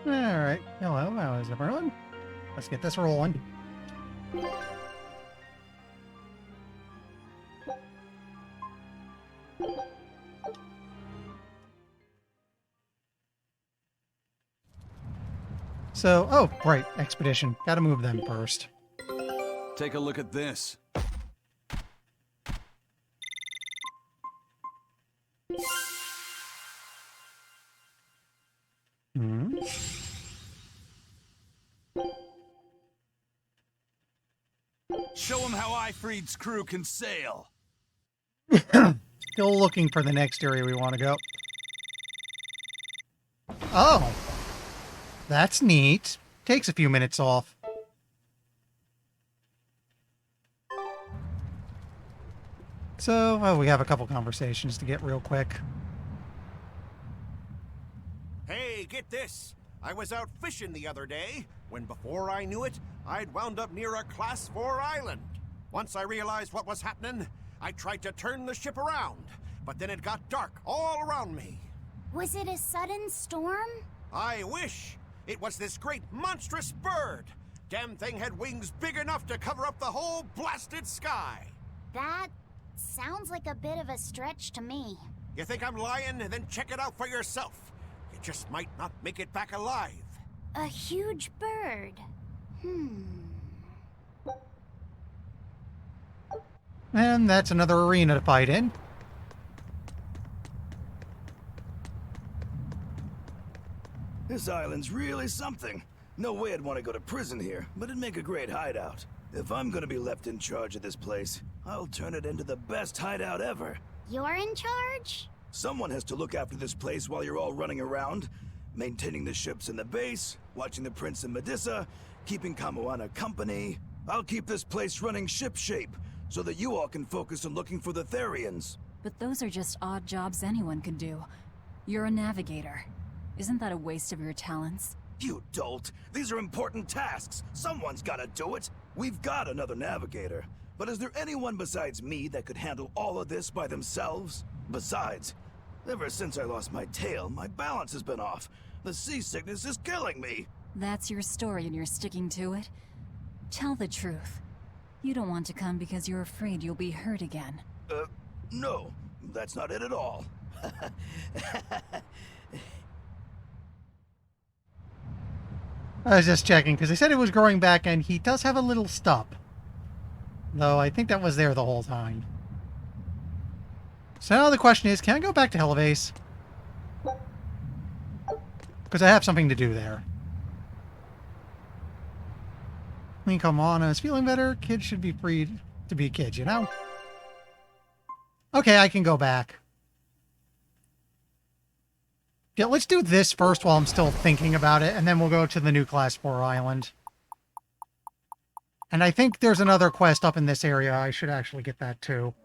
Alright, hello, how is everyone? Let's get this rolling. So, oh, right, expedition. Gotta move them first. Take a look at this. Hmm. Show him how Ifreed's crew can sail. Still looking for the next area we want to go. Oh, that's neat. Takes a few minutes off. So, oh, we have a couple conversations to get real quick. Hey, get this! I was out fishing the other day, when before I knew it, I'd wound up near a Class 4 island. Once I realized what was happening, I tried to turn the ship around, but then it got dark all around me. Was it a sudden storm? I wish! It was this great monstrous bird! Damn thing had wings big enough to cover up the whole blasted sky! That sounds like a bit of a stretch to me. You think I'm lying? Then check it out for yourself. You just might not make it back alive. A huge bird. And that's another arena to fight in. This island's really something. No way I'd want to go to prison here, but it'd make a great hideout. If I'm gonna be left in charge of this place, I'll turn it into the best hideout ever. You're in charge? Someone has to look after this place while you're all running around, maintaining the ships in the base, watching the Prince and Medusa, keeping Kamoana company. I'll keep this place running ship-shape, so that you all can focus on looking for the Therians. But those are just odd jobs anyone can do. You're a navigator. Isn't that a waste of your talents? You dolt! These are important tasks! Someone's gotta do it! We've got another navigator, but is there anyone besides me that could handle all of this by themselves? Besides, ever since I lost my tail, my balance has been off. The seasickness is killing me! That's your story and you're sticking to it? Tell the truth. You don't want to come because you're afraid you'll be hurt again. No, that's not it at all. I was just checking, because they said it was growing back, and he does have a little stump. Though I think that was there the whole time. So now the question is, can I go back to Helibase? Because I have something to do there. I mean, come on, I was feeling better. Kids should be free to be kids, you know? Okay, I can go back. Yeah, let's do this first while I'm still thinking about it, and then we'll go to the new Class 4 island. And I think there's another quest up in this area. I should actually get that too.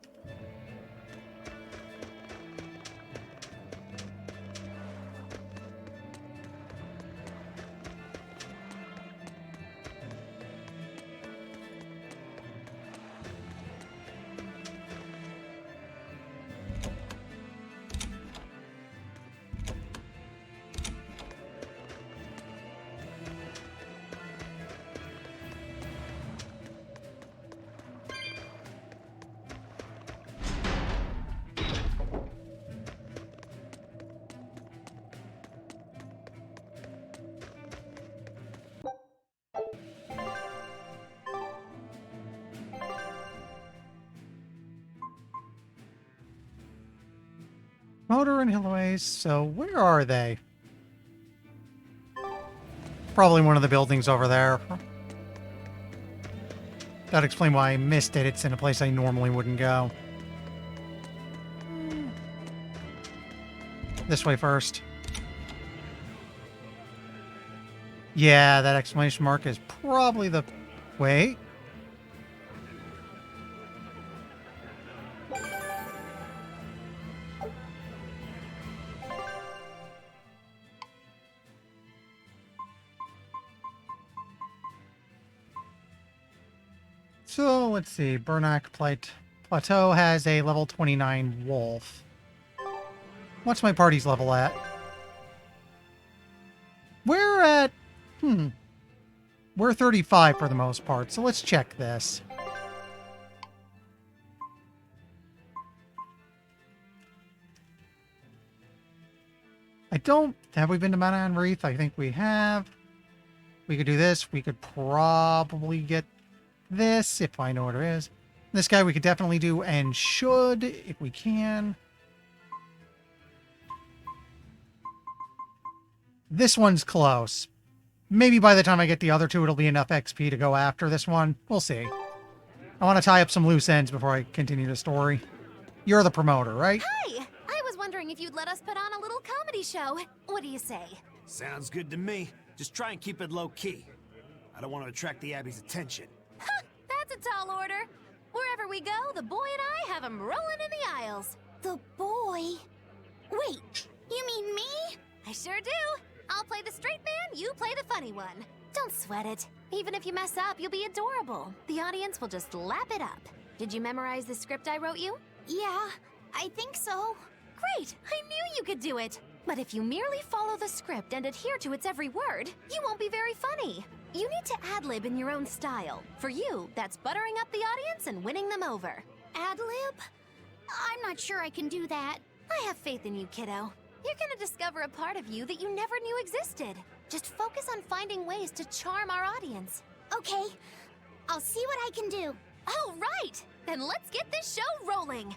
Motor and Hillways. So where are they? Probably one of the buildings over there. That'd explain why I missed it. It's in a place I normally wouldn't go. This way first. Yeah, that exclamation mark is probably the... Wait. So, let's see. Burnack Plateau has a level 29 wolf. What's my party's level at? We're We're 35 for the most part, so let's check this. Have we been to Menagerie? I think we have. We could do this. We could probably get this, if I know what it is. This guy we could definitely do, and should, if we can. This one's close. Maybe by the time I get the other two, it'll be enough XP to go after this one. We'll see. I want to tie up some loose ends before I continue the story. You're the promoter, right? Hi! I was wondering if you'd let us put on a little comedy show. What do you say? Sounds good to me. Just try and keep it low-key. I don't want to attract the Abbey's attention. Ha! That's a tall order. Wherever we go, the boy and I have him rolling in the aisles. The boy? Wait, you mean me? I sure do. I'll play the straight man, you play the funny one. Don't sweat it. Even if you mess up, you'll be adorable. The audience will just lap it up. Did you memorize the script I wrote you? Yeah, I think so. Great! I knew you could do it! But if you merely follow the script and adhere to its every word, you won't be very funny. You need to ad-lib in your own style. For you, that's buttering up the audience and winning them over. Ad-lib? I'm not sure I can do that. I have faith in you, kiddo. You're gonna discover a part of you that you never knew existed. Just focus on finding ways to charm our audience. Okay, I'll see what I can do. Oh, right! Then let's get this show rolling!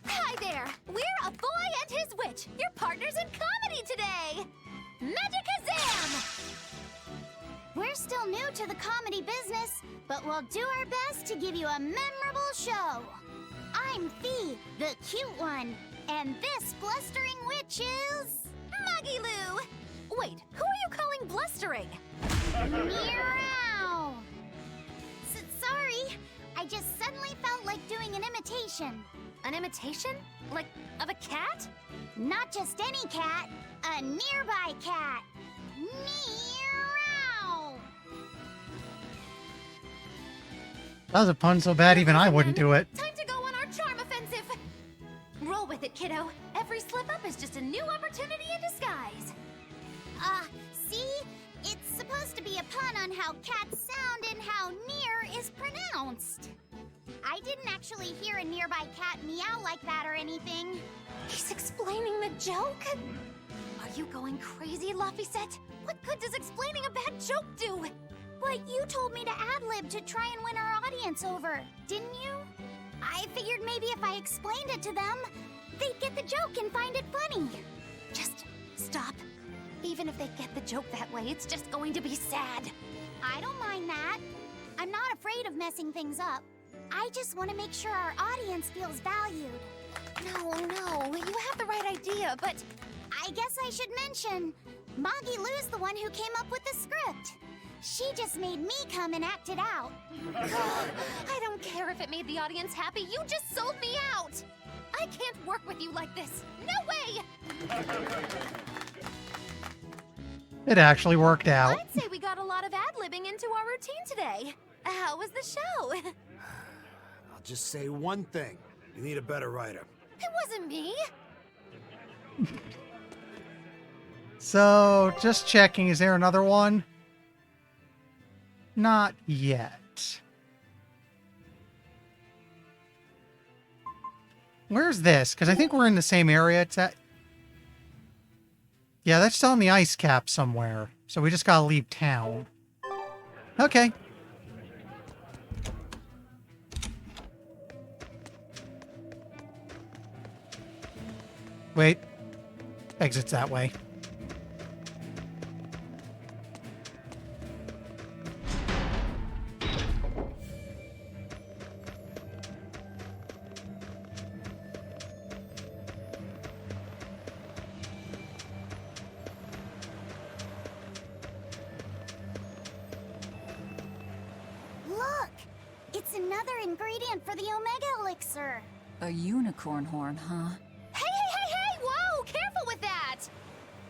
Hi there! We're a boy and his witch, your partners in comedy today! Magicazam! We're still new to the comedy business, but we'll do our best to give you a memorable show. I'm Fee, the cute one, and this blustering witch is... Magilou! Wait, who are you calling blustering? Meow! Sorry, I just suddenly felt like doing an imitation. An imitation? Like, of a cat? Not just any cat, a nearby cat. Meow! That was a pun so bad even I wouldn't do it. Time to go on our charm offensive! Roll with it, kiddo. Every slip-up is just a new opportunity in disguise. See? It's supposed to be a pun on how cats sound and how near is pronounced. I didn't actually hear a nearby cat meow like that or anything. He's explaining the joke? Are you going crazy, Laphicet? What good does explaining a bad joke do? But you told me to ad-lib to try and win our audience over, didn't you? I figured maybe if I explained it to them, they'd get the joke and find it funny. Just stop. Even if they get the joke that way, it's just going to be sad. I don't mind that. I'm not afraid of messing things up. I just want to make sure our audience feels valued. No, you have the right idea, but... I guess I should mention, Magilou's the one who came up with the script. She just made me come and act it out. I don't care if it made the audience happy, you just sold me out! I can't work with you like this. No way! It actually worked out. I'd say we got a lot of ad-libbing into our routine today. How was the show? I'll just say one thing. You need a better writer. It wasn't me. So, just checking, is there another one? Not yet. Where's this? Because I think we're in the same area. It's at... Yeah, that's still on the ice cap somewhere. So we just gotta leave town. Okay. Wait. Exit's that way. Look! It's another ingredient for the Omega Elixir. A unicorn horn, huh? Hey! Whoa! Careful with that!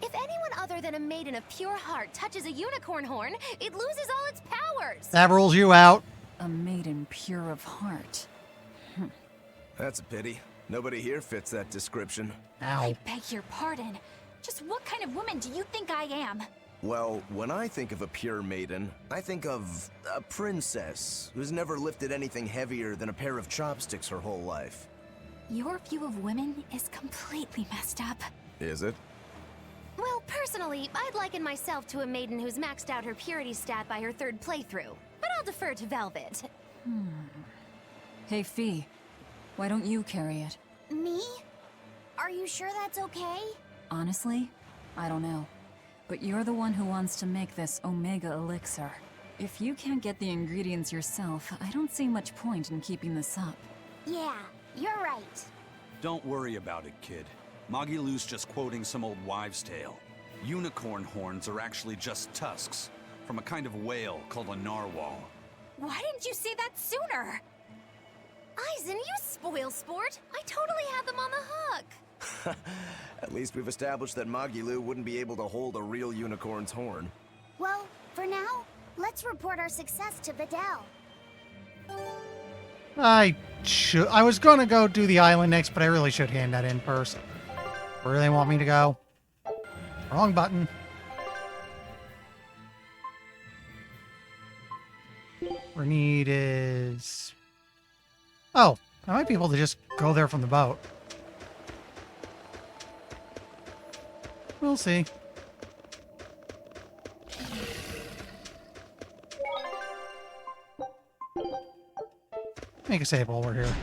If anyone other than a maiden of pure heart touches a unicorn horn, it loses all its powers! That rules you out. A maiden pure of heart. That's a pity. Nobody here fits that description. Ow. Beg your pardon. Just what kind of woman do you think I am? Well, when I think of a pure maiden, I think of a princess who's never lifted anything heavier than a pair of chopsticks her whole life. Your view of women is completely messed up. Is it? Well, personally, I'd liken myself to a maiden who's maxed out her purity stat by her 3rd playthrough. But I'll defer to Velvet. Hey, Fee. Why don't you carry it? Me? Are you sure that's okay? Honestly, I don't know. But you're the one who wants to make this Omega Elixir. If you can't get the ingredients yourself, I don't see much point in keeping this up. Yeah, you're right. Don't worry about it, kid. Magilou's just quoting some old wives' tale. Unicorn horns are actually just tusks from a kind of whale called a narwhal. Why didn't you say that sooner? Aizen, you spoil sport. I totally had them on the hook. At least we've established that Magilou wouldn't be able to hold a real unicorn's horn. Well, for now, let's report our success to Vidal. I was gonna go do the island next, but I really should hand that in first. Where do they want me to go? Wrong button. We need is... Oh, I might be able to just go there from the boat. We'll see. Make a save while we're here.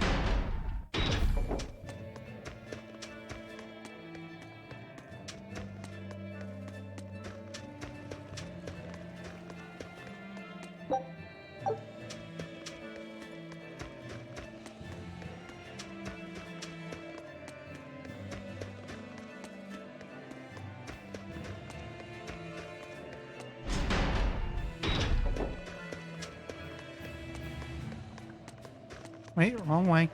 Wait, wrong way.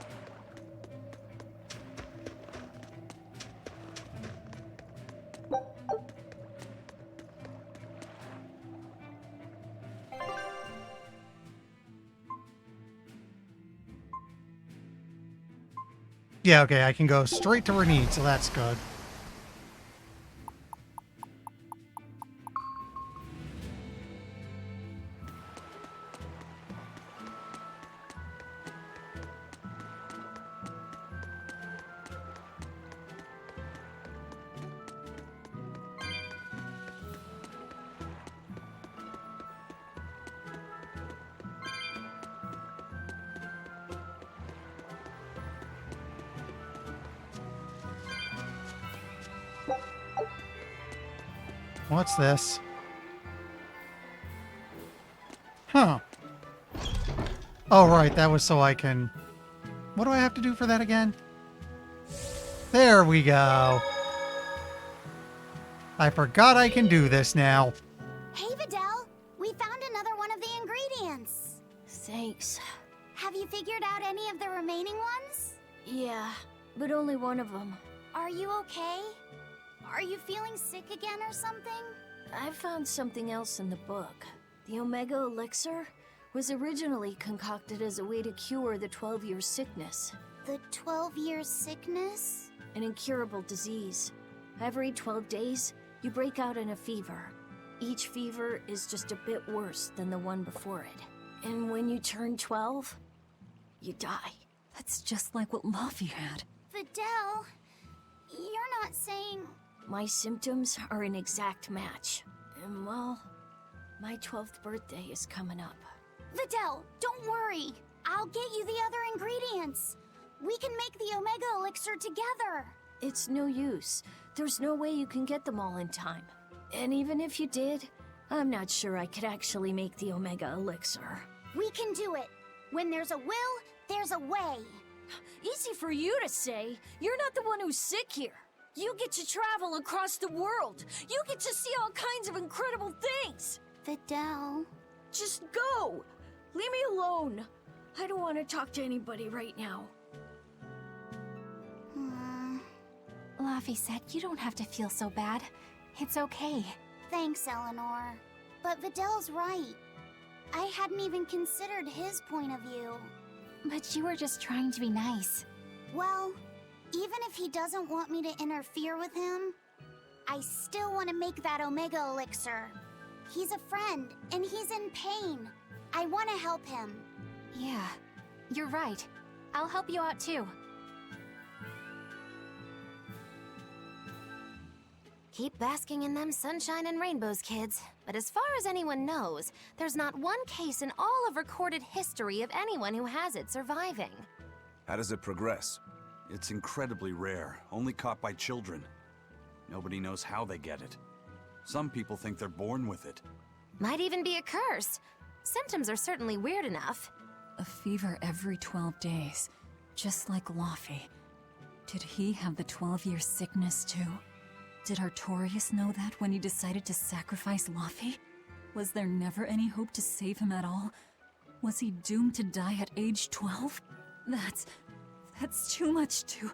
Yeah, okay, I can go straight to Renede, so that's good. What's this? Huh. Oh, right, that was so I can... What do I have to do for that again? There we go. I forgot I can do this now. Hey, Vidal, we found another one of the ingredients. Thanks. Have you figured out any of the remaining ones? Yeah, but only one of them. Are you okay? Are you feeling sick again or something? I found something else in the book. The Omega Elixir was originally concocted as a way to cure the 12-year sickness. The 12-year sickness? An incurable disease. Every 12 days, you break out in a fever. Each fever is just a bit worse than the one before it. And when you turn 12, you die. That's just like what Luffy had. Vidal, you're not saying... My symptoms are an exact match. And well, my 12th birthday is coming up. Vidal, don't worry. I'll get you the other ingredients. We can make the Omega Elixir together. It's no use. There's no way you can get them all in time. And even if you did, I'm not sure I could actually make the Omega Elixir. We can do it. When there's a will, there's a way. Easy for you to say. You're not the one who's sick here. You get to travel across the world. You get to see all kinds of incredible things. Vidal. Just go. Leave me alone. I don't want to talk to anybody right now. Luffy said you don't have to feel so bad. It's okay. Thanks, Eleanor. But Vidal's right. I hadn't even considered his point of view. But you were just trying to be nice. Well, Even if he doesn't want me to interfere with him, I still want to make that Omega Elixir. He's a friend, and he's in pain. I want to help him. Yeah, you're right. I'll help you out too. Keep basking in them sunshine and rainbows, kids. But as far as anyone knows, there's not one case in all of recorded history of anyone who has it surviving. How does it progress? It's incredibly rare, only caught by children. Nobody knows how they get it. Some people think they're born with it. Might even be a curse. Symptoms are certainly weird enough. A fever every 12 days, just like Laufey. Did he have the 12-year sickness too? Did Artorias know that when he decided to sacrifice Laufey? Was there never any hope to save him at all? Was he doomed to die at age 12? That's too much to...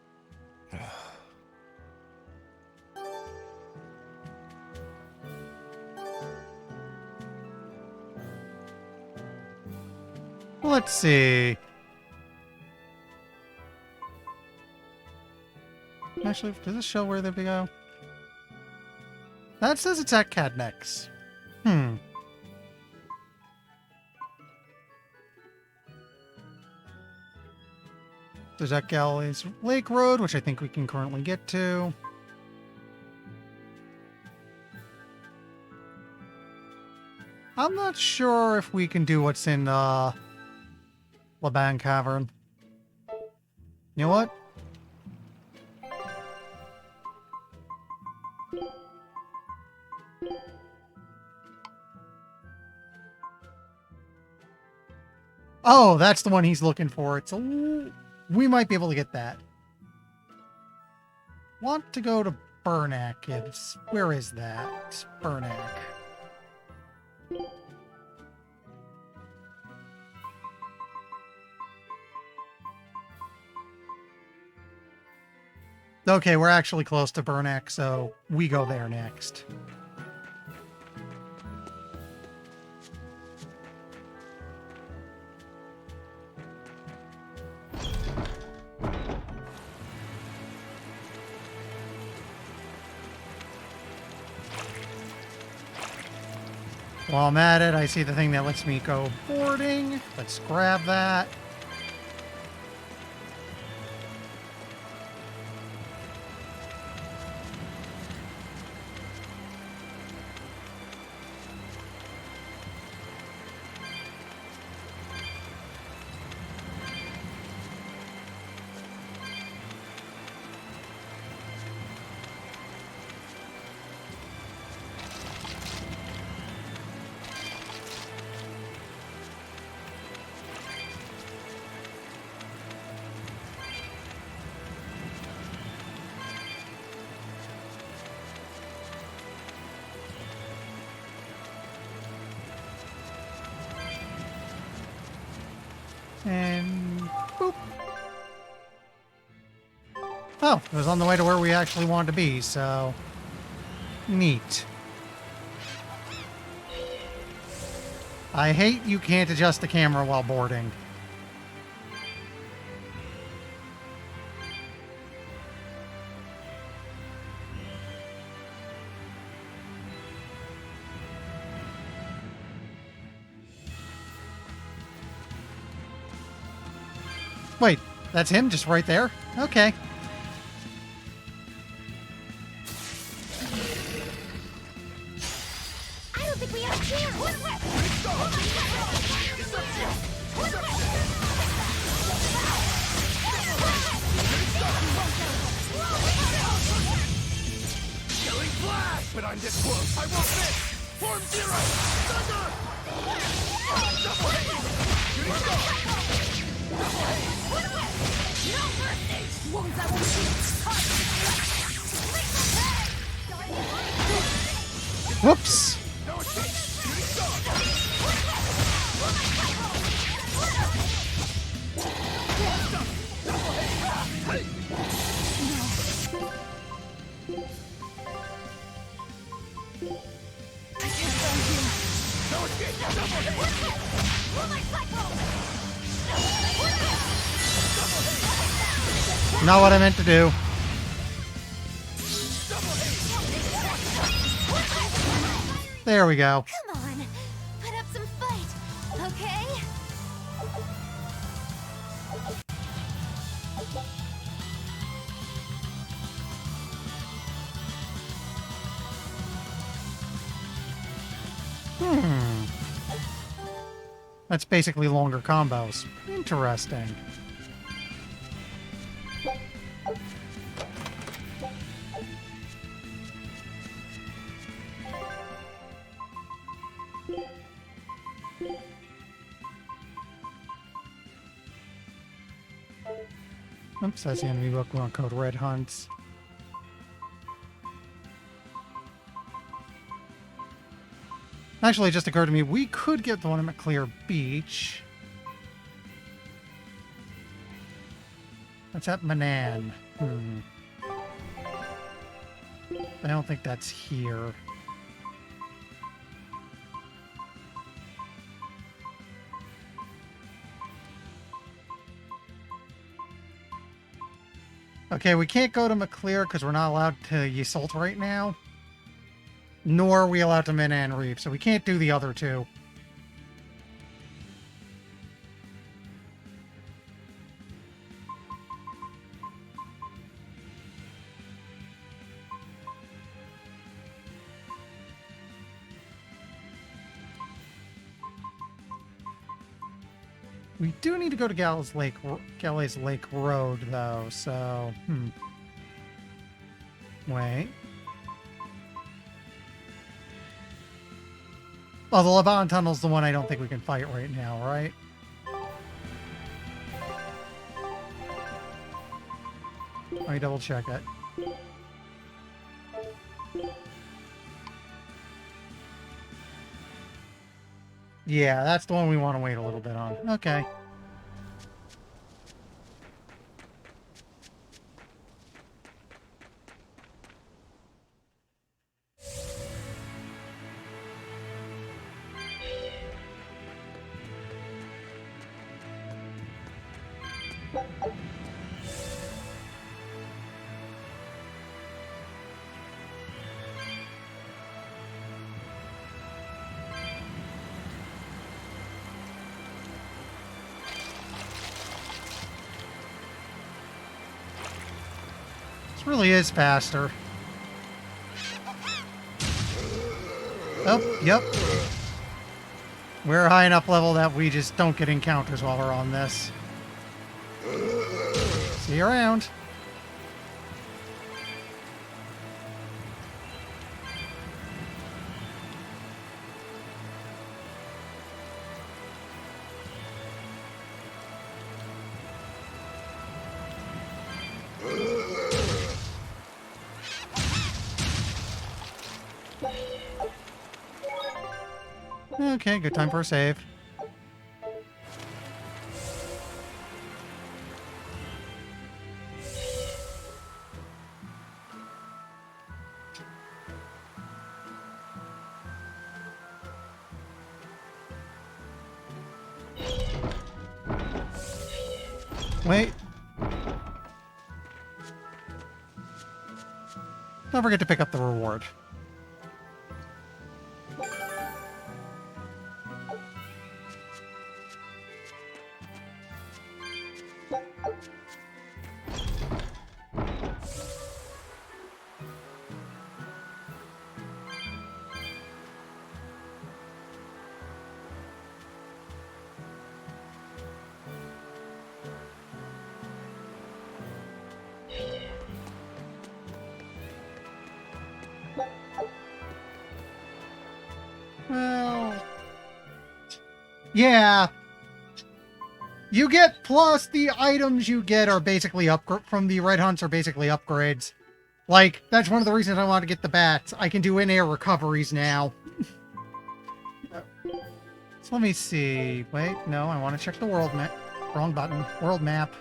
Let's see. Actually, does this show where they go? That says it's at Cadnex. There's at Galley's Lake Road, which I think we can currently get to. I'm not sure if we can do what's in Laban Cavern. You know what? Oh, that's the one he's looking for. It's a... We might be able to get that. Want to go to Burnack. Where is that? Burnack. Okay, we're actually close to Burnack, so we go there next. While I'm at it, I see the thing that lets me go boarding. Let's grab that. And boop. Oh, it was on the way to where we actually wanted to be, so neat. I hate you can't adjust the camera while boarding. Wait, that's him just right there? Okay. I don't think we have a chance. Killing flash! But I'm this close, I won't miss! Form zero! Thunder! Double haze! Shooting star! Double haze! No mercy! Wounds that will shoot! Whoops. No escape! Shooting star! Double haze! Hey! No escape! Double haze! Roll my cycle! Double haze! Not what I meant to do. There we go. Come on, put up some fight, okay? That's basically longer combos. Interesting. Oops, that's the enemy book. We're on code Red Hunts. Actually, it just occurred to me, we could get the one at McClear Beach. That's at Manan. I don't think that's here. Okay, we can't go to McClear because we're not allowed to Yseult right now. Nor are we allowed to Menagerie, so we can't do the other two. We do need to go to Gallows Lake Road, though, so... Wait. Oh, the Levant Tunnel's the one I don't think we can fight right now, right? Let me double check it. Yeah, that's the one we want to wait a little bit on. Okay. Really is faster. Oh, yep. We're high enough level that we just don't get encounters while we're on this. See you around. Okay, good time for a save. Wait. Don't forget to pick up the reward. Well, yeah. You get plus the items you get are basically from the Red Hunts are basically upgrades. Like, that's one of the reasons I want to get the bats. I can do in-air recoveries now. So let me see. Wait, no, I want to check the world map. Wrong button. World map.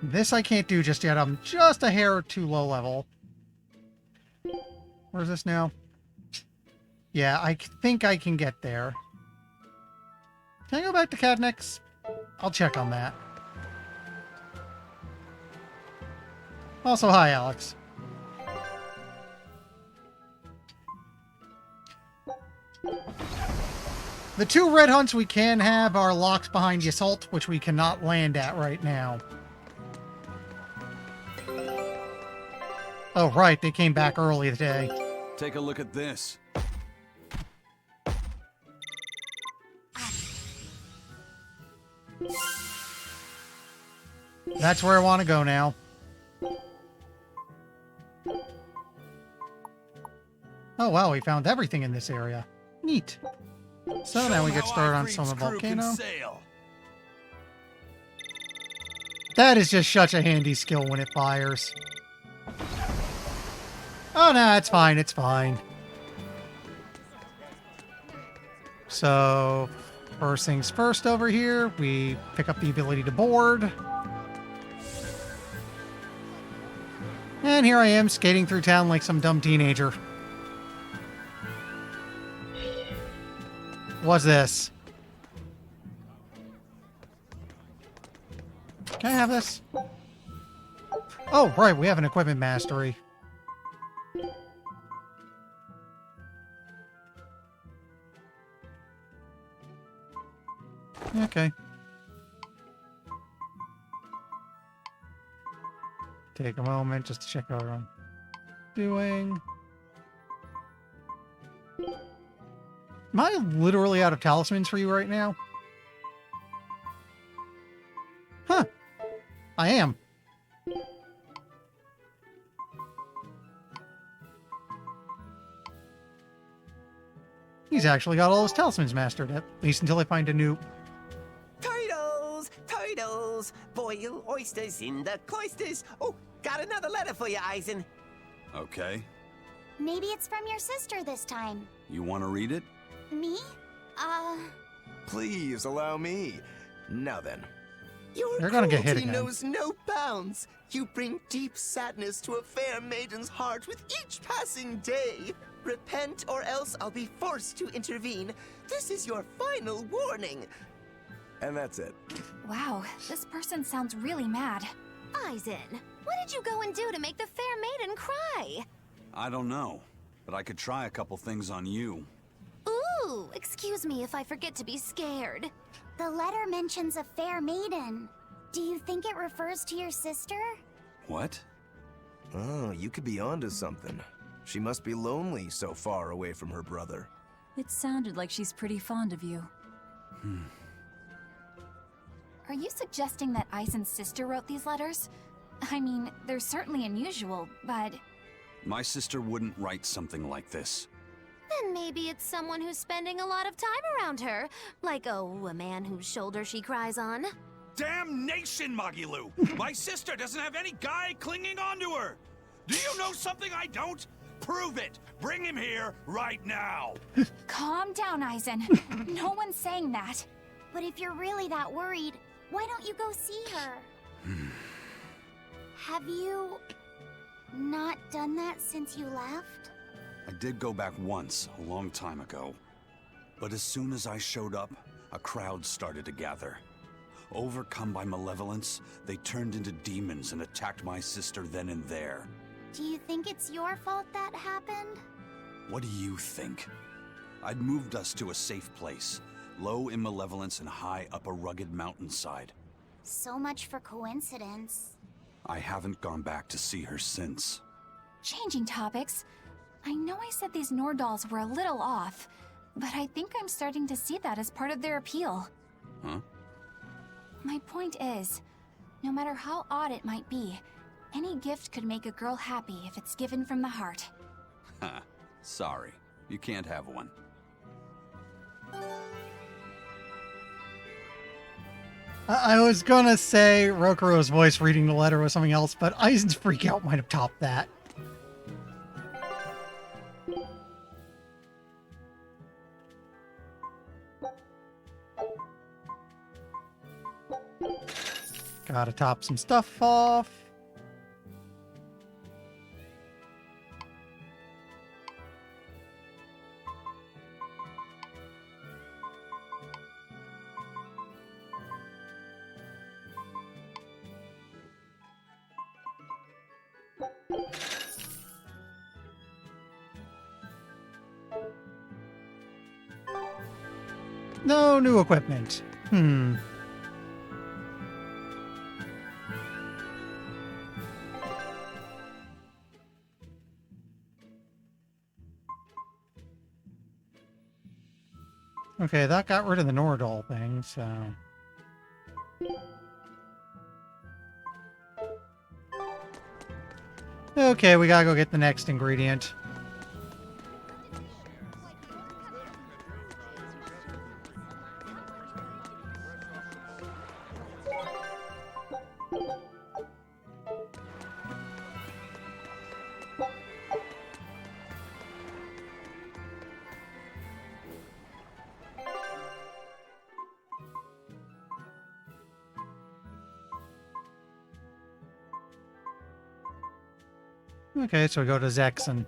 This I can't do just yet. I'm just a hair too low level. Where's this now? Yeah, I think I can get there. Can I go back to Cadnex? I'll check on that. Also, hi, Alex. The 2 red hunts we can have are locks behind the assault, which we cannot land at right now. Oh, right, they came back early today. Take a look at this. That's where I want to go now. Oh, wow, we found everything in this area. Neat. So now we get started on some volcano. That is just such a handy skill when it fires. Oh, no, it's fine, it's fine. So, first things first over here, we pick up the ability to board. And here I am, skating through town like some dumb teenager. What's this? Can I have this? Oh, right, we have an equipment mastery. Okay. Take a moment just to check out what I'm doing. Am I literally out of talismans for you right now? Huh. I am. He's actually got all his talismans mastered, at least until I find a new... Turtles! Turtles! Boil oysters in the cloisters! Oh, got another letter for you, Eisen. Okay. Maybe it's from your sister this time. You want to read it? Me? Please allow me. Now then. Your They're gonna get hit cruelty again. knows no bounds. You bring deep sadness to a fair maiden's heart with each passing day. Repent, or else I'll be forced to intervene. This is your final warning. And that's it. Wow, this person sounds really mad. Eisen, what did you go and do to make the fair maiden cry? I don't know, but I could try a couple things on you. Ooh, excuse me if I forget to be scared. The letter mentions a fair maiden. Do you think it refers to your sister? What? Oh, you could be onto something. She must be lonely so far away from her brother. It sounded like she's pretty fond of you. Are you suggesting that Eisen's sister wrote these letters? I mean, they're certainly unusual, but... My sister wouldn't write something like this. Then maybe it's someone who's spending a lot of time around her. Like, oh, a man whose shoulder she cries on. Damnation, Magilou! My sister doesn't have any guy clinging onto her! Do you know something I don't? Prove it! Bring him here right now! Calm down, Eisen. No one's saying that. But if you're really that worried, why don't you go see her? Have you not done that since you left? I did go back once, a long time ago. But as soon as I showed up, a crowd started to gather. Overcome by malevolence, they turned into demons and attacked my sister then and there. Do you think it's your fault that happened? What do you think? I'd moved us to a safe place, low in malevolence and high up a rugged mountainside. So much for coincidence. I haven't gone back to see her since. Changing topics. I know I said these Nordals were a little off, but I think I'm starting to see that as part of their appeal. Huh? My point is, no matter how odd it might be, any gift could make a girl happy if it's given from the heart. Ha, sorry. You can't have one. I was gonna say Rokuro's voice reading the letter was something else, but Eisen's freak out might have topped that. Gotta top some stuff off. No new equipment. Okay, that got rid of the Nordal thing, so... Okay, we gotta go get the next ingredient. Okay, so we go to Zexen.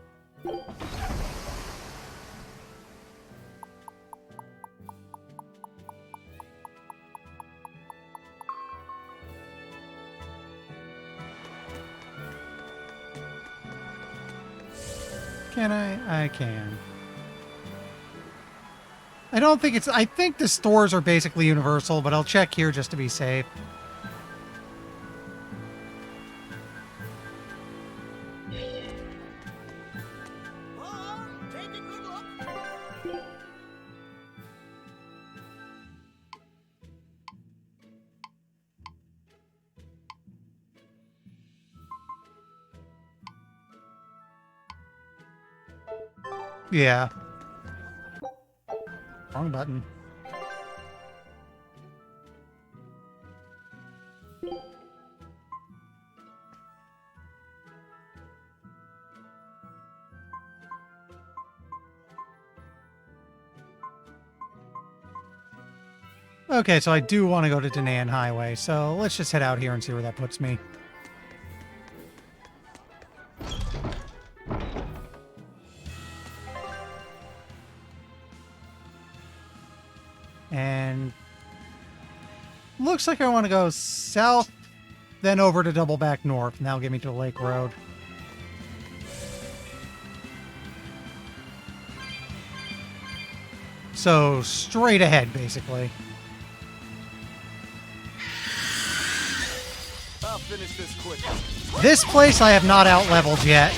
Can I? I can. I don't think it's... I think the stores are basically universal, but I'll check here just to be safe. Yeah. Wrong button. Okay, so I do want to go to Danan Highway, so let's just head out here and see where that puts me. And looks like I want to go south, then over to double back north, and that'll get me to the Lake Road. So straight ahead, basically. I'll finish this quick. This place I have not out-leveled yet.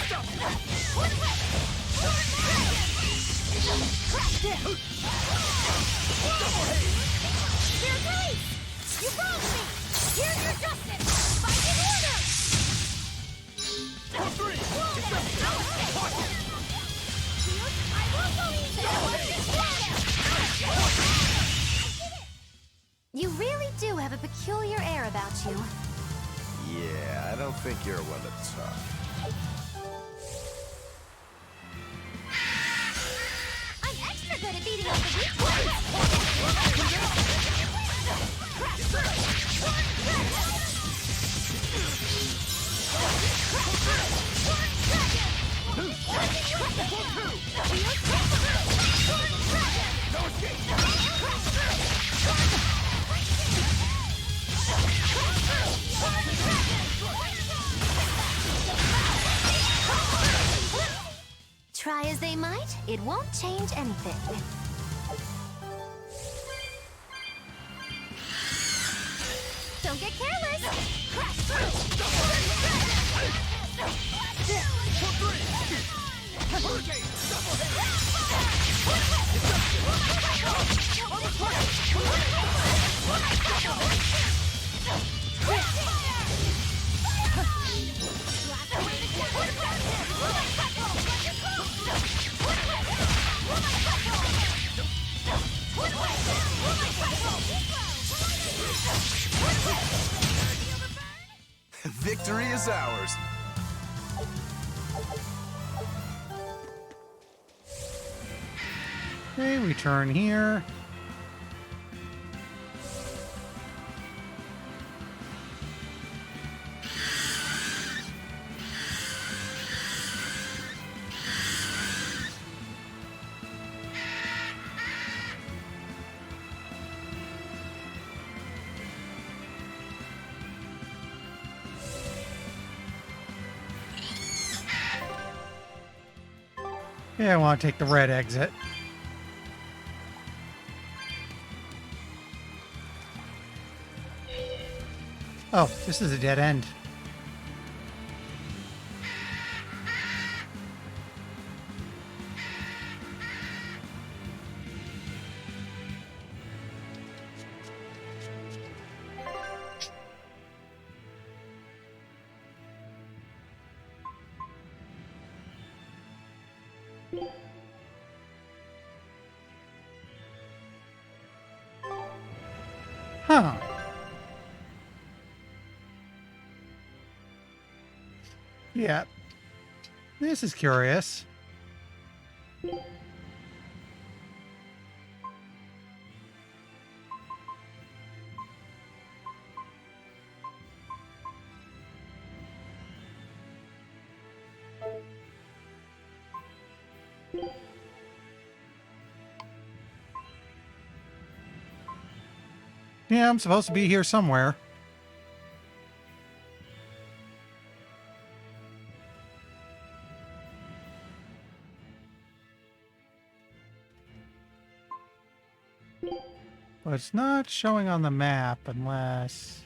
You really do have a peculiar air about you. Yeah, I don't think you're one to talk. I'm extra good at beating up the weak Try as they might, it won't change anything. Don't get careless! Victory is ours. Okay, we turn here. Yeah, I want to take the red exit. Oh, this is a dead end. Huh. Yeah. This is curious. Yeah, I'm supposed to be here somewhere. But it's not showing on the map unless...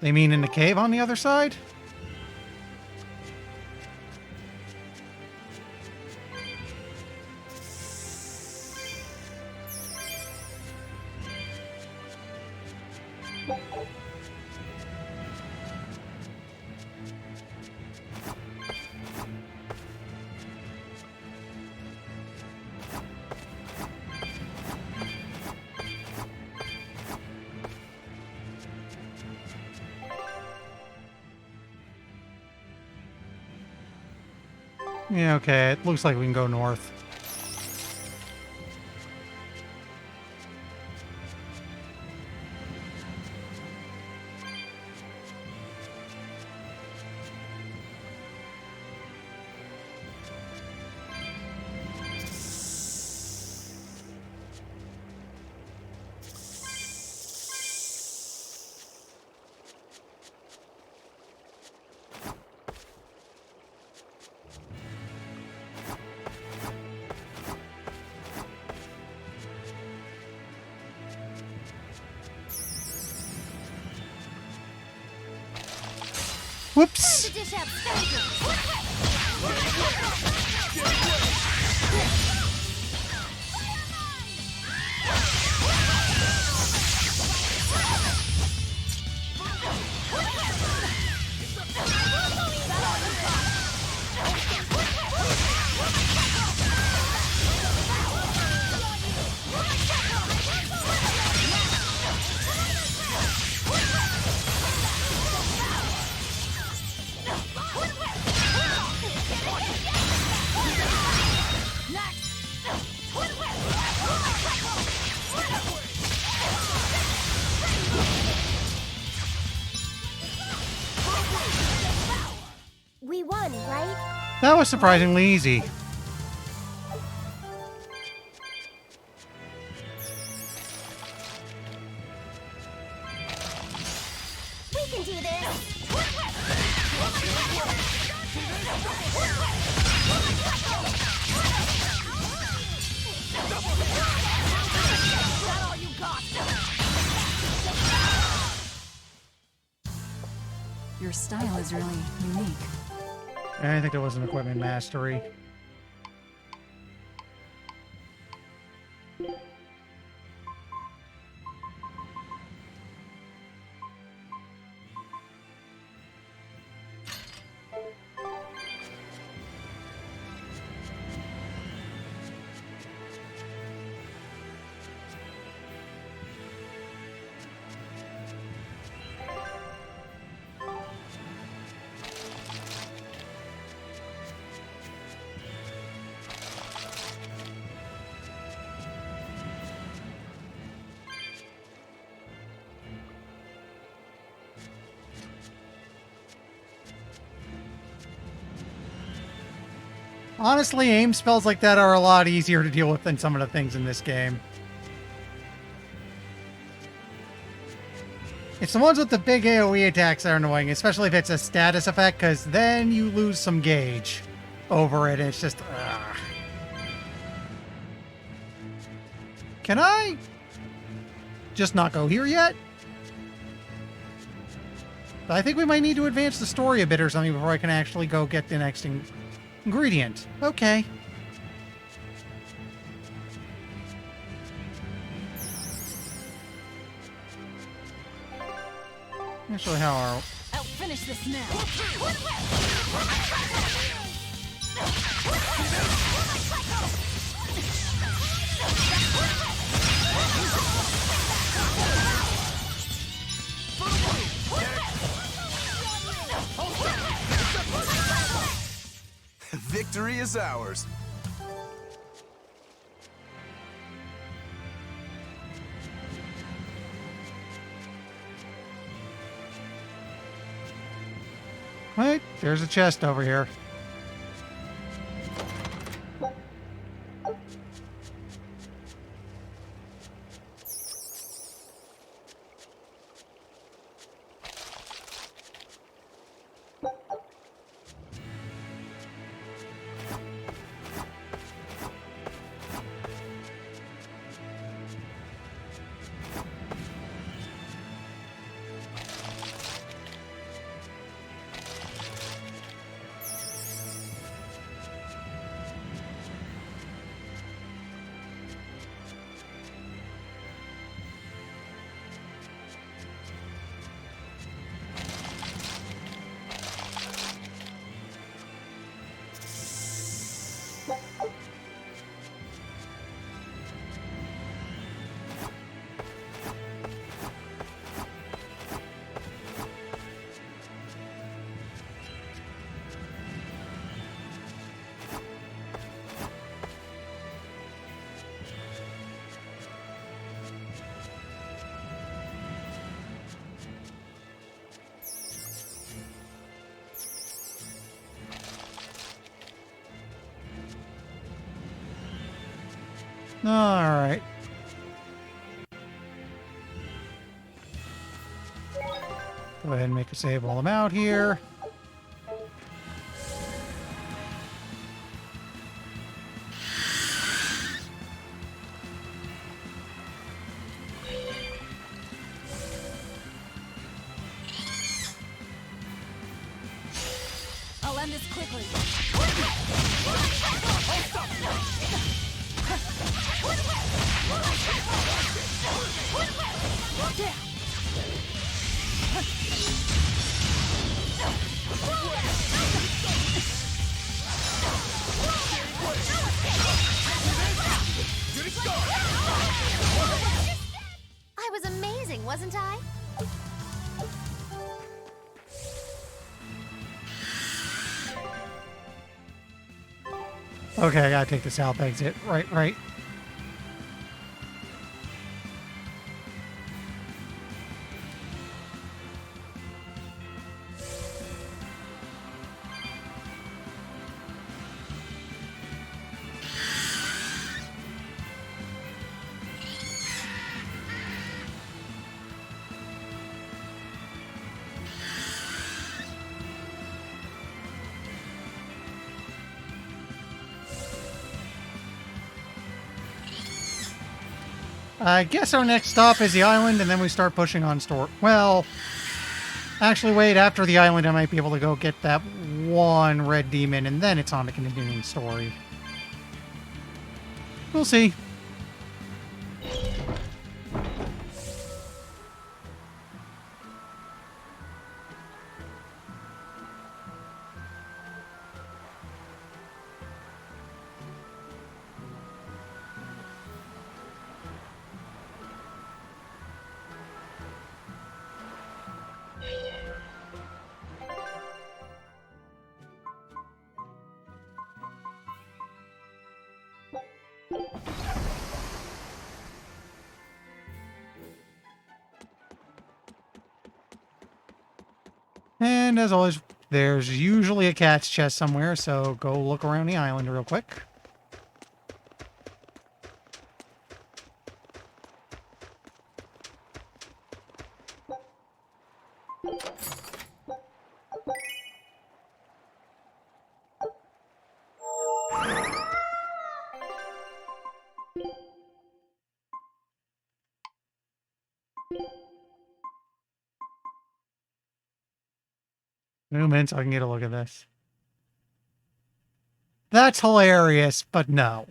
They mean in the cave on the other side? Yeah, okay. It looks like we can go north. Whoops! We won, right? That was surprisingly easy. We can do this! Your style is really unique. I think there was an equipment mastery. Honestly, aim spells like that are a lot easier to deal with than some of the things in this game. It's the ones with the big AoE attacks that are annoying, especially if it's a status effect, because then you lose some gauge over it, and it's just... ugh. Can I? just not go here yet. But I think we might need to advance the story a bit or something before I can actually go get the next ingredient. Okay. Actually, how are... I'll finish this now. Victory is ours. Wait, there's a chest over here. Alright. Go ahead and make a save while I'm out here. I'll end this quickly. I was amazing, wasn't I? Okay, I gotta take the south exit. Right. I guess our next stop is the island, and then we start pushing on store. Well, actually, wait. After the island, I might be able to go get that one red demon, and then it's on the continuing story. We'll see. And as always, there's usually a cat's chest somewhere, so go look around the island real quick. Zoom in so I can get a look at this. That's hilarious, but no.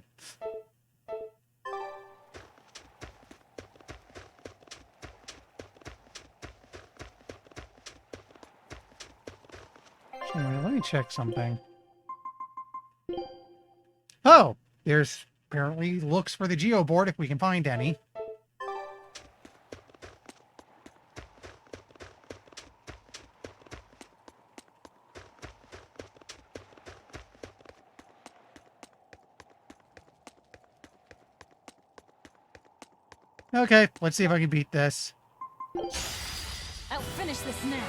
Let me check something. Oh, there's apparently looks for the geoboard if we can find any. Okay, let's see if I can beat this. I'll finish this now.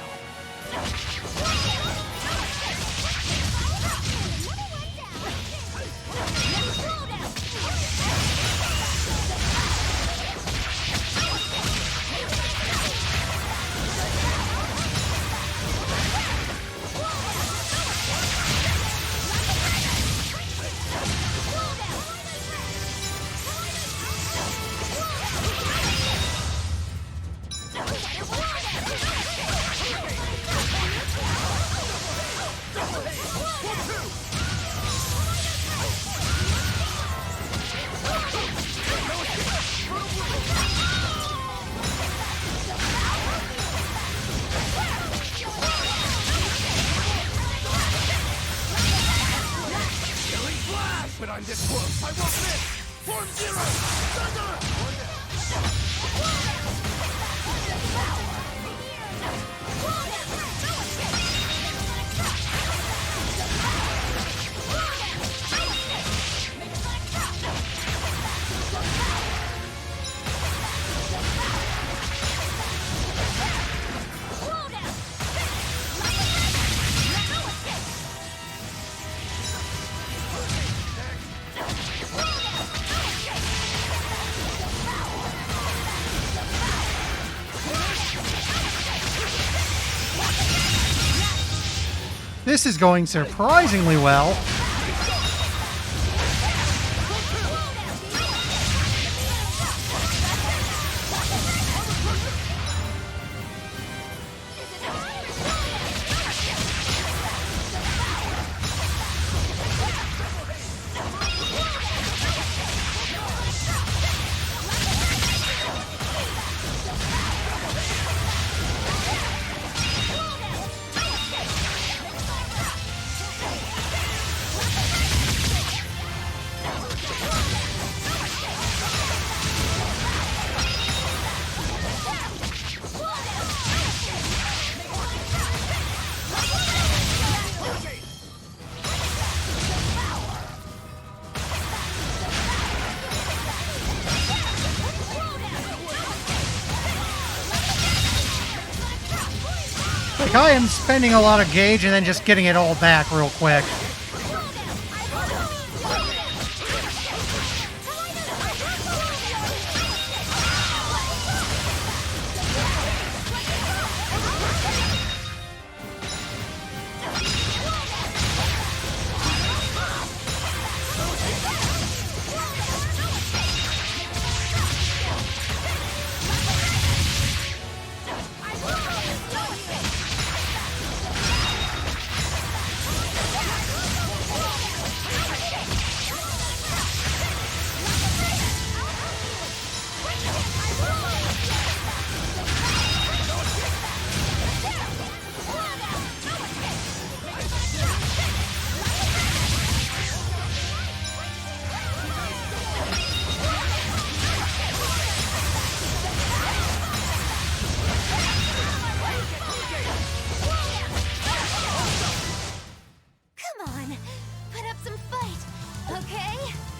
But I'm this close. I won't miss. Form zero. This is going surprisingly well. Like, I am spending a lot of gauge and then just getting it all back real quick.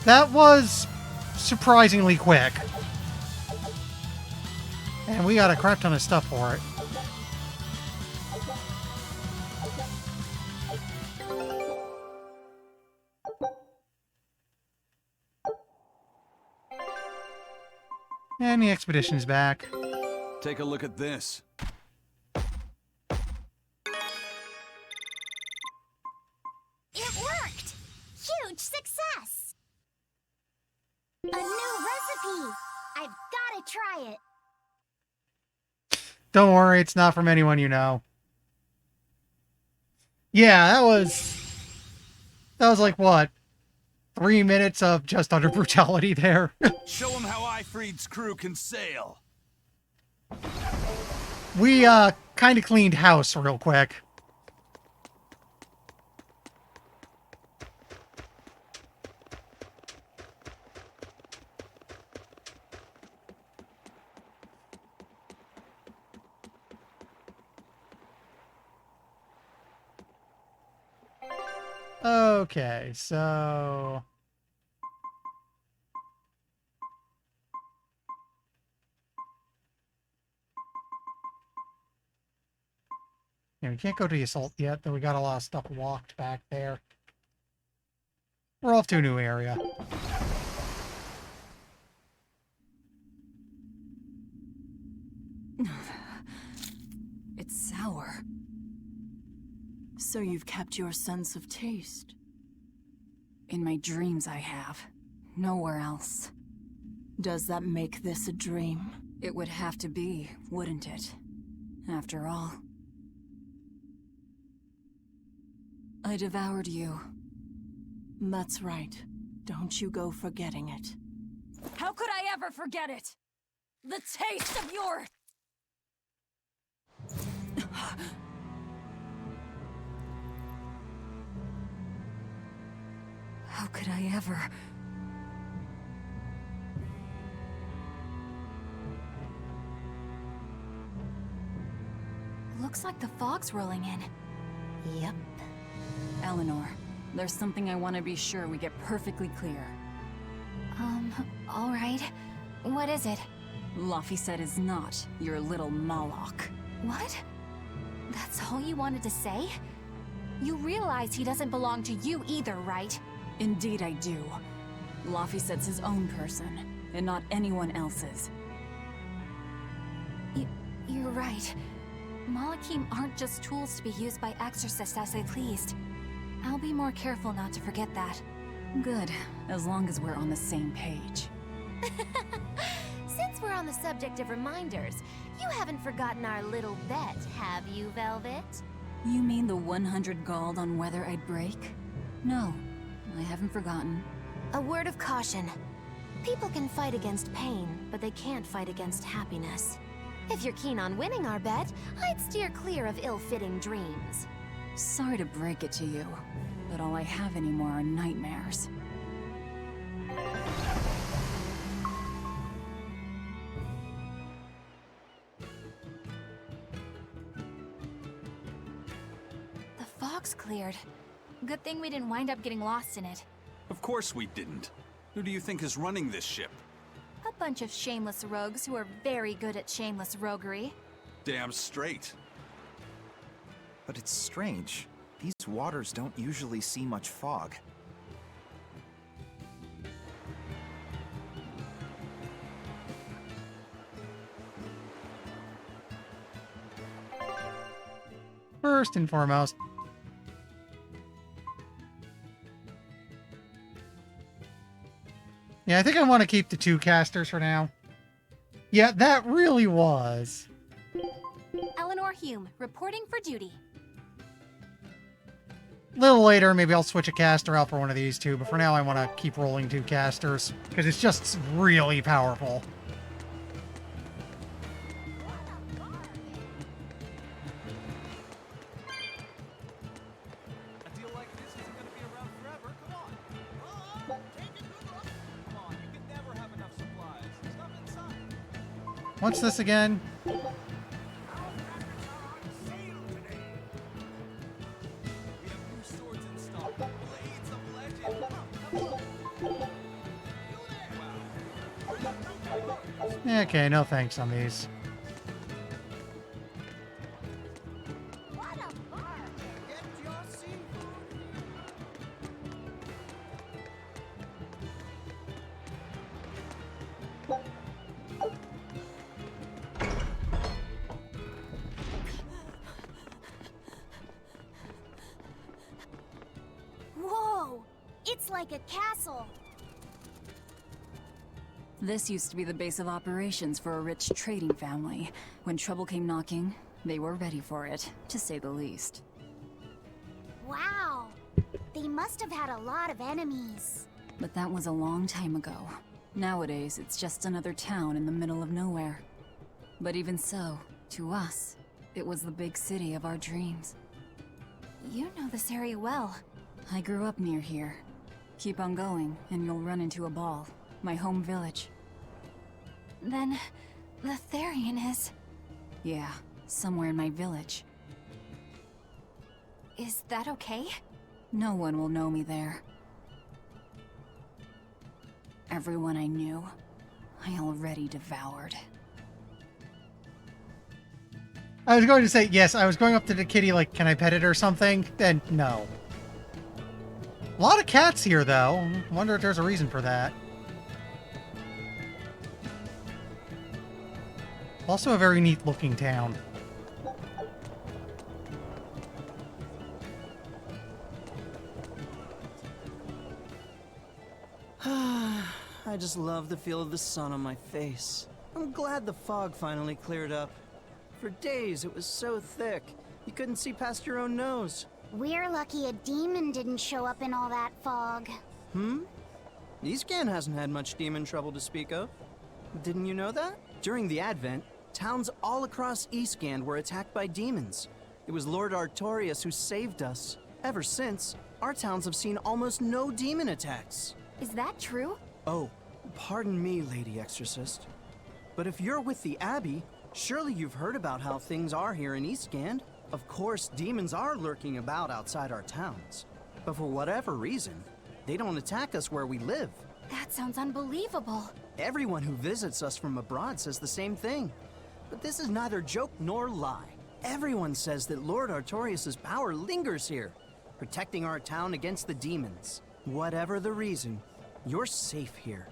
That was surprisingly quick. And we got a crap ton of stuff for it. And the expedition's back. Take a look at this. It worked! Huge success! A new recipe! I've gotta try it! Don't worry, it's not from anyone you know. Yeah, that was like what? 3 minutes of just utter brutality there. Show him how Ifreed's crew can sail. We kind of cleaned house real quick. Okay, so yeah, we can't go to the assault yet, though we got a lot of stuff locked back there. We're off to a new area. It's sour. So you've kept your sense of taste? In my dreams I have. Nowhere else. Does that make this a dream? It would have to be, wouldn't it? After all. I devoured you. That's right. Don't you go forgetting it. How could I ever forget it? The taste of your... How could I ever... Looks like the fog's rolling in. Yep. Eleanor, there's something I want to be sure we get perfectly clear. All right. What is it? Laffy said is not your little Moloch. What? That's all you wanted to say? You realize he doesn't belong to you either, right? Indeed I do. Laffy said's his own person, and not anyone else's. You're right. Malachim aren't just tools to be used by exorcists as they pleased. I'll be more careful not to forget that. Good, as long as we're on the same page. Since we're on the subject of reminders, you haven't forgotten our little bet, have you, Velvet? You mean the 100 gold on whether I'd break? No, I haven't forgotten. A word of caution. People can fight against pain, but they can't fight against happiness. If you're keen on winning our bet, I'd steer clear of ill-fitting dreams. Sorry to break it to you, but all I have anymore are nightmares. The fog's cleared. Good thing we didn't wind up getting lost in it. Of course we didn't. Who do you think is running this ship? A bunch of shameless rogues who are very good at shameless roguery. Damn straight. But it's strange. These waters don't usually see much fog. First and foremost, yeah, I think I want to keep the 2 casters for now. Yeah, that really was. Eleanor Hume, reporting for duty. A little later, maybe I'll switch a caster out for one of these 2, but for now I want to keep rolling 2 casters, because it's just really powerful. What's this again? Okay, no thanks on these. Whoa! It's like a castle. This used to be the base of operations for a rich trading family. When trouble came knocking, they were ready for it, to say the least. Wow. They must have had a lot of enemies. But that was a long time ago. Nowadays, it's just another town in the middle of nowhere. But even so, to us, it was the big city of our dreams. You know this area well. I grew up near here. Keep on going, and you'll run into a ball. My home village. Then, the Therian is... Yeah, somewhere in my village. Is that okay? No one will know me there. Everyone I knew, I already devoured. I was going to say, yes, I was going up to the kitty like, can I pet it or something? And no. A lot of cats here, though. Wonder if there's a reason for that. Also a very neat-looking town. I just love the feel of the sun on my face. I'm glad the fog finally cleared up. For days it was so thick, you couldn't see past your own nose. We're lucky a demon didn't show up in all that fog. Eastgan hasn't had much demon trouble to speak of. Didn't you know that? During the Advent, towns all across Eastgan were attacked by demons. It was Lord Artorius who saved us. Ever since, our towns have seen almost no demon attacks. Is that true? Oh, pardon me, Lady Exorcist. But if you're with the Abbey, surely you've heard about how things are here in Eastgand. Of course, demons are lurking about outside our towns. But for whatever reason, they don't attack us where we live. That sounds unbelievable. Everyone who visits us from abroad says the same thing. But this is neither joke nor lie. Everyone says that Lord Artorius' power lingers here, protecting our town against the demons. Whatever the reason, you're safe here.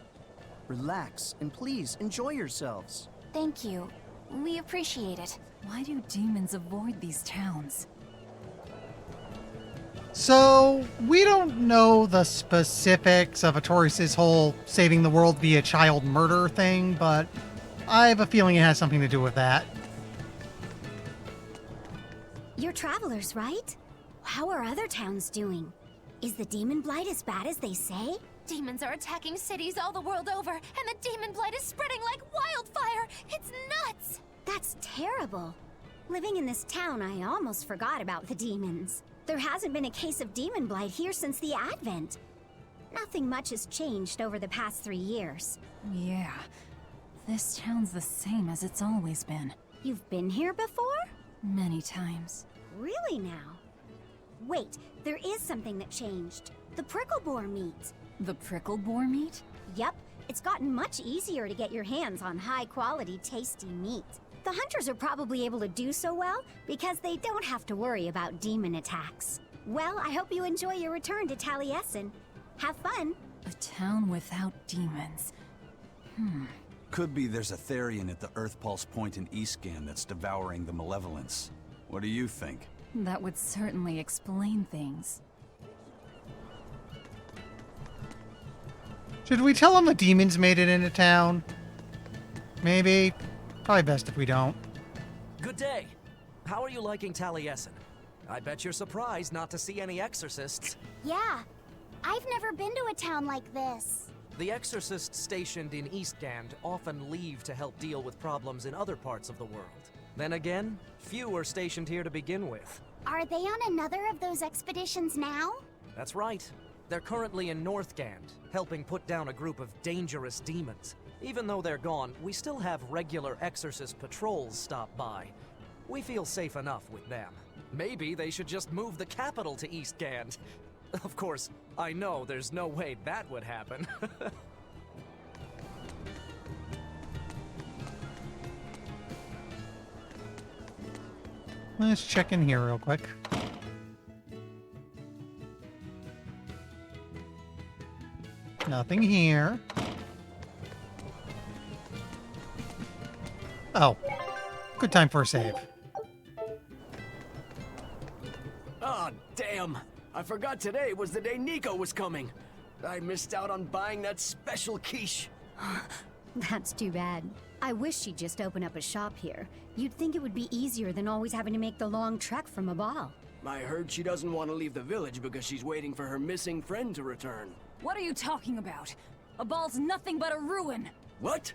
Relax, and please enjoy yourselves. Thank you. We appreciate it. Why do demons avoid these towns? So, we don't know the specifics of Artorius' whole saving the world via child murder thing, but I have a feeling it has something to do with that. You're travelers, right? How are other towns doing? Is the demon blight as bad as they say? Demons are attacking cities all the world over, and the demon blight is spreading like wildfire! It's nuts! That's terrible. Living in this town, I almost forgot about the demons. There hasn't been a case of demon blight here since the Advent. Nothing much has changed over the past 3 years. Yeah, this town's the same as it's always been. You've been here before? Many times. Really now? Wait, there is something that changed. The prickle boar meat. The prickle boar meat? Yep, it's gotten much easier to get your hands on high-quality, tasty meat. The hunters are probably able to do so well because they don't have to worry about demon attacks. Well, I hope you enjoy your return to Taliesin. Have fun! A town without demons. Could be there's a Therian at the Earth Pulse Point in Eastgan that's devouring the malevolence. What do you think? That would certainly explain things. Should we tell them the demons made it into town? Maybe. Probably best if we don't. Good day. How are you liking Taliesin? I bet you're surprised not to see any exorcists. Yeah, I've never been to a town like this. The exorcists stationed in Eastgand often leave to help deal with problems in other parts of the world. Then again, few are stationed here to begin with. Are they on another of those expeditions now? That's right. They're currently in Northgand, helping put down a group of dangerous demons. Even though they're gone, we still have regular exorcist patrols stop by. We feel safe enough with them. Maybe they should just move the capital to Eastgand. Of course, I know there's no way that would happen. Let's check in here real quick. Nothing here. Oh. Good time for a save. Oh, damn. I forgot today was the day Nico was coming. I missed out on buying that special quiche. That's too bad. I wish she'd just open up a shop here. You'd think it would be easier than always having to make the long trek from a ball. I heard she doesn't want to leave the village because she's waiting for her missing friend to return. What are you talking about? A ball's nothing but a ruin. What?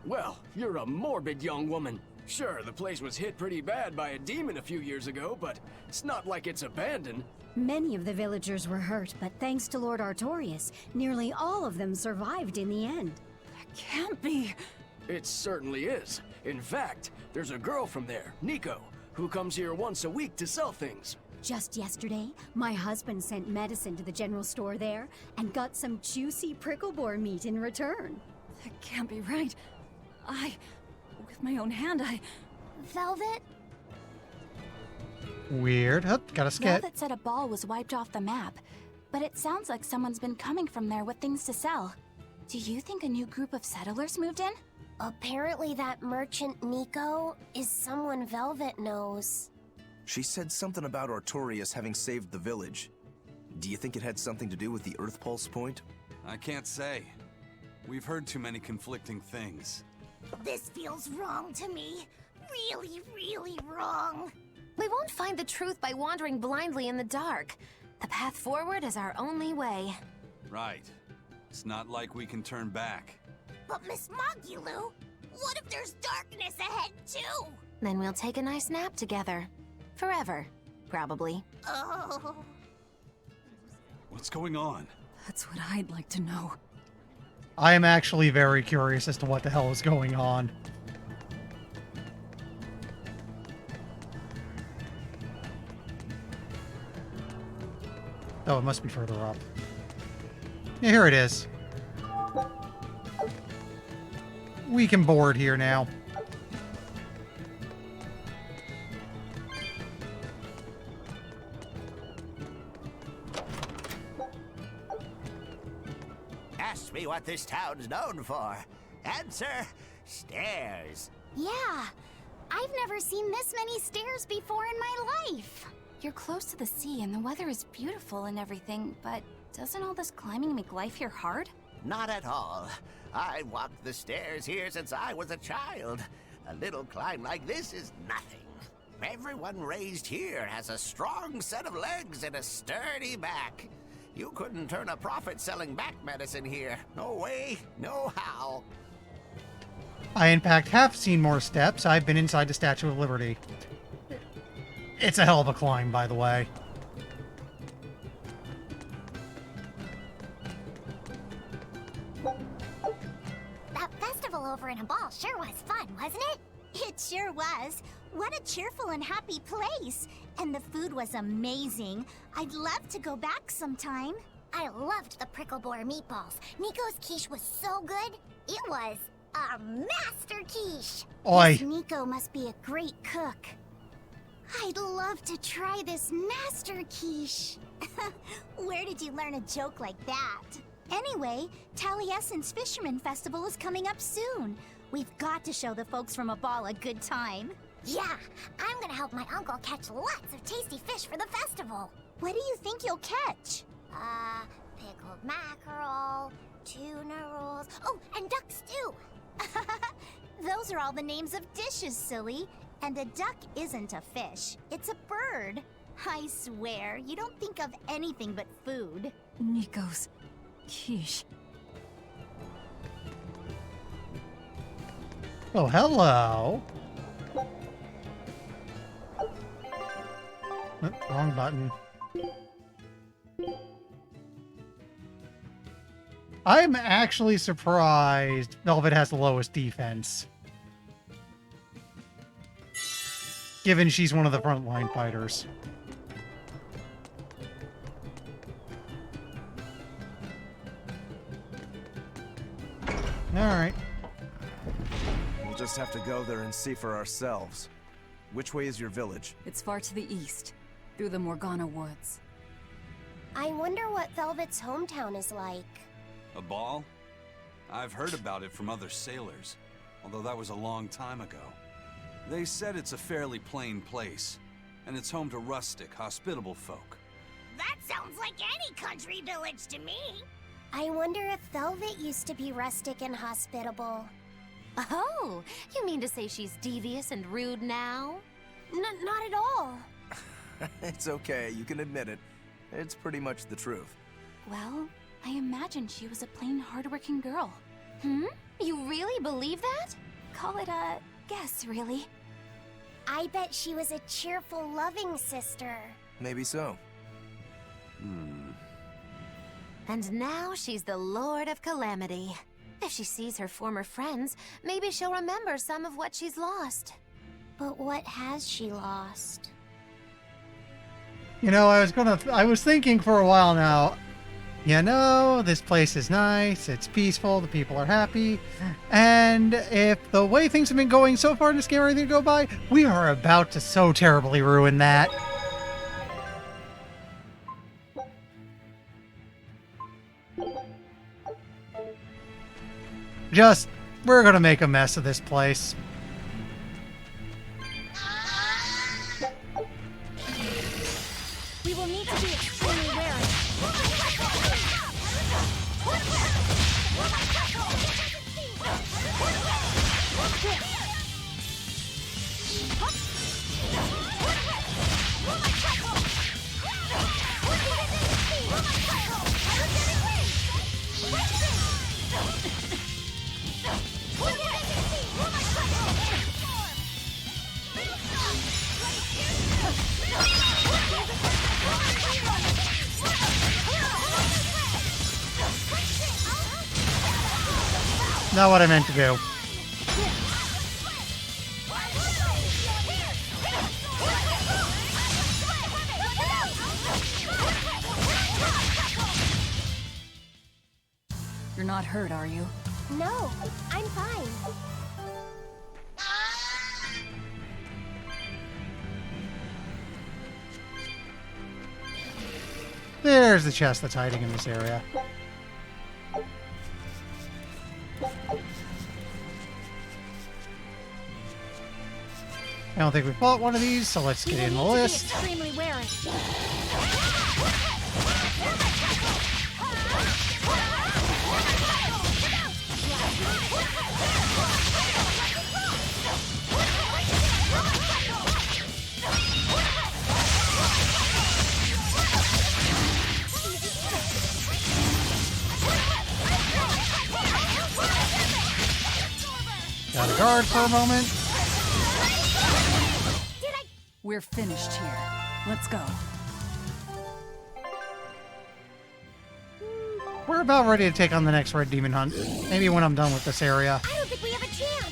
Well, you're a morbid young woman. Sure, the place was hit pretty bad by a demon a few years ago, but it's not like it's abandoned. Many of the villagers were hurt, but thanks to Lord Artorius, nearly all of them survived in the end. That can't be. It certainly is. In fact, there's a girl from there, Nico, who comes here once a week to sell things. Just yesterday, my husband sent medicine to the general store there and got some juicy prickle boar meat in return. That can't be right. With my own hand, Velvet? Weird. Oh, got a skit. Velvet said a ball was wiped off the map, but it sounds like someone's been coming from there with things to sell. Do you think a new group of settlers moved in? Apparently that merchant Nico is someone Velvet knows. She said something about Artorius having saved the village. Do you think it had something to do with the Earth Pulse point? I can't say. We've heard too many conflicting things. This feels wrong to me. Really, really wrong. We won't find the truth by wandering blindly in the dark. The path forward is our only way. Right. It's not like we can turn back. But Miss Magilou, what if there's darkness ahead too? Then we'll take a nice nap together. Forever, probably. Oh. What's going on? That's what I'd like to know. I am actually very curious as to what the hell is going on. Oh, it must be further up. Yeah, here it is. We can board here now. Ask me what this town's known for. Answer, stairs. Yeah, I've never seen this many stairs before in my life. You're close to the sea and the weather is beautiful and everything, but doesn't all this climbing make life here hard? Not at all. I walked the stairs here since I was a child. A little climb like this is nothing. Everyone raised here has a strong set of legs and a sturdy back. You couldn't turn a profit selling back medicine here. No way, no how. I, in fact, have seen more steps. I've been inside the Statue of Liberty. It's a hell of a climb, by the way. That festival over in a ball sure was fun, wasn't it? It sure was. What a cheerful and happy place. And the food was amazing. I'd love to go back sometime. I loved the prickle boar meatballs. Nico's quiche was so good. It was a master quiche. Oi. This Nico must be a great cook. I'd love to try this master quiche. Where did you learn a joke like that? Anyway, Taliesin's Fisherman Festival is coming up soon. We've got to show the folks from Abal a good time. Yeah, I'm gonna help my uncle catch lots of tasty fish for the festival. What do you think you'll catch? Pickled mackerel, tuna rolls, oh, and duck stew. Those are all the names of dishes, silly. And a duck isn't a fish, it's a bird. I swear, you don't think of anything but food. Nico's quiche. Oh, hello. Oh, wrong button. I'm actually surprised Velvet has the lowest defense. Given she's one of the frontline fighters. Alright. We'll just have to go there and see for ourselves. Which way is your village? It's far to the east, through the Morgana woods. I wonder what Velvet's hometown is like. A ball? I've heard about it from other sailors, although that was a long time ago. They said it's a fairly plain place, and it's home to rustic, hospitable folk. That sounds like any country village to me. I wonder if Velvet used to be rustic and hospitable. Oh, you mean to say she's devious and rude now? Not at all. It's okay, you can admit it. It's pretty much the truth. Well, I imagined she was a plain hardworking girl. You really believe that? Call it a guess, really. I bet she was a cheerful, loving sister. Maybe so. And now she's the Lord of Calamity. If she sees her former friends, maybe she'll remember some of what she's lost. But what has she lost? You know, I was thinking for a while now, you know, this place is nice, it's peaceful, the people are happy, and if the way things have been going so far in this game are anything to go by, we are about to so terribly ruin that. We're gonna make a mess of this place. We will need to be extremely wary. Not what I meant to do. You're not hurt, are you? No, I'm fine. There's the chest that's hiding in this area. I don't think we bought one of these, so let's get in the list. Extremely wary. Got a guard for a moment. We're finished here. Let's go. We're about ready to take on the next red demon hunt. Maybe when I'm done with this area. I don't think we have a chance.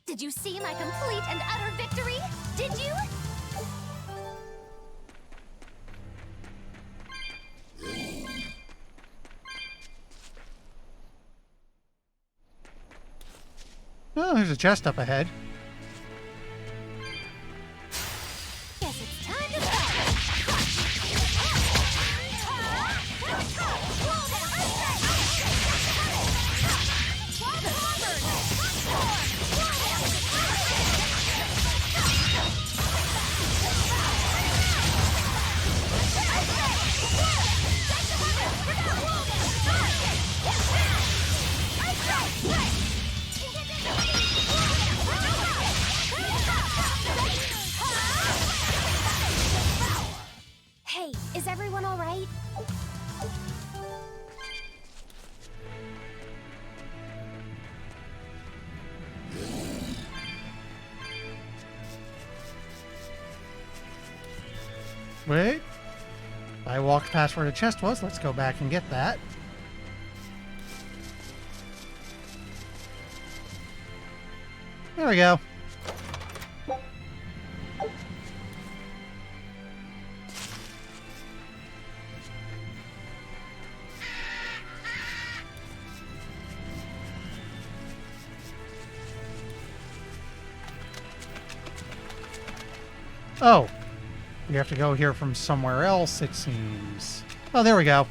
Did you see my complete and utter victory? Did you? Oh, there's a chest up ahead. Guess it's time to start. Wait. I walked past where the chest was. Let's go back and get that. There we go. Oh. We have to go here from somewhere else, it seems. Oh, there we go.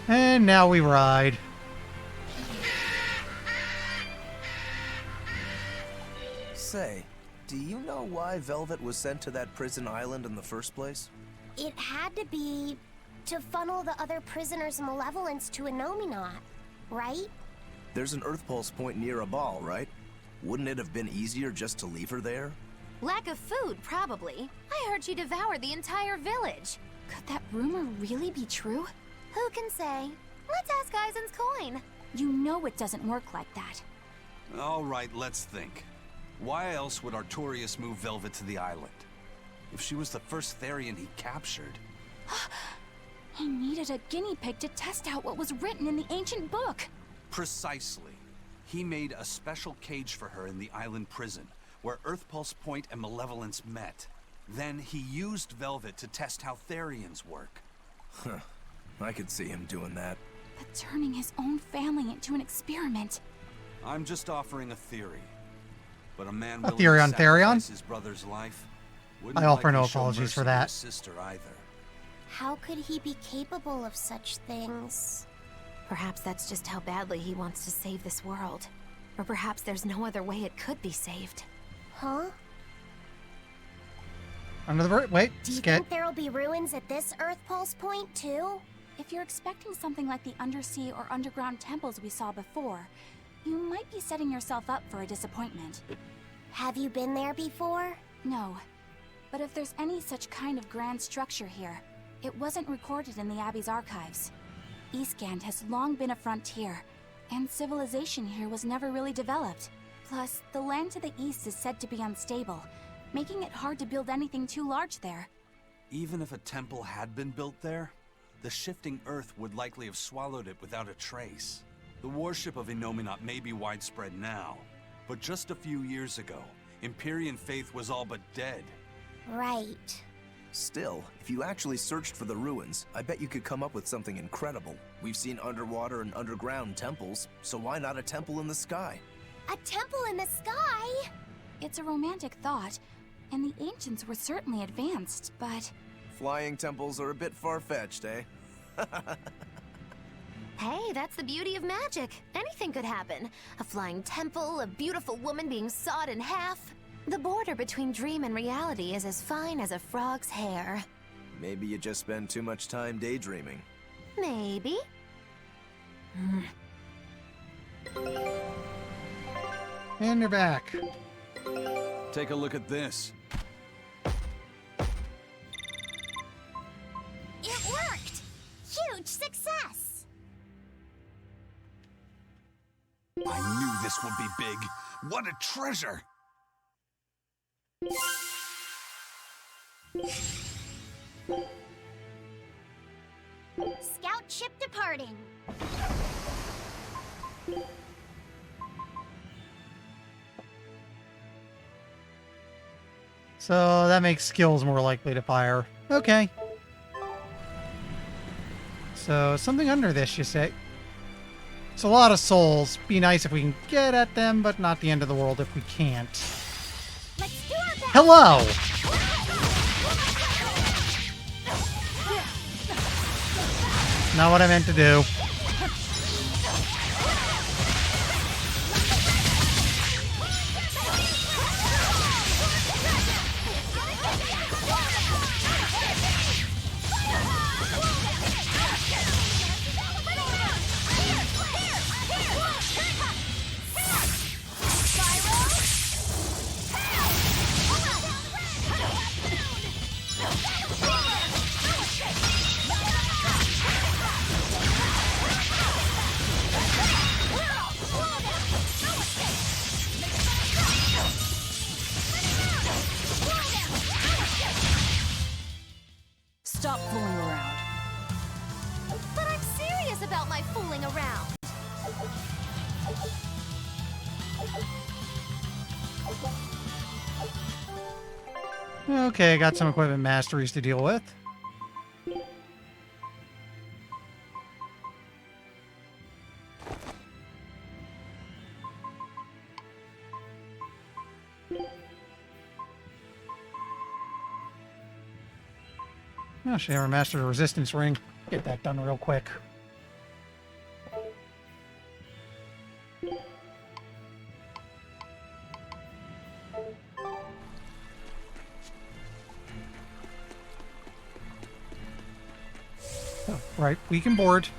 And now we ride. Say, do you know why Velvet was sent to that prison island in the first place? It had to be to funnel the other prisoners' malevolence to Enominat, right? There's an Earth Pulse point near a ball, right? Wouldn't it have been easier just to leave her there? Lack of food, probably. I heard she devoured the entire village. Could that rumor really be true? Who can say? Let's ask Eisen's coin. You know it doesn't work like that. All right, let's think. Why else would Artorius move Velvet to the island? If she was the first Therian he captured... He needed a guinea pig to test out what was written in the ancient book. Precisely. He made a special cage for her in the island prison, where Earth Pulse Point and Malevolence met. Then he used Velvet to test how Therians work. Huh. I could see him doing that. But turning his own family into an experiment. I'm just offering a theory. But a man A willing theory to on Therion? sacrifice his brother's life wouldn't I offer likely no show apologies for mercy to that. his sister either. How could he be capable of such things? Perhaps that's just how badly he wants to save this world. Or perhaps there's no other way it could be saved. Huh? Under the wait, Do you skit. think there'll be ruins at this Earth Pulse point, too? If you're expecting something like the undersea or underground temples we saw before, you might be setting yourself up for a disappointment. Have you been there before? No. But if there's any such kind of grand structure here, it wasn't recorded in the Abbey's archives. Eastgand has long been a frontier, and civilization here was never really developed. Plus, the land to the east is said to be unstable, making it hard to build anything too large there. Even if a temple had been built there, the shifting earth would likely have swallowed it without a trace. The worship of Enominat may be widespread now, but just a few years ago, Empyrean faith was all but dead. Right. Still, if you actually searched for the ruins, I bet you could come up with something incredible. We've seen underwater and underground temples, so why not a temple in the sky? A temple in the sky? It's a romantic thought, and the ancients were certainly advanced, but... Flying temples are a bit far-fetched, eh? Hey, that's the beauty of magic. Anything could happen. A flying temple, a beautiful woman being sawed in half. The border between dream and reality is as fine as a frog's hair. Maybe you just spend too much time daydreaming. Maybe. And they're back. Take a look at this. It worked! Huge success! I knew this would be big. What a treasure! Scout ship departing. So that makes skills more likely to fire. Okay. So something under this, you say? It's a lot of souls. Be nice if we can get at them, but not the end of the world if we can't. Let's do our best. Hello! Not what I meant to do. Okay, I got some equipment masteries to deal with. Oh, should have mastered a resistance ring. Get that done real quick. Oh, right, weak and bored.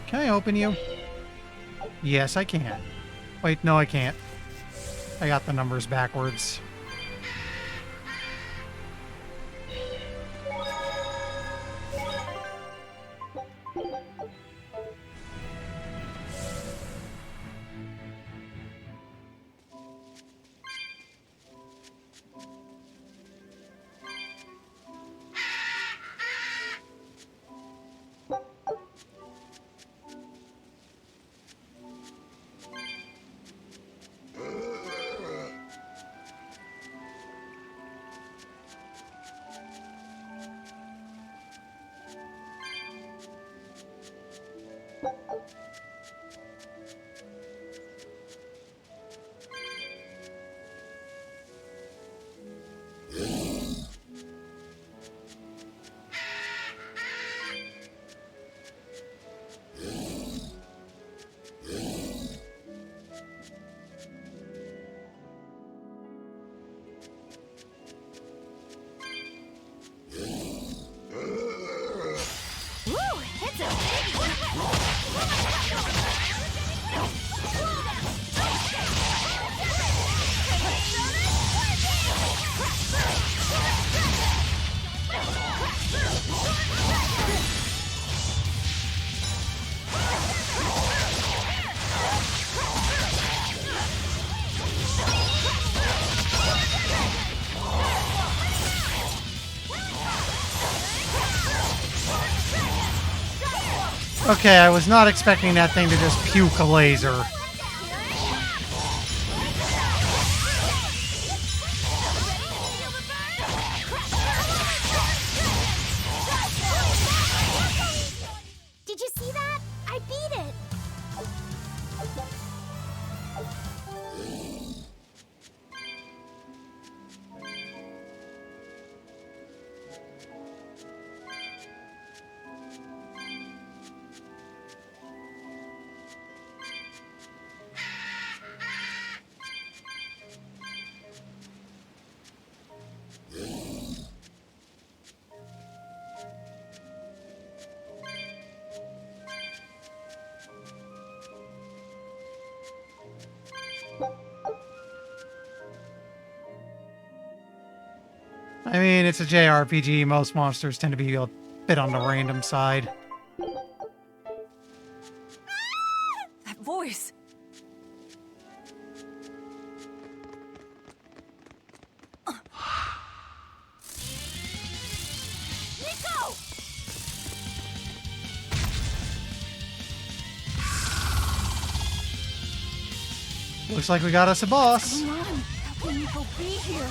Can I open you? Yes, I can. Wait, no, I can't. I got the numbers backwards. Okay, I was not expecting that thing to just puke a laser. Did you see that? I beat it! I mean, it's a JRPG. Most monsters tend to be a bit on the random side. That voice! Nico! Looks like we got us a boss. Come on, how can Nico be here?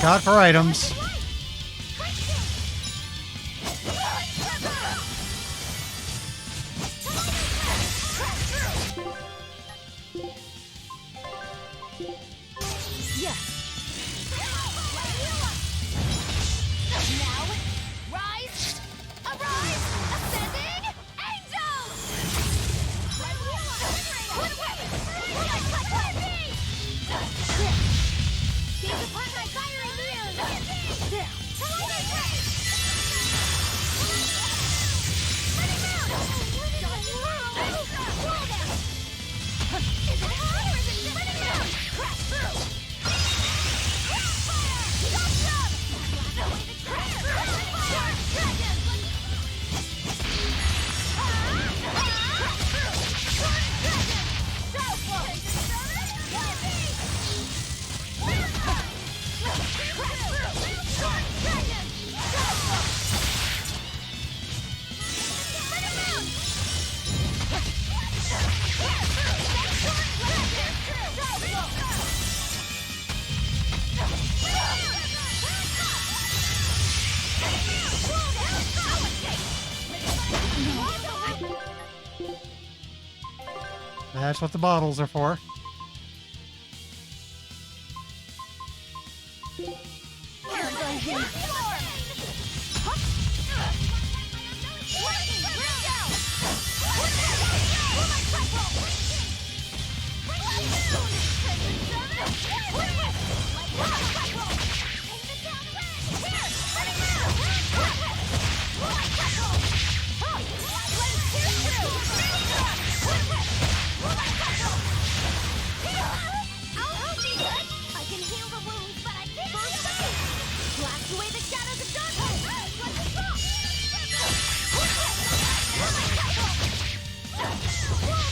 God for items. That's what the bottles are for.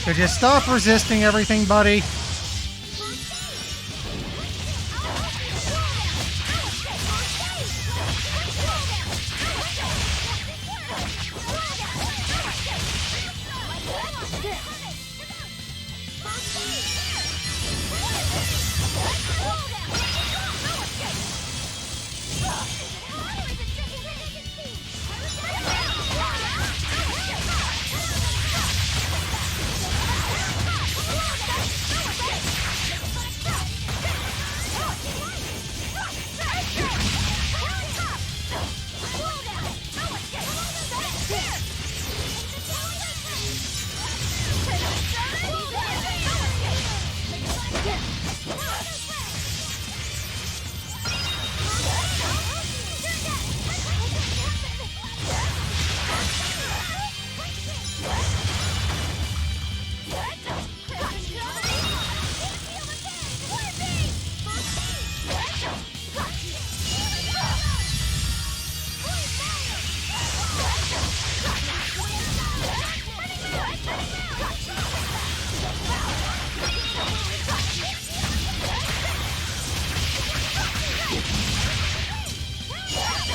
Could you stop resisting everything, buddy?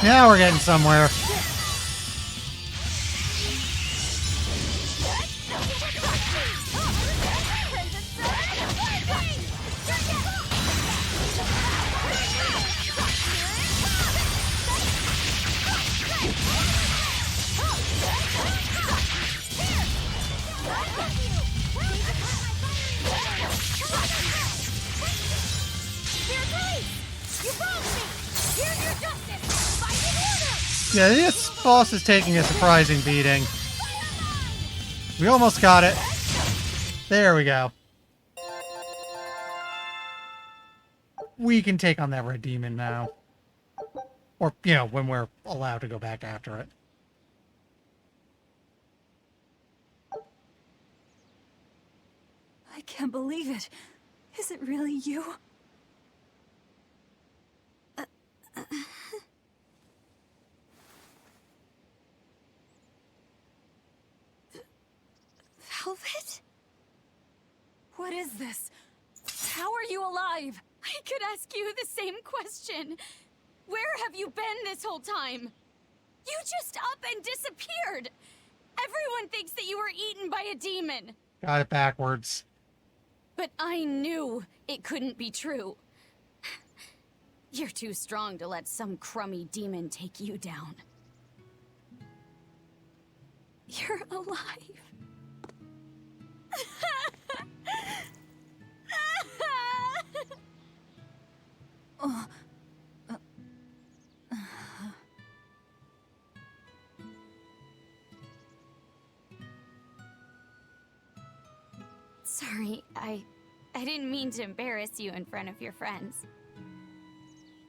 Now we're getting somewhere. Yeah, this boss is taking a surprising beating. We almost got it. There we go. We can take on that red demon now. Or, you know, when we're allowed to go back after it. I can't believe it. Is it really you? Velvet? What is this? How are you alive? I could ask you the same question. Where have you been this whole time? You just up and disappeared. Everyone thinks that you were eaten by a demon. Got it backwards. But I knew it couldn't be true. You're too strong to let some crummy demon take you down. You're alive. Sorry, I didn't mean to embarrass you in front of your friends.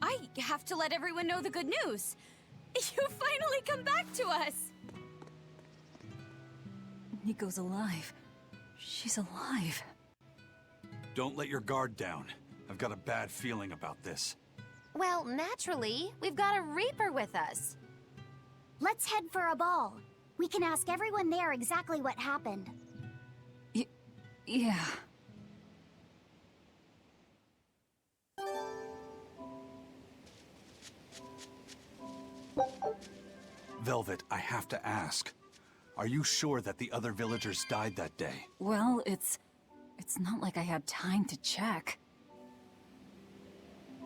I have to let everyone know the good news. You finally come back to us. Nico's alive. She's alive. Don't let your guard down. I've got a bad feeling about this. Well, naturally, we've got a Reaper with us. Let's head for a ball. We can ask everyone there exactly what happened. Yeah. Velvet, I have to ask. Are you sure that the other villagers died that day? Well, it's not like I had time to check.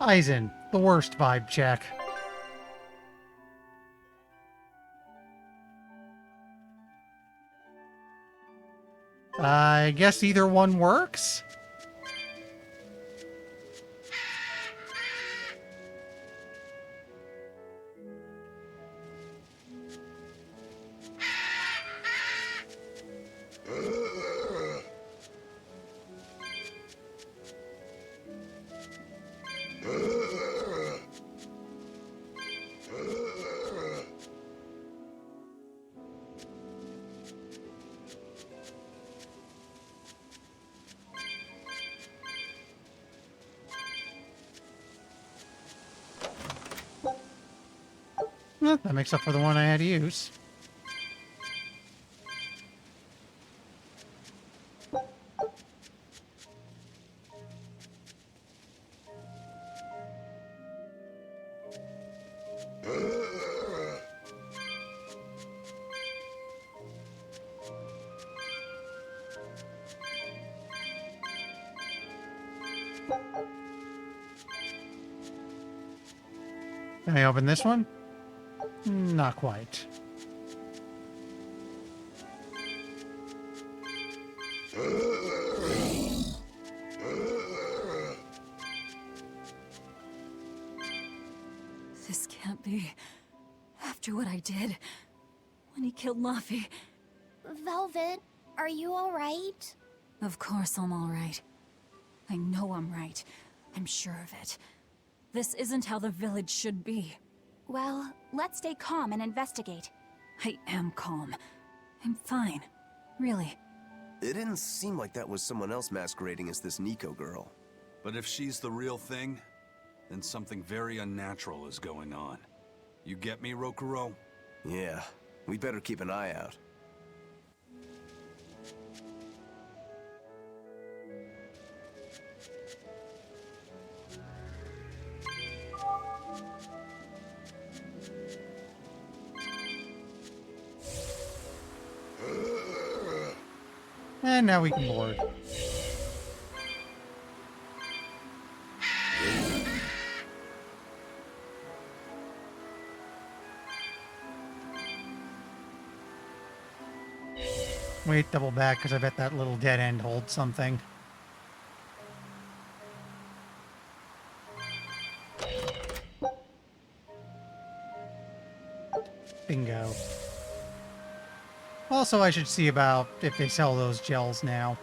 Eisen, the worst vibe check. I guess either one works? Well, that makes up for the one I had to use. Can I open this one? Not quite. This can't be. After what I did, when he killed Laffy. Velvet, are you alright? Of course I'm alright. I know I'm right. I'm sure of it. This isn't how the village should be. Well, let's stay calm and investigate. I am calm. I'm fine. Really. It didn't seem like that was someone else masquerading as this Nico girl. But if she's the real thing, then something very unnatural is going on. You get me, Rokuro? Yeah, we better keep an eye out. And now we can board. Wait, double back, because I bet that little dead end holds something. Bingo. Also, I should see about if they sell those gels now.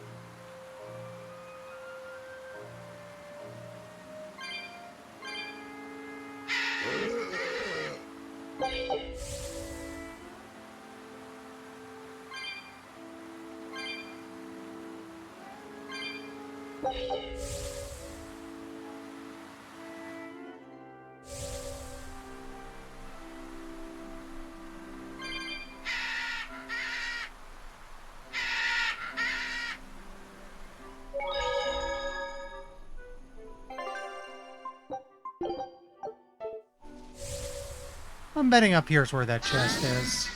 I'm betting up here's where that chest is.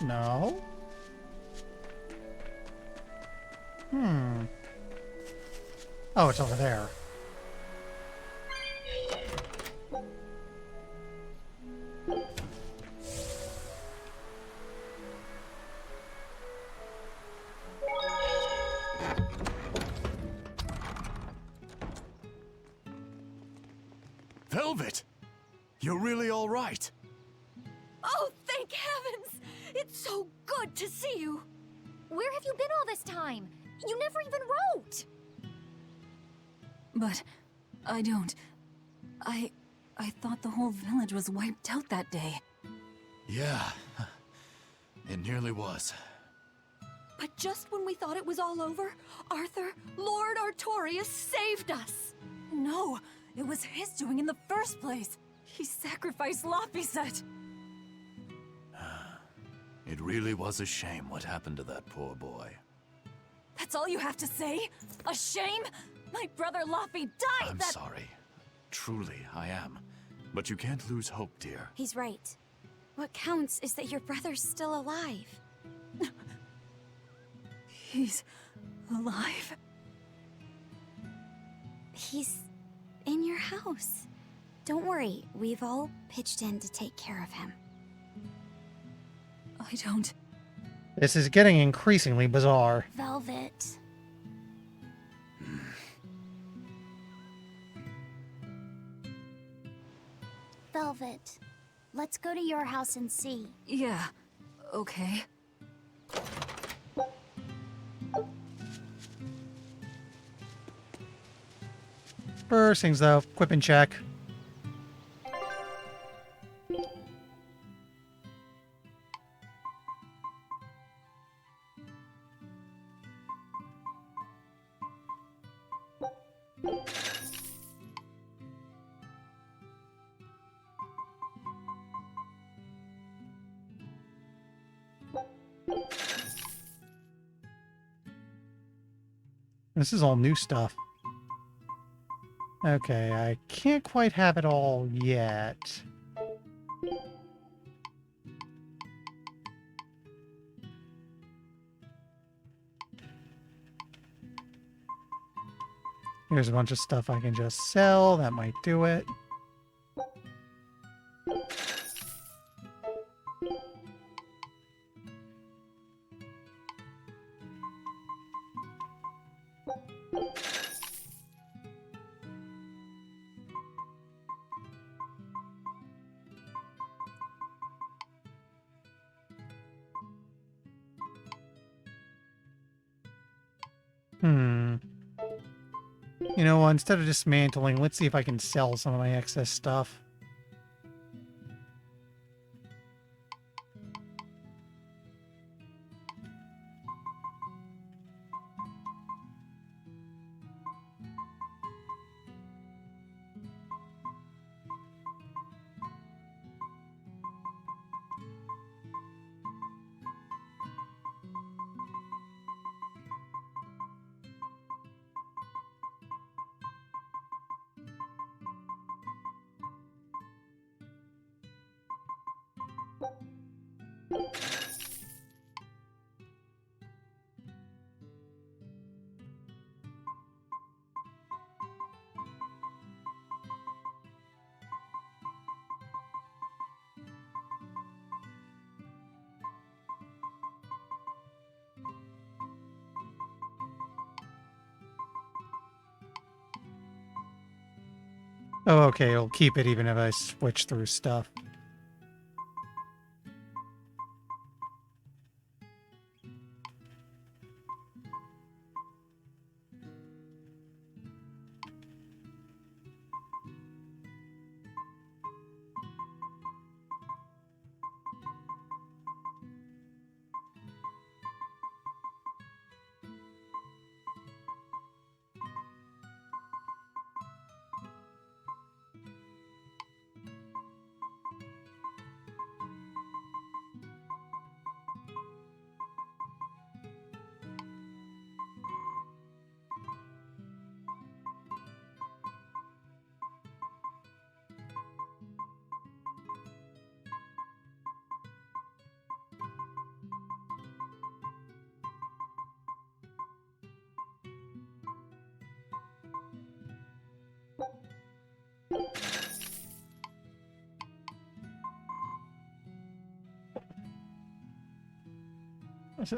No? Oh, it's over there. Velvet! You're really all right. Oh, thank heavens! It's so good to see you! Where have you been all this time? You never even wrote! But I don't. I thought the whole village was wiped out that day. Yeah, it nearly was. But just when we thought it was all over, Arthur, Lord Artorias saved us! No, it was his doing in the first place. He sacrificed Laphicet. It really was a shame what happened to that poor boy. That's all you have to say? A shame? My brother Laphie died I'm sorry. Truly, I am. But you can't lose hope, dear. He's right. What counts is that your brother's still alive. He's alive? He's in your house. Don't worry, we've all pitched in to take care of him. I don't... This is getting increasingly bizarre. Velvet. Velvet, let's go to your house and see. Yeah, okay. First things though, equipment check. This is all new stuff. Okay, I can't quite have it all yet. Here's a bunch of stuff I can just sell. That might do it. You know, instead of dismantling, let's see if I can sell some of my excess stuff. Oh, okay, it'll keep it even if I switch through stuff.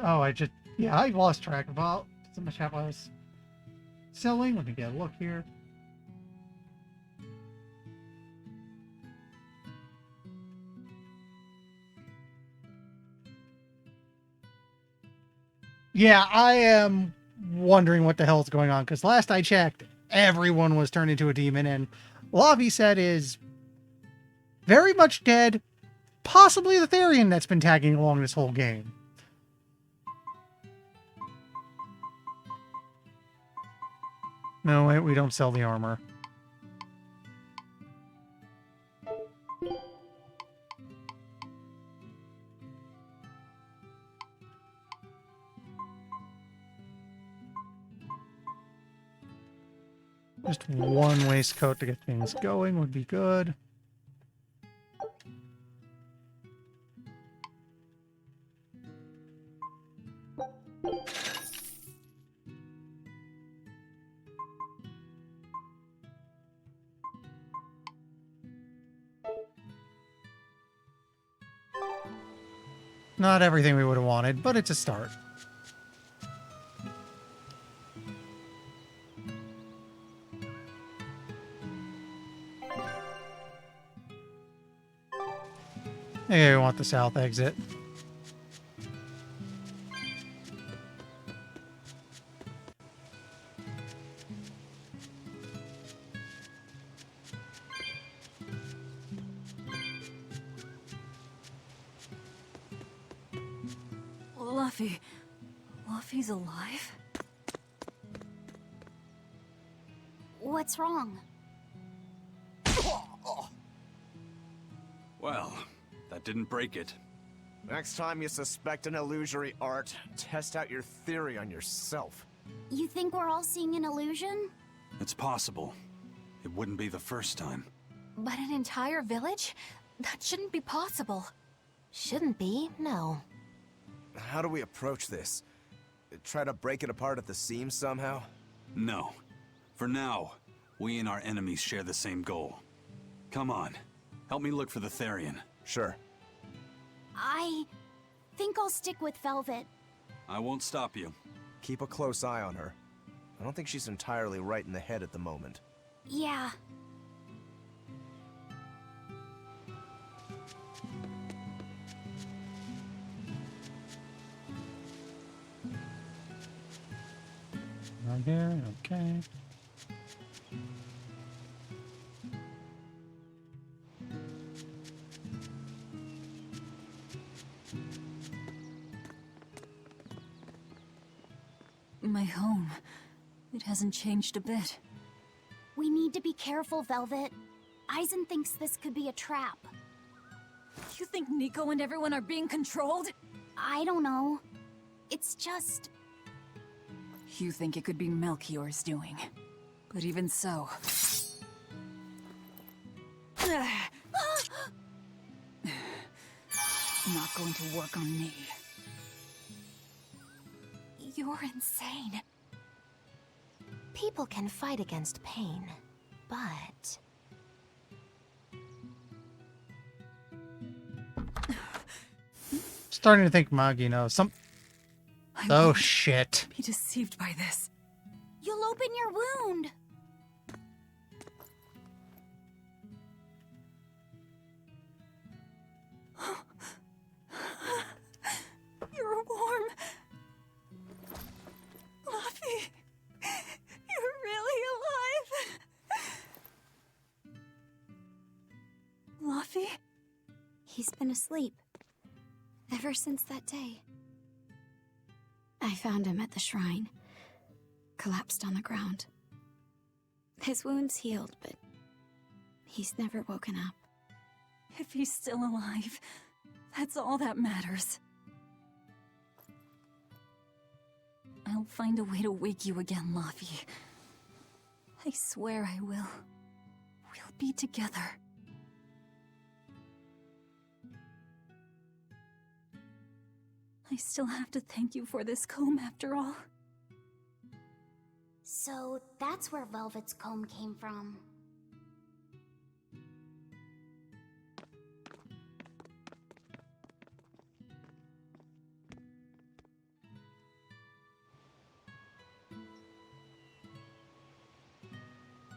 Oh, I lost track of how much I was selling. Let me get a look here. Yeah, I am wondering what the hell is going on, because last I checked, everyone was turned into a demon, and Lavi said is very much dead, possibly the Therian that's been tagging along this whole game. No, wait, we don't sell the armor. Just one waistcoat to get things going would be good. Not everything we would have wanted, but it's a start. Maybe we want the south exit. Luffy. Luffy's alive? What's wrong? Well, that didn't break it. Next time you suspect an illusory art, test out your theory on yourself. You think we're all seeing an illusion? It's possible. It wouldn't be the first time. But an entire village? That shouldn't be possible. Shouldn't be, no. How do we approach this? Try to break it apart at the seams somehow? No. For now, we and our enemies share the same goal. Come on. Help me look for the Therian. Sure. I think I'll stick with Velvet. I won't stop you. Keep a close eye on her. I don't think she's entirely right in the head at the moment. Yeah. Right here, okay. My home. It hasn't changed a bit. We need to be careful, Velvet. Aizen thinks this could be a trap. You think Nico and everyone are being controlled? I don't know. It's just... You think it could be Melchior's doing. But even so... Not going to work on me. You're insane. People can fight against pain, but... Starting to think Magi knows some... Oh, shit. Be deceived by this. You'll open your wound. You're warm. Luffy, you're really alive. Luffy? He's been asleep. Ever since that day. I found him at the shrine. Collapsed on the ground. His wounds healed, but he's never woken up. If he's still alive, that's all that matters. I'll find a way to wake you again, Luffy. I swear I will. We'll be together. I still have to thank you for this comb after all. So that's where Velvet's comb came from.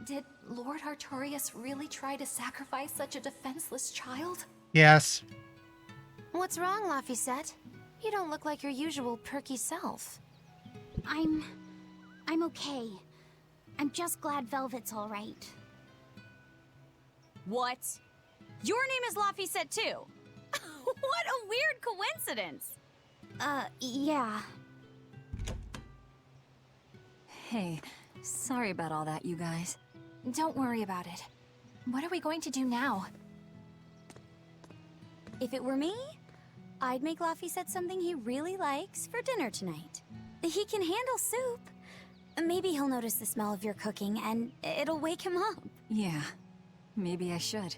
Did Lord Artorias really try to sacrifice such a defenseless child? Yes. What's wrong, Laphicet? You don't look like your usual perky self. I'm okay. I'm just glad Velvet's all right. What? Your name is Laphicet too? What a weird coincidence! Yeah. Hey, sorry about all that, you guys. Don't worry about it. What are we going to do now? If it were me, I'd make Laphicet something he really likes for dinner tonight. He can handle soup. Maybe he'll notice the smell of your cooking and it'll wake him up. Yeah, maybe I should.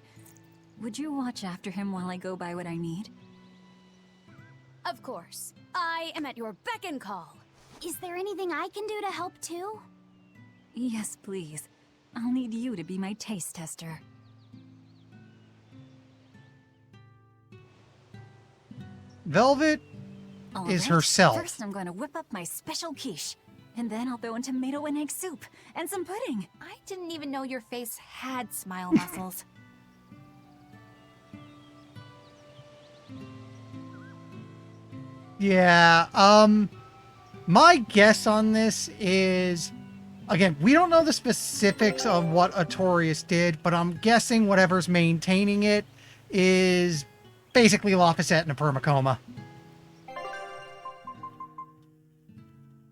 Would you watch after him while I go buy what I need? Of course. I am at your beck and call. Is there anything I can do to help too? Yes, please. I'll need you to be my taste tester. Velvet is herself. First, I'm going to whip up my special quiche. And then I'll throw in tomato and egg soup. And some pudding. I didn't even know your face had smile muscles. Yeah, my guess on this is, again, we don't know the specifics of what Artorias did, but I'm guessing whatever's maintaining it is basically Laphicet in a permacoma.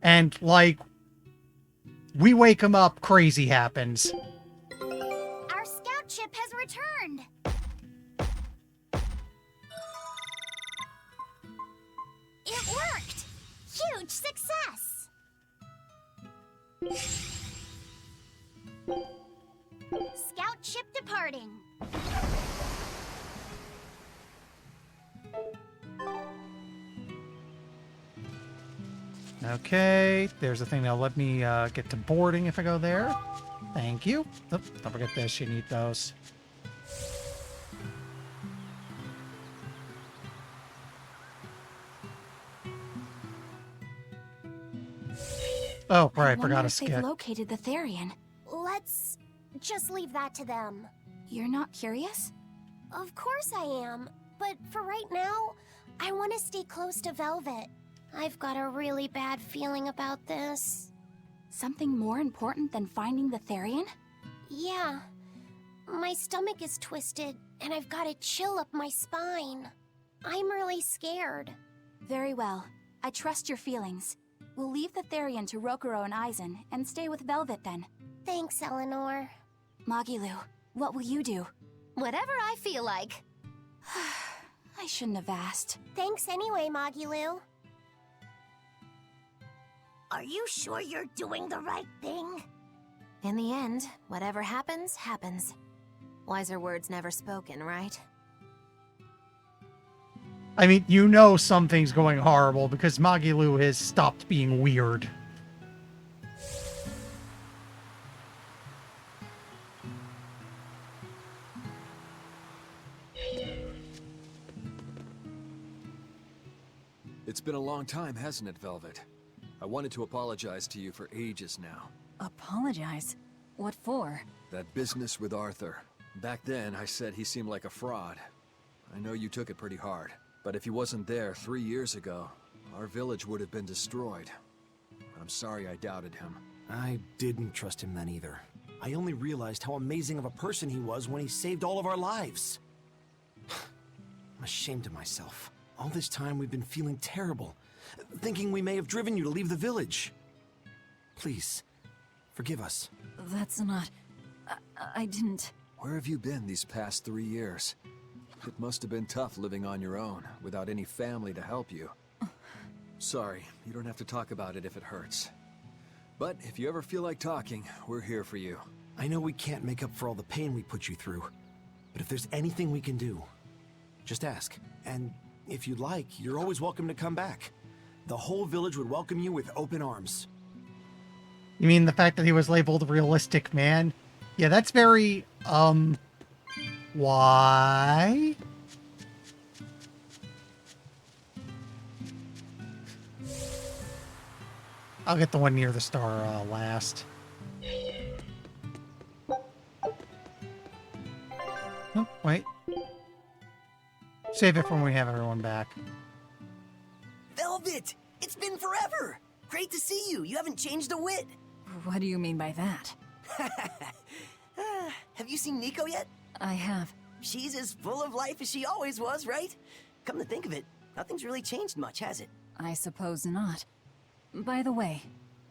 And, like, we wake him up, crazy happens. Our scout ship has returned! It worked! Huge success! Scout ship departing. Okay, there's a thing that'll let me get to boarding if I go there. Thank you. Oh, don't forget this, you need those. Oh, right, I forgot a They've skit. located the Therian. Let's just leave that to them. You're not curious? Of course I am, but for right now, I want to stay close to Velvet. I've got a really bad feeling about this. Something more important than finding the Therian? Yeah. My stomach is twisted, and I've got a chill up my spine. I'm really scared. Very well. I trust your feelings. We'll leave the Therian to Rokuro and Aizen, and stay with Velvet then. Thanks, Eleanor. Magilou, what will you do? Whatever I feel like. I shouldn't have asked. Thanks anyway, Magilou. Are you sure you're doing the right thing? In the end, whatever happens, happens. Wiser words never spoken, right? I mean, you know something's going horrible because Magilou has stopped being weird. It's been a long time, hasn't it, Velvet? I wanted to apologize to you for ages now. Apologize? What for? That business with Arthur. Back then, I said he seemed like a fraud. I know you took it pretty hard, but if he wasn't there 3 years ago, our village would have been destroyed. I'm sorry I doubted him. I didn't trust him then either. I only realized how amazing of a person he was when he saved all of our lives. I'm ashamed of myself. All this time we've been feeling terrible, thinking we may have driven you to leave the village. Please, forgive us. That's not... I didn't... Where have you been these past 3 years? It must have been tough living on your own, without any family to help you. Sorry, you don't have to talk about it if it hurts. But if you ever feel like talking, we're here for you. I know we can't make up for all the pain we put you through, but if there's anything we can do, just ask. And if you'd like, you're always welcome to come back. The whole village would welcome you with open arms. You mean the fact that he was labeled realistic man? Yeah, that's very, why? I'll get the one near the star last. Save it for when we have everyone back. Velvet! It's been forever! Great to see you. You haven't changed a whit. What do you mean by that? Have you seen Nico yet? I have. She's as full of life as she always was, right? Come to think of it, nothing's really changed much, has it? I suppose not. By the way,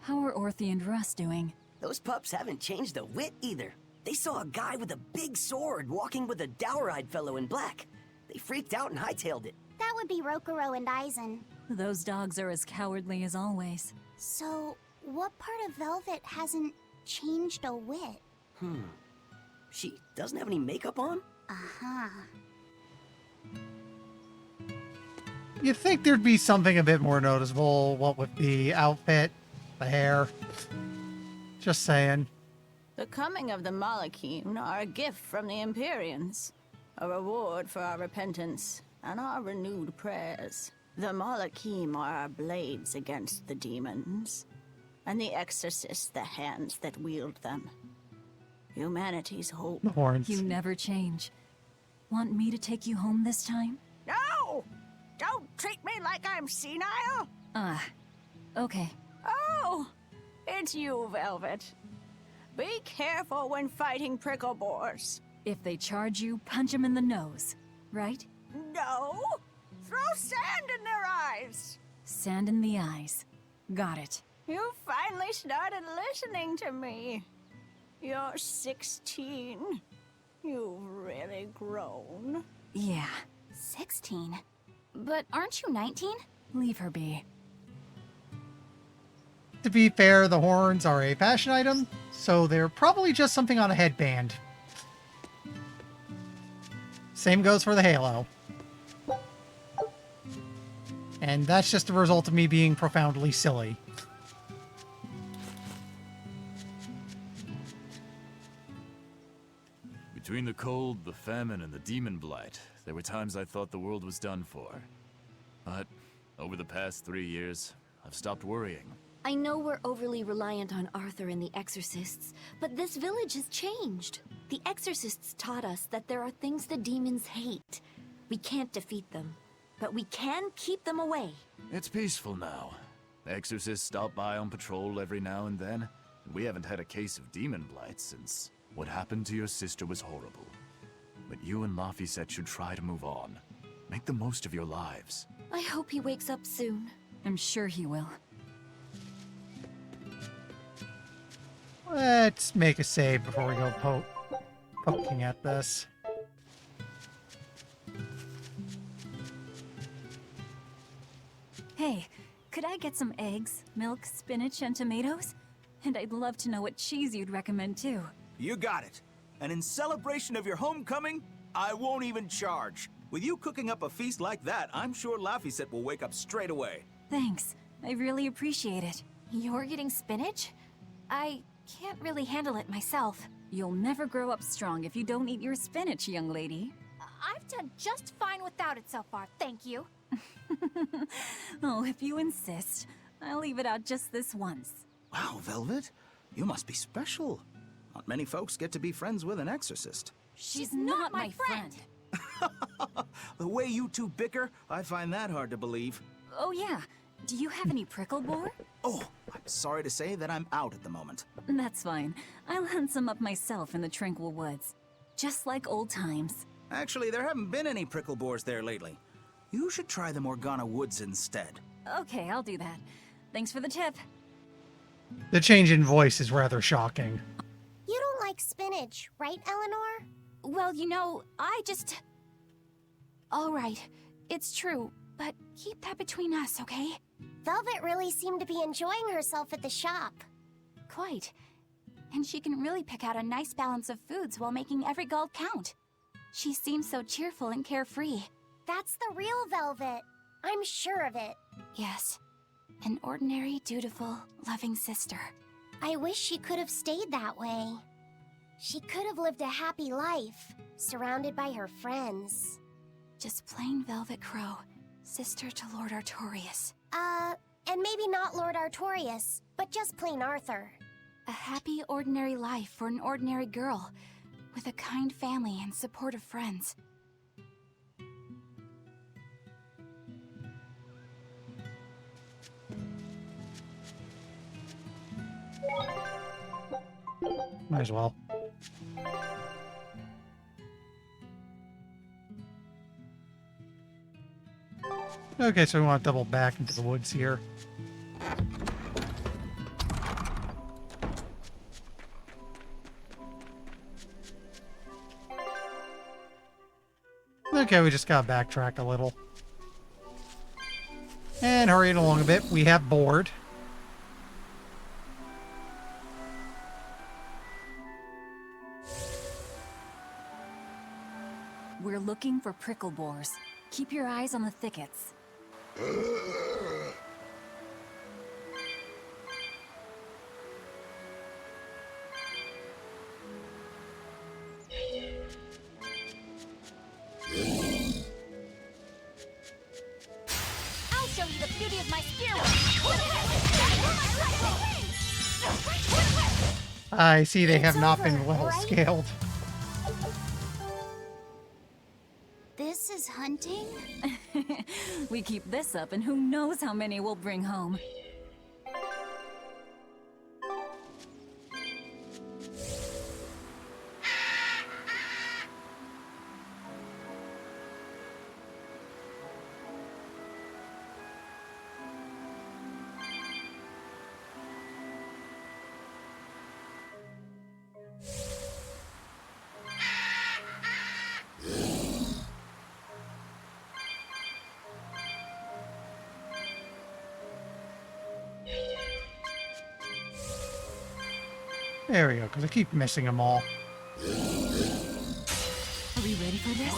how are Orthy and Russ doing? Those pups haven't changed a whit either. They saw a guy with a big sword walking with a dour-eyed fellow in black. They freaked out and hightailed it. That would be Rokuro and Aizen. Those dogs are as cowardly as always. So, what part of Velvet hasn't changed a whit? She doesn't have any makeup on? Uh-huh. You'd think there'd be something a bit more noticeable, what with the outfit, the hair. Just saying. The coming of the Malakim are a gift from the Empyreans, a reward for our repentance and our renewed prayers. The Malakim are our blades against the demons, and the exorcists the hands that wield them. Humanity's hope. The horns. You never change. Want me to take you home this time? No! Don't treat me like I'm senile! Okay. Oh! It's you, Velvet. Be careful when fighting prickle boars. If they charge you, punch them in the nose, right? No! Throw sand in their eyes! Sand in the eyes. Got it. You finally started listening to me. You're 16. You've really grown. Yeah. 16? But aren't you 19? Leave her be. To be fair, the horns are a fashion item, so they're probably just something on a headband. Same goes for the halo. And that's just a result of me being profoundly silly. Between the cold, the famine, and the demon blight, there were times I thought the world was done for. But over the past 3 years, I've stopped worrying. I know we're overly reliant on Arthur and the Exorcists, but this village has changed. The Exorcists taught us that there are things the demons hate. We can't defeat them, but we can keep them away. It's peaceful now. Exorcists stop by on patrol every now and then. We haven't had a case of demon blight since what happened to your sister was horrible. But you and Laphicet should try to move on. Make the most of your lives. I hope he wakes up soon. I'm sure he will. Let's make a save before we go poking at this. Hey, could I get some eggs, milk, spinach, and tomatoes? And I'd love to know what cheese you'd recommend too. You got it. And in celebration of your homecoming, I won't even charge. With you cooking up a feast like that, I'm sure Laphicet will wake up straight away. Thanks. I really appreciate it. You're getting spinach? I can't really handle it myself. You'll never grow up strong if you don't eat your spinach, young lady. I've done just fine without it so far, thank you. Oh, if you insist. I'll leave it out just this once. Wow, Velvet. You must be special. Not many folks get to be friends with an exorcist. She's not my friend. The way you two bicker, I find that hard to believe. Oh yeah. Do you have any prickle boar? Oh, I'm sorry to say that I'm out at the moment. That's fine. I'll hunt some up myself in the tranquil woods. Just like old times. Actually, there haven't been any prickle boars there lately. You should try the Morgana Woods instead. Okay, I'll do that. Thanks for the tip. The change in voice is rather shocking. You don't like spinach, right, Eleanor? Well, you know, I just... All right, it's true, but keep that between us, okay? Velvet really seemed to be enjoying herself at the shop. Quite. And she can really pick out a nice balance of foods while making every gulp count. She seems so cheerful and carefree. That's the real Velvet. I'm sure of it. Yes. An ordinary, dutiful, loving sister. I wish she could have stayed that way. She could have lived a happy life, surrounded by her friends. Just plain Velvet Crow, sister to Lord Artorias. And maybe not Lord Artorias, but just plain Arthur. A happy, ordinary life for an ordinary girl, with a kind family and supportive friends. Might as well. Okay, so we want to double back into the woods here. Okay, we just gotta backtrack a little. And hurry it along a bit. We have board. We're looking for prickle boars. Keep your eyes on the thickets. I'll show you the beauty of my spear. I see they have not been well scaled. This is hunting? We keep this up, and who knows how many we'll bring home. There we go, because I keep missing them all. Are we ready for this?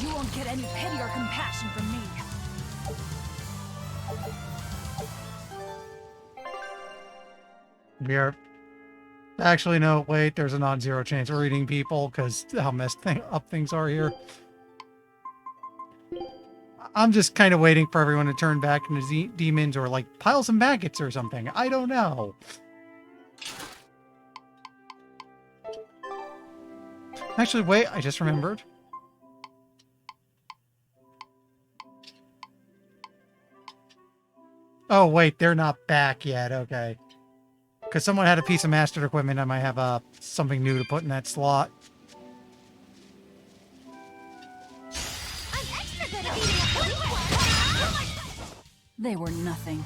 You won't get any pity or compassion from me. We are... Actually, no, wait, there's a non-zero chance we're eating people, because how messed up things are here. I'm just kind of waiting for everyone to turn back into demons or, like, piles of maggots or something. I don't know. Actually, wait, I just remembered. Oh, wait, they're not back yet. Okay. Because someone had a piece of mastered equipment, I might have something new to put in that slot. They were nothing.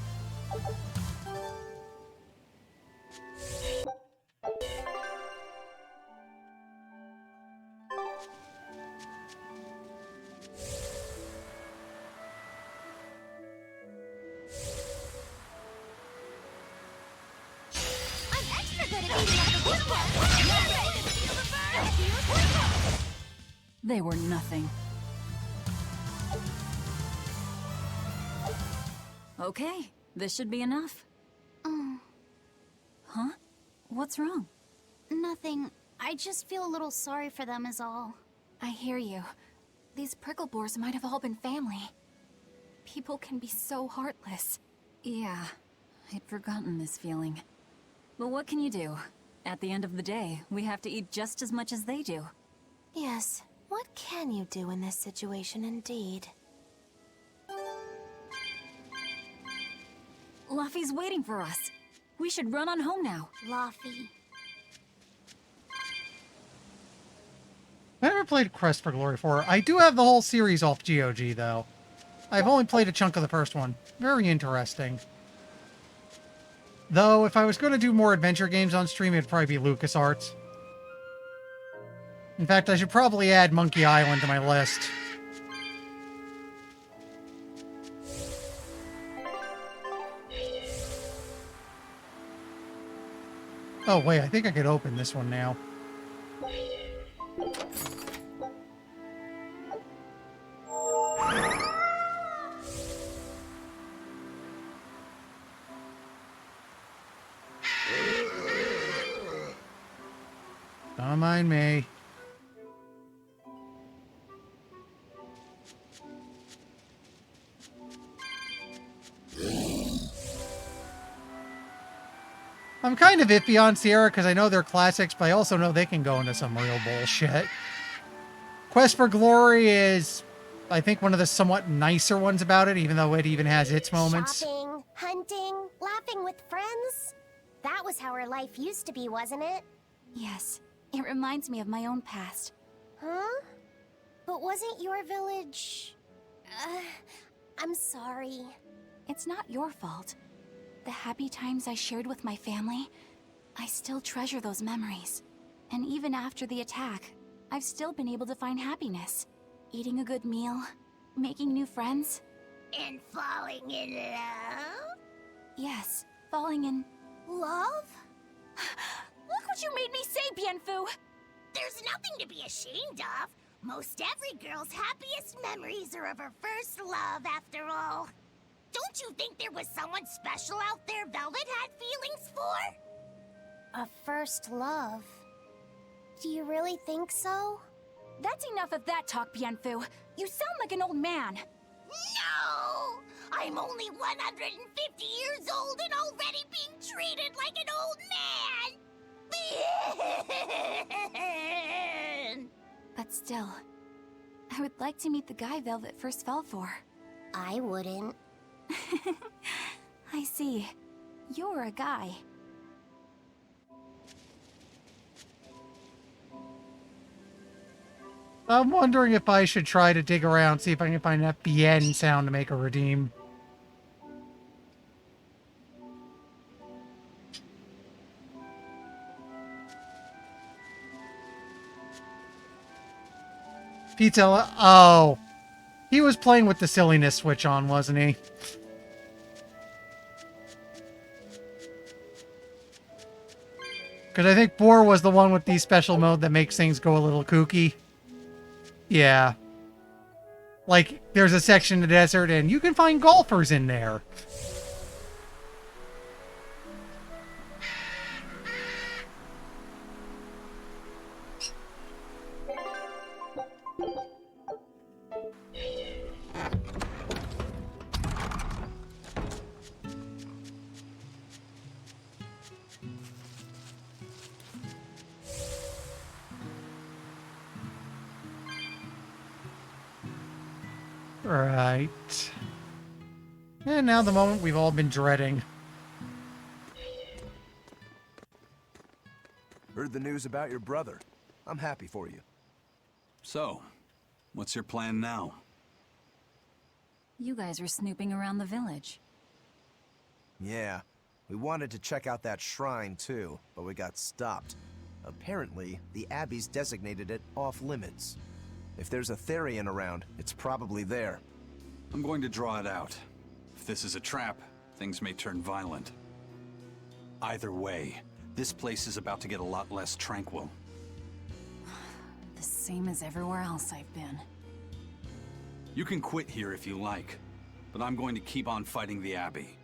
They were nothing. Okay, this should be enough. Oh. Huh? What's wrong? Nothing. I just feel a little sorry for them is all. I hear you. These prickle boars might have all been family. People can be so heartless. Yeah, I'd forgotten this feeling. But what can you do? At the end of the day, we have to eat just as much as they do. Yes, what can you do in this situation indeed? Luffy's waiting for us. We should run on home now. Luffy. I never played Quest for Glory 4. I do have the whole series off GOG, though. I've only played a chunk of the first one. Very interesting. Though, if I was going to do more adventure games on stream, it'd probably be LucasArts. In fact, I should probably add Monkey Island to my list. Oh, wait, I think I could open this one now. Don't mind me. I'm kind of iffy on Sierra because I know they're classics, but I also know they can go into some real bullshit. Quest for Glory is, I think, one of the somewhat nicer ones about it, even though it even has its moments. Shopping, hunting, laughing with friends. That was how our life used to be, wasn't it? Yes, it reminds me of my own past. Huh? But wasn't your village... I'm sorry. It's not your fault. The happy times I shared with my family, I still treasure those memories. And even after the attack, I've still been able to find happiness. Eating a good meal, making new friends. And falling in love? Yes, falling in... Love? Look what you made me say, Bienfu! There's nothing to be ashamed of. Most every girl's happiest memories are of her first love, after all. Don't you think there was someone special out there Velvet had feelings for? A first love? Do you really think so? That's enough of that talk, Bienfu. You sound like an old man. No! I'm only 150 years old and already being treated like an old man! But still, I would like to meet the guy Velvet first fell for. I wouldn't. I see. You're a guy. I'm wondering if I should try to dig around, see if I can find that bien sound to make a redeem. Pizza. Oh. He was playing with the silliness switch on, wasn't he? Because I think Boar was the one with the special mode that makes things go a little kooky. Yeah. Like, there's a section in the desert and you can find golfers in there. Right. And now the moment we've all been dreading. Heard the news about your brother. I'm happy for you. So, what's your plan now? You guys were snooping around the village. Yeah, we wanted to check out that shrine too, but we got stopped. Apparently, the Abbey's designated it off-limits. If there's a Therian around, it's probably there. I'm going to draw it out. If this is a trap, things may turn violent. Either way, this place is about to get a lot less tranquil. The same as everywhere else I've been. You can quit here if you like, but I'm going to keep on fighting the Abbey.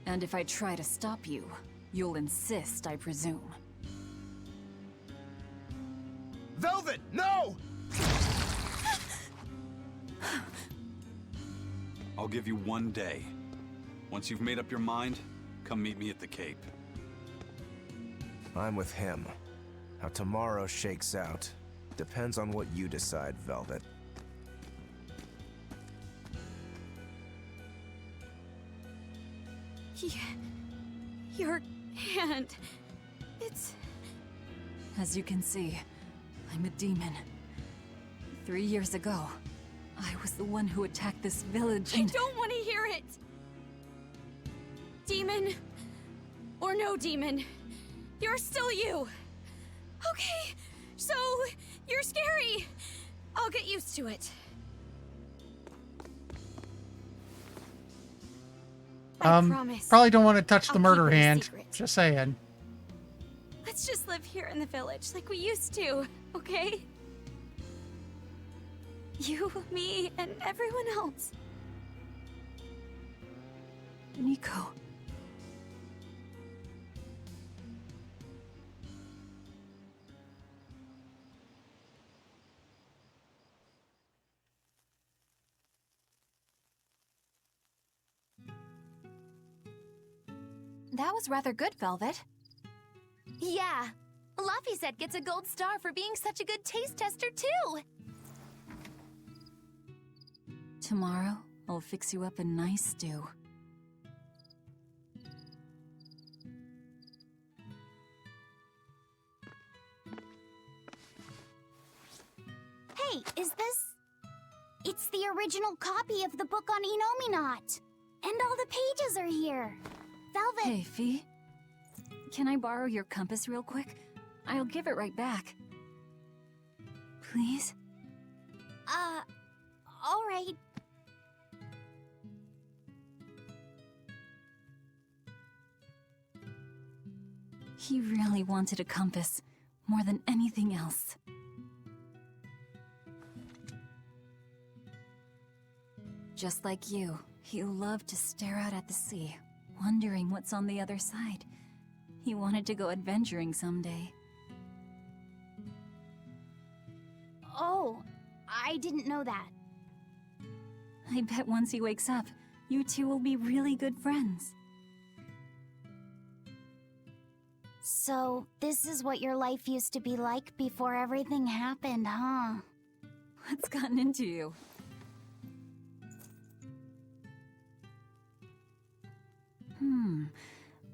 And if I try to stop you, you'll insist, I presume. Velvet, no! I'll give you 1 day. Once you've made up your mind, come meet me at the Cape. I'm with him. How tomorrow shakes out depends on what you decide, Velvet. Your hand... It's... As you can see, I'm a demon. 3 years ago, I was the one who attacked this village and... I don't want to hear it! Demon, or no demon, you're still you. Okay, so You're scary! I'll get used to it. I promise. Probably don't want to touch the I'll murder keep it a hand. secret. Just saying. Let's just live here in the village like we used to, okay? You, me, and everyone else. Nico. That was rather good, Velvet. Yeah. Laphicet gets a gold star for being such a good taste tester, too! Tomorrow, I'll fix you up a nice stew. Hey, is this... It's the original copy of the book on Enominat. And all the pages are here. Velvet... Hey, Fee. Can I borrow your compass real quick? I'll give it right back. Please? All right. He really wanted a compass, more than anything else. Just like you, he loved to stare out at the sea, wondering what's on the other side. He wanted to go adventuring someday. Oh, I didn't know that. I bet once he wakes up, you two will be really good friends. So, this is what your life used to be like before everything happened, huh? What's gotten into you?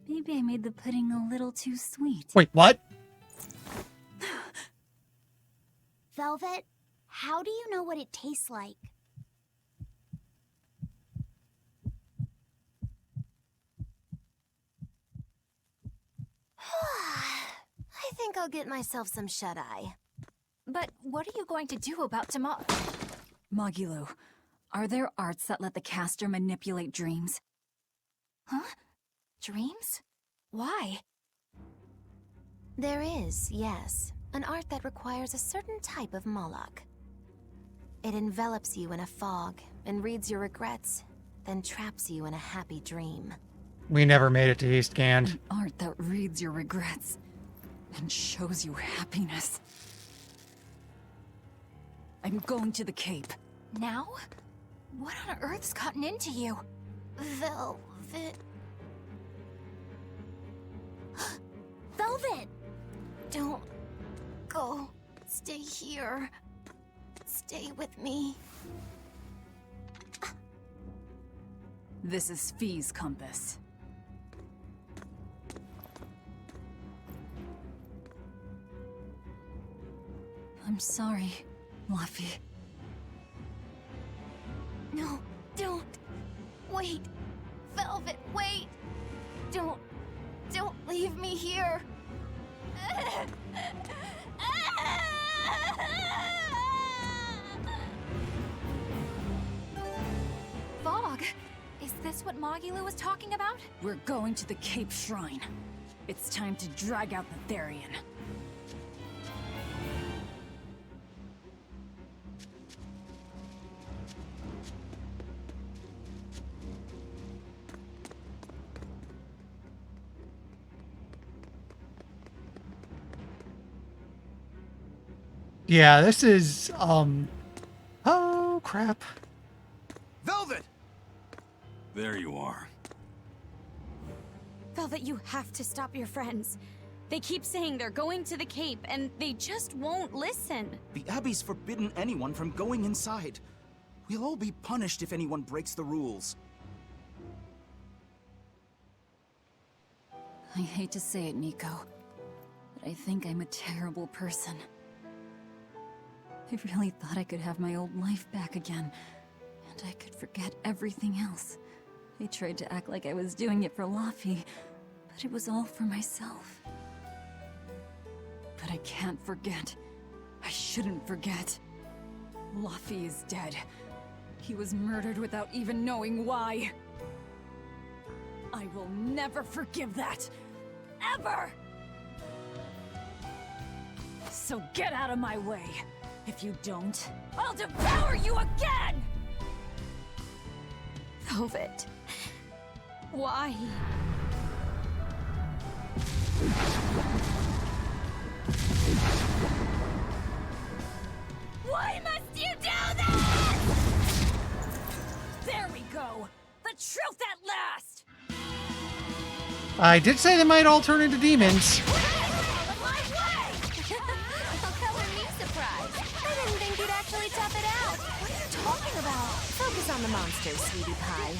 Maybe I made the pudding a little too sweet. Wait, what? Velvet, how do you know what it tastes like? I think I'll get myself some shut-eye. But what are you going to do about tomorrow? Magilou, are there arts that let the caster manipulate dreams? Huh? Dreams? Why? There is, yes. An art that requires a certain type of Moloch. It envelops you in a fog and reads your regrets, then traps you in a happy dream. We never made it to East Gand. An art that reads your regrets and shows you happiness. I'm going to the Cape. Now? What on earth's gotten into you? Velvet... Velvet! Don't go. Stay here. Stay with me. This is Fee's compass. I'm sorry, Laphie. No, don't. Wait. Velvet, wait. Don't leave me here. Fog? Is this what Magilou was talking about? We're going to the Cape Shrine. It's time to drag out the Therian. Yeah, this is, oh, crap. Velvet! There you are. Velvet, you have to stop your friends. They keep saying they're going to the Cape, and they just won't listen. The Abbey's forbidden anyone from going inside. We'll all be punished if anyone breaks the rules. I hate to say it, Nico, but I think I'm a terrible person. I really thought I could have my old life back again, and I could forget everything else. I tried to act like I was doing it for Laphie, but it was all for myself. But I can't forget I shouldn't forget. Luffy is dead. He was murdered without even knowing why. I will never forgive that. Ever! So get out of my way. If you don't, I'll devour you again! Velvet. Why? Why must you do this? There we go. The truth at last! I did say they might all turn into demons. How color me surprised. I didn't think you'd actually tough it out. What are you talking about? Focus on the monsters, sweetie pie.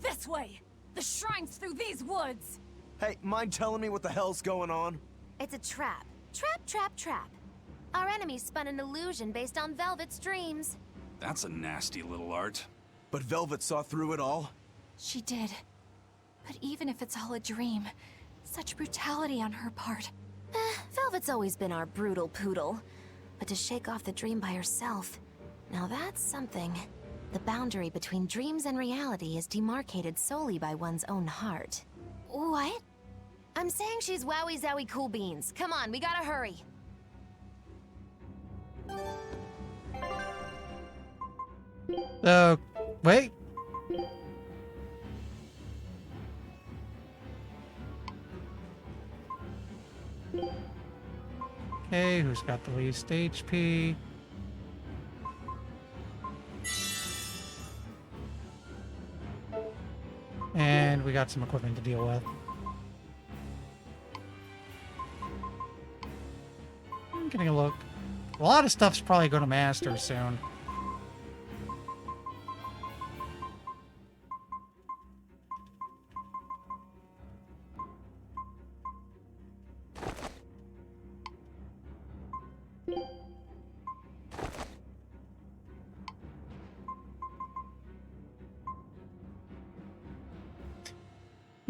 This way! The shrine's through these woods! Hey, mind telling me what the hell's going on? It's a trap. Trap, trap, trap. Our enemy spun an illusion based on Velvet's dreams. That's a nasty little art. But Velvet saw through it all? She did. But even if it's all a dream, such brutality on her part. Velvet's always been our brutal poodle. But to shake off the dream by herself, now that's something. The boundary between dreams and reality is demarcated solely by one's own heart. What? I'm saying she's wowie zowie cool beans. Come on, we gotta hurry. Wait. Okay, who's got the least HP? And we got some equipment to deal with. I'm getting a look. A lot of stuff's probably going to master soon.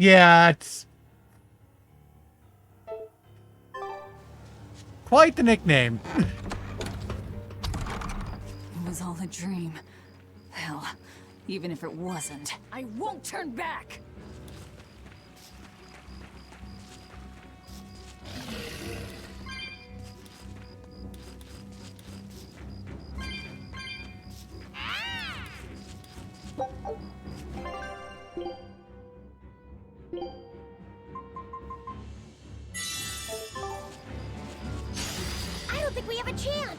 Yeah, it's quite the nickname. It was all a dream. Hell, even if it wasn't, I won't turn back! I don't think we have a chance.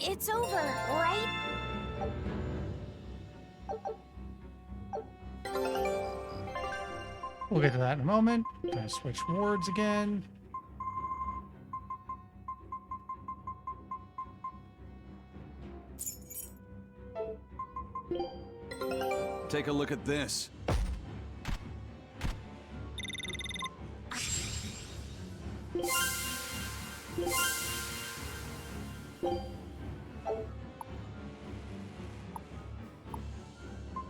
It's over, right? We'll get to that in a moment. Gonna switch wards again. Take a look at this.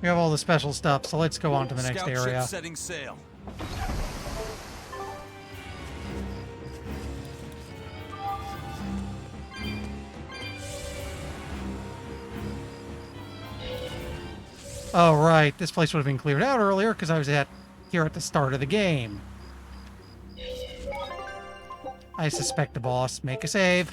We have all the special stuff, so let's go on to the next Scout area. ship setting sail. Oh, right. This place would have been cleared out earlier because I was here at the start of the game. I suspect the boss. Make a save.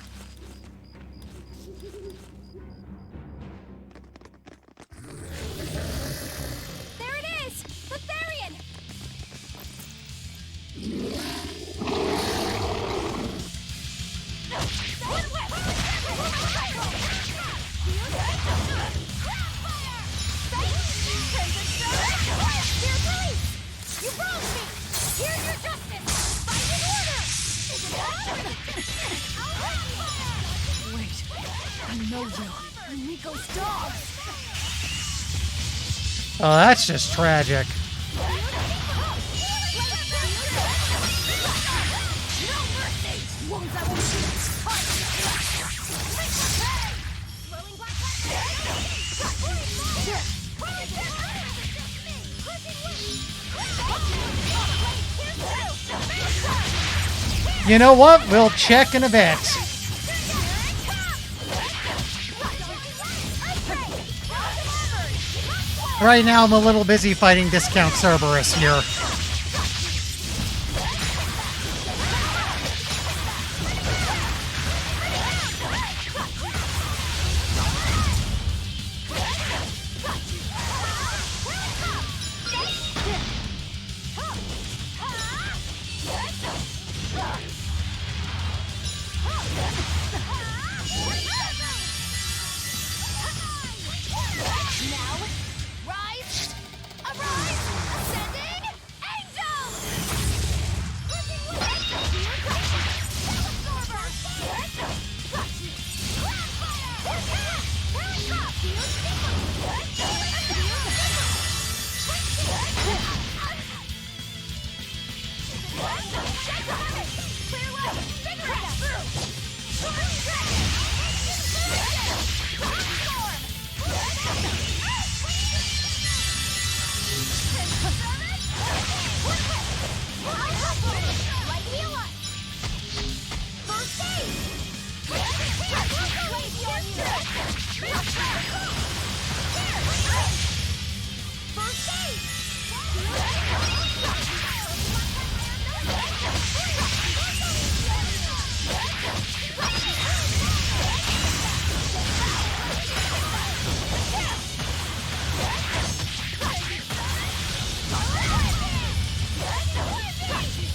There it is! Berseria! You wronged me! Here's your justice! Fight in order! Wait, I know you. You're Nico's dog. Oh, that's just tragic. You know what? We'll check in a bit. Right now, I'm a little busy fighting Discount Cerberus here.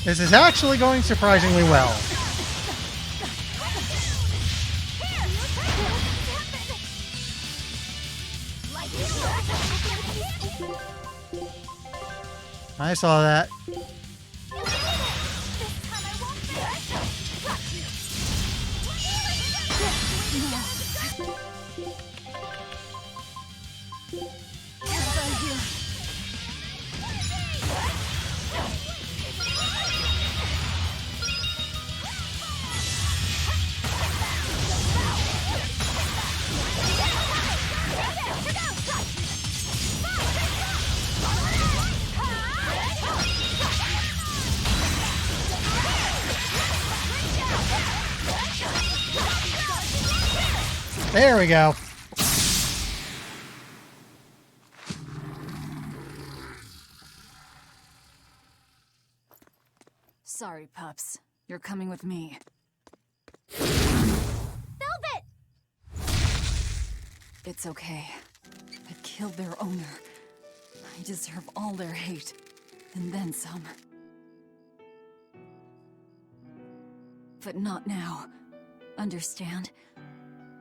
This is actually going surprisingly well. I saw that. There we go. Sorry, pups. You're coming with me. Velvet! It's okay. I killed their owner. I deserve all their hate. And then some. But not now. Understand?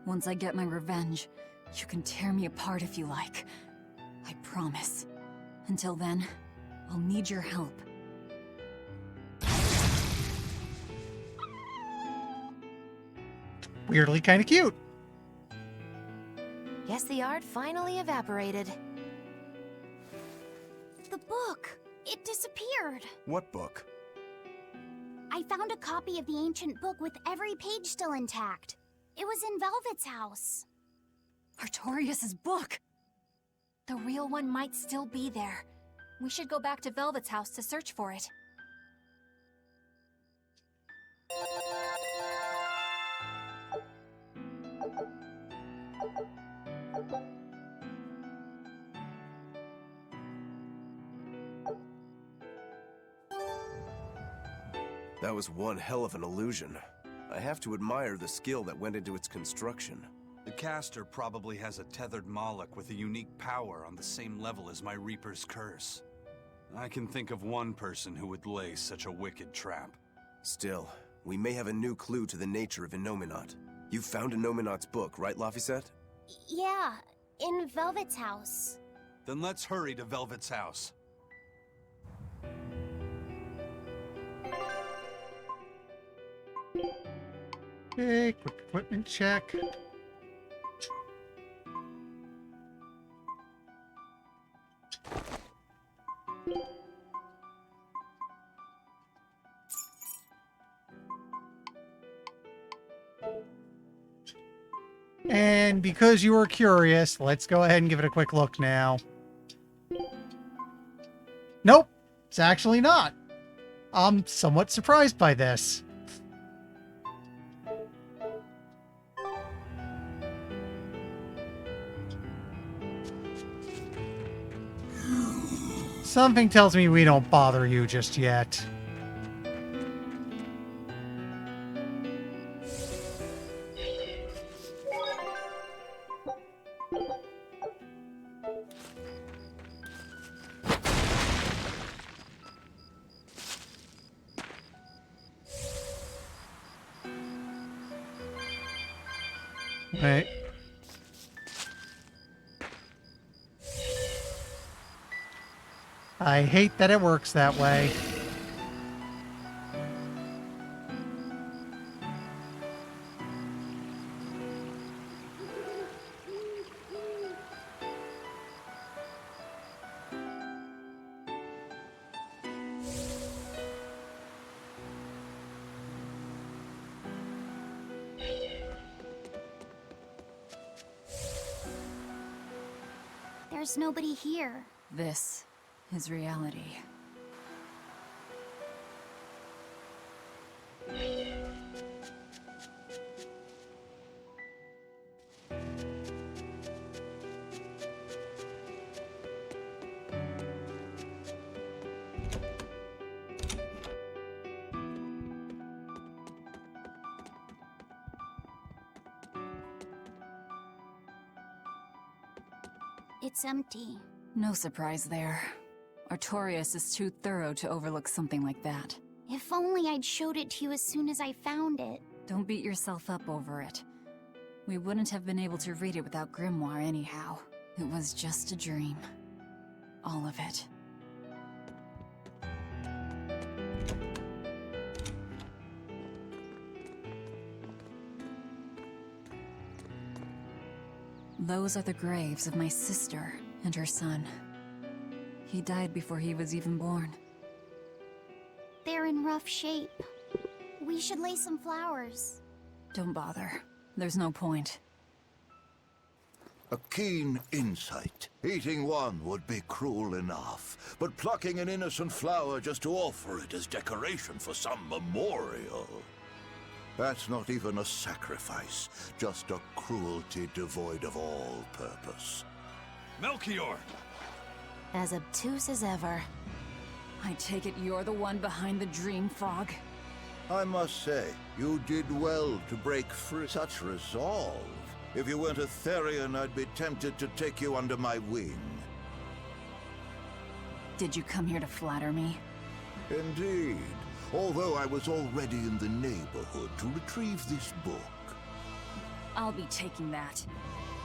Once I get my revenge, you can tear me apart if you like. I promise. Until then, I'll need your help. Weirdly kind of cute. Guess the art finally evaporated. The book! It disappeared! What book? I found a copy of the ancient book with every page still intact. It was in Velvet's house. Artorias' book! The real one might still be there. We should go back to Velvet's house to search for it. That was one hell of an illusion. I have to admire the skill that went into its construction. The caster probably has a tethered Moloch with a unique power on the same level as my Reaper's curse. I can think of one person who would lay such a wicked trap. Still, we may have a new clue to the nature of Innominat. You found Innominat's book, right, Laphicet? Yeah, in Velvet's house. Then let's hurry to Velvet's house. Okay, quick equipment check. And because you were curious, let's go ahead and give it a quick look now. Nope, it's actually not. I'm somewhat surprised by this. Something tells me we don't bother you just yet. Right. I hate that it works that way. There's nobody here. This is reality. It's empty. No surprise there. Artorias is too thorough to overlook something like that. If only I'd showed it to you as soon as I found it. Don't beat yourself up over it. We wouldn't have been able to read it without Grimoire anyhow. It was just a dream. All of it. Those are the graves of my sister and her son. He died before he was even born. They're in rough shape. We should lay some flowers. Don't bother. There's no point. A keen insight. Eating one would be cruel enough, but plucking an innocent flower just to offer it as decoration for some memorial. That's not even a sacrifice, just a cruelty devoid of all purpose. Melchior! As obtuse as ever. I take it you're the one behind the dream fog? I must say, you did well to break free. Such resolve. If you weren't a Therian, I'd be tempted to take you under my wing. Did you come here to flatter me? Indeed. Although I was already in the neighborhood to retrieve this book. I'll be taking that.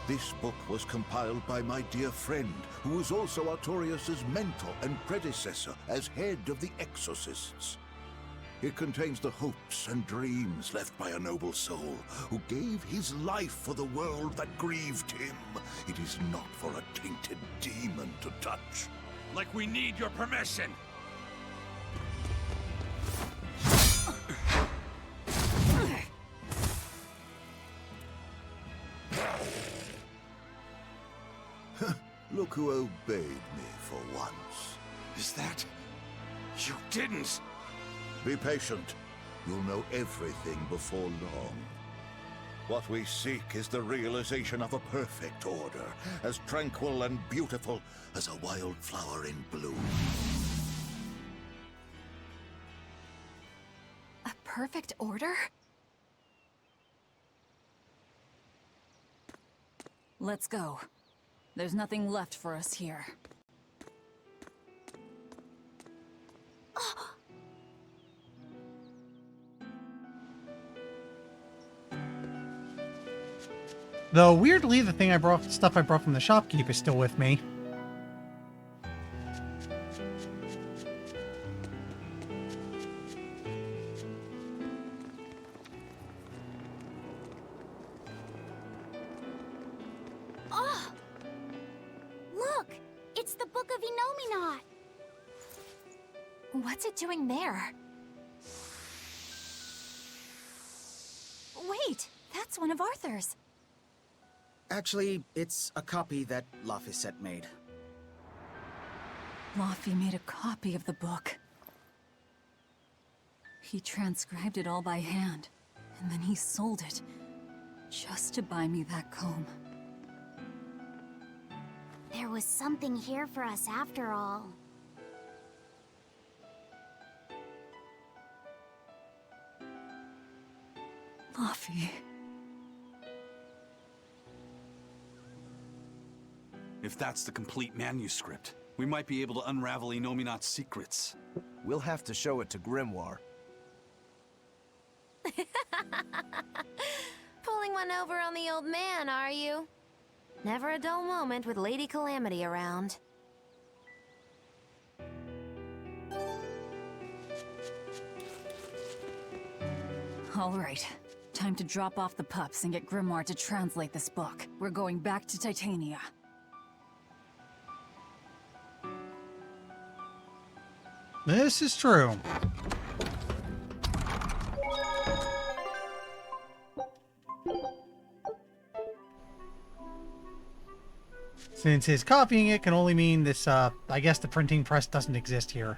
This book was compiled by my dear friend, who was also Artorias' mentor and predecessor as head of the Exorcists. It contains the hopes and dreams left by a noble soul who gave his life for the world that grieved him. It is not for a tainted demon to touch. Like we need your permission! Look who obeyed me for once. Is that... You didn't... Be patient. You'll know everything before long. What we seek is the realization of a perfect order, as tranquil and beautiful as a wildflower in bloom. A perfect order? Let's go. There's nothing left for us here. Though, weirdly, the stuff I brought from the shopkeep is still with me. Oh! Look! It's the Book of Enominat! What's it doing there? Wait, that's one of Arthur's. Actually, it's a copy that Laphicet made. Laffy made a copy of the book. He transcribed it all by hand, and then he sold it, just to buy me that comb. There was something here for us after all. Laffy. If that's the complete manuscript, we might be able to unravel Enominat's secrets. We'll have to show it to Grimoire. Pulling one over on the old man, are you? Never a dull moment with Lady Calamity around. All right. Time to drop off the pups and get Grimoire to translate this book. We're going back to Titania. This is true. Since his copying it can only mean this, I guess the printing press doesn't exist here.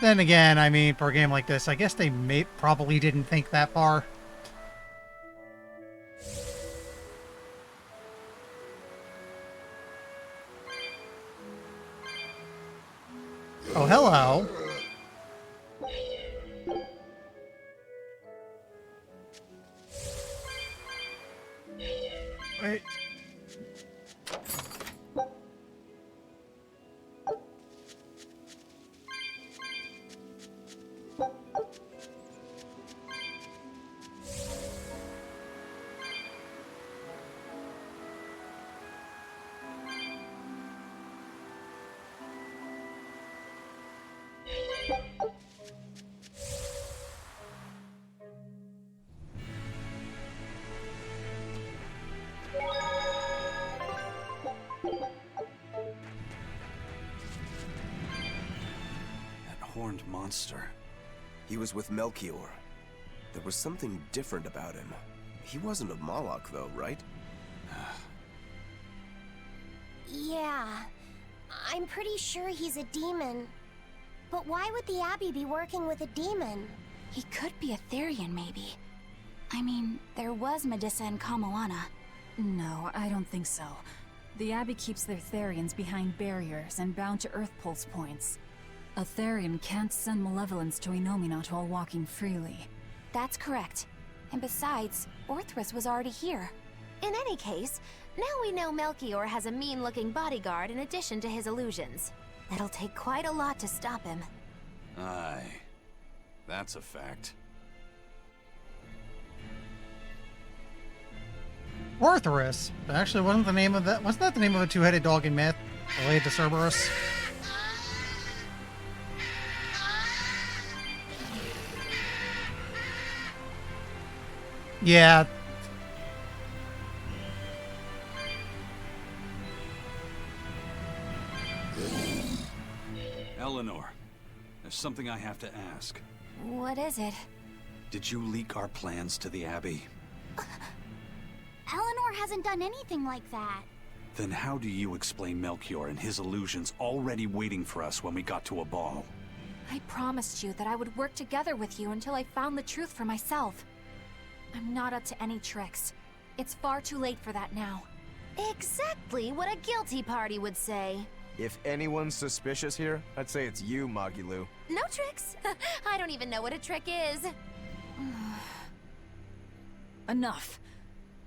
Then again, I mean, for a game like this, I guess they probably didn't think that far. Oh, hello. Wait. Horned monster. He was with Melchior. There was something different about him. He wasn't a Moloch, though, right? Yeah, I'm pretty sure he's a demon. But why would the Abbey be working with a demon? He could be a Therian, maybe. I mean, there was Medusa and Kamoana. No, I don't think so. The Abbey keeps their Therians behind barriers and bound to Earth Pulse points. A Therian can't send malevolence to Enominat while walking freely. That's correct. And besides, Orthrus was already here. In any case, now we know Melchior has a mean-looking bodyguard in addition to his illusions. That'll take quite a lot to stop him. Aye. That's a fact. Orthrus. Actually, wasn't that the name of a two-headed dog in myth related to Cerberus? Yeah. Eleanor. There's something I have to ask. What is it? Did you leak our plans to the Abbey? Eleanor hasn't done anything like that. Then how do you explain Melchior and his illusions already waiting for us when we got to a ball? I promised you that I would work together with you until I found the truth for myself. I'm not up to any tricks. It's far too late for that now. Exactly what a guilty party would say. If anyone's suspicious here, I'd say it's you, Magilou. No tricks. I don't even know what a trick is. Enough.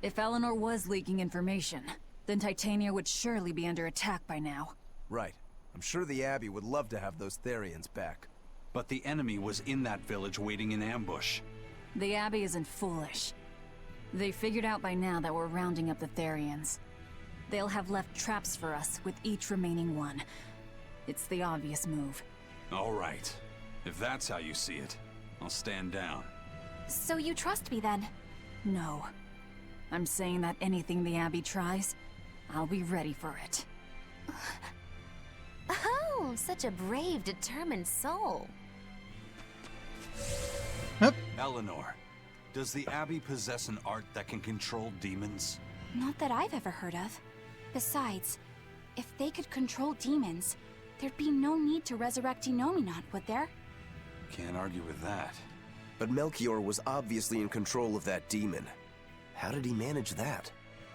If Eleanor was leaking information, then Titania would surely be under attack by now. Right. I'm sure the Abbey would love to have those Therians back. But the enemy was in that village waiting in ambush. The Abbey isn't foolish. They figured out by now that we're rounding up the Therians. They'll have left traps for us with each remaining one. It's the obvious move. All right. If that's how you see it, I'll stand down. So you trust me then? No. I'm saying that anything the Abbey tries, I'll be ready for it. Oh, such a brave, determined soul. Eleanor, does the Abbey possess an art that can control demons? Not that I've ever heard of. Besides, if they could control demons, there'd be no need to resurrect Enominat, would there? Can't argue with that. But Melchior was obviously in control of that demon. How did he manage that?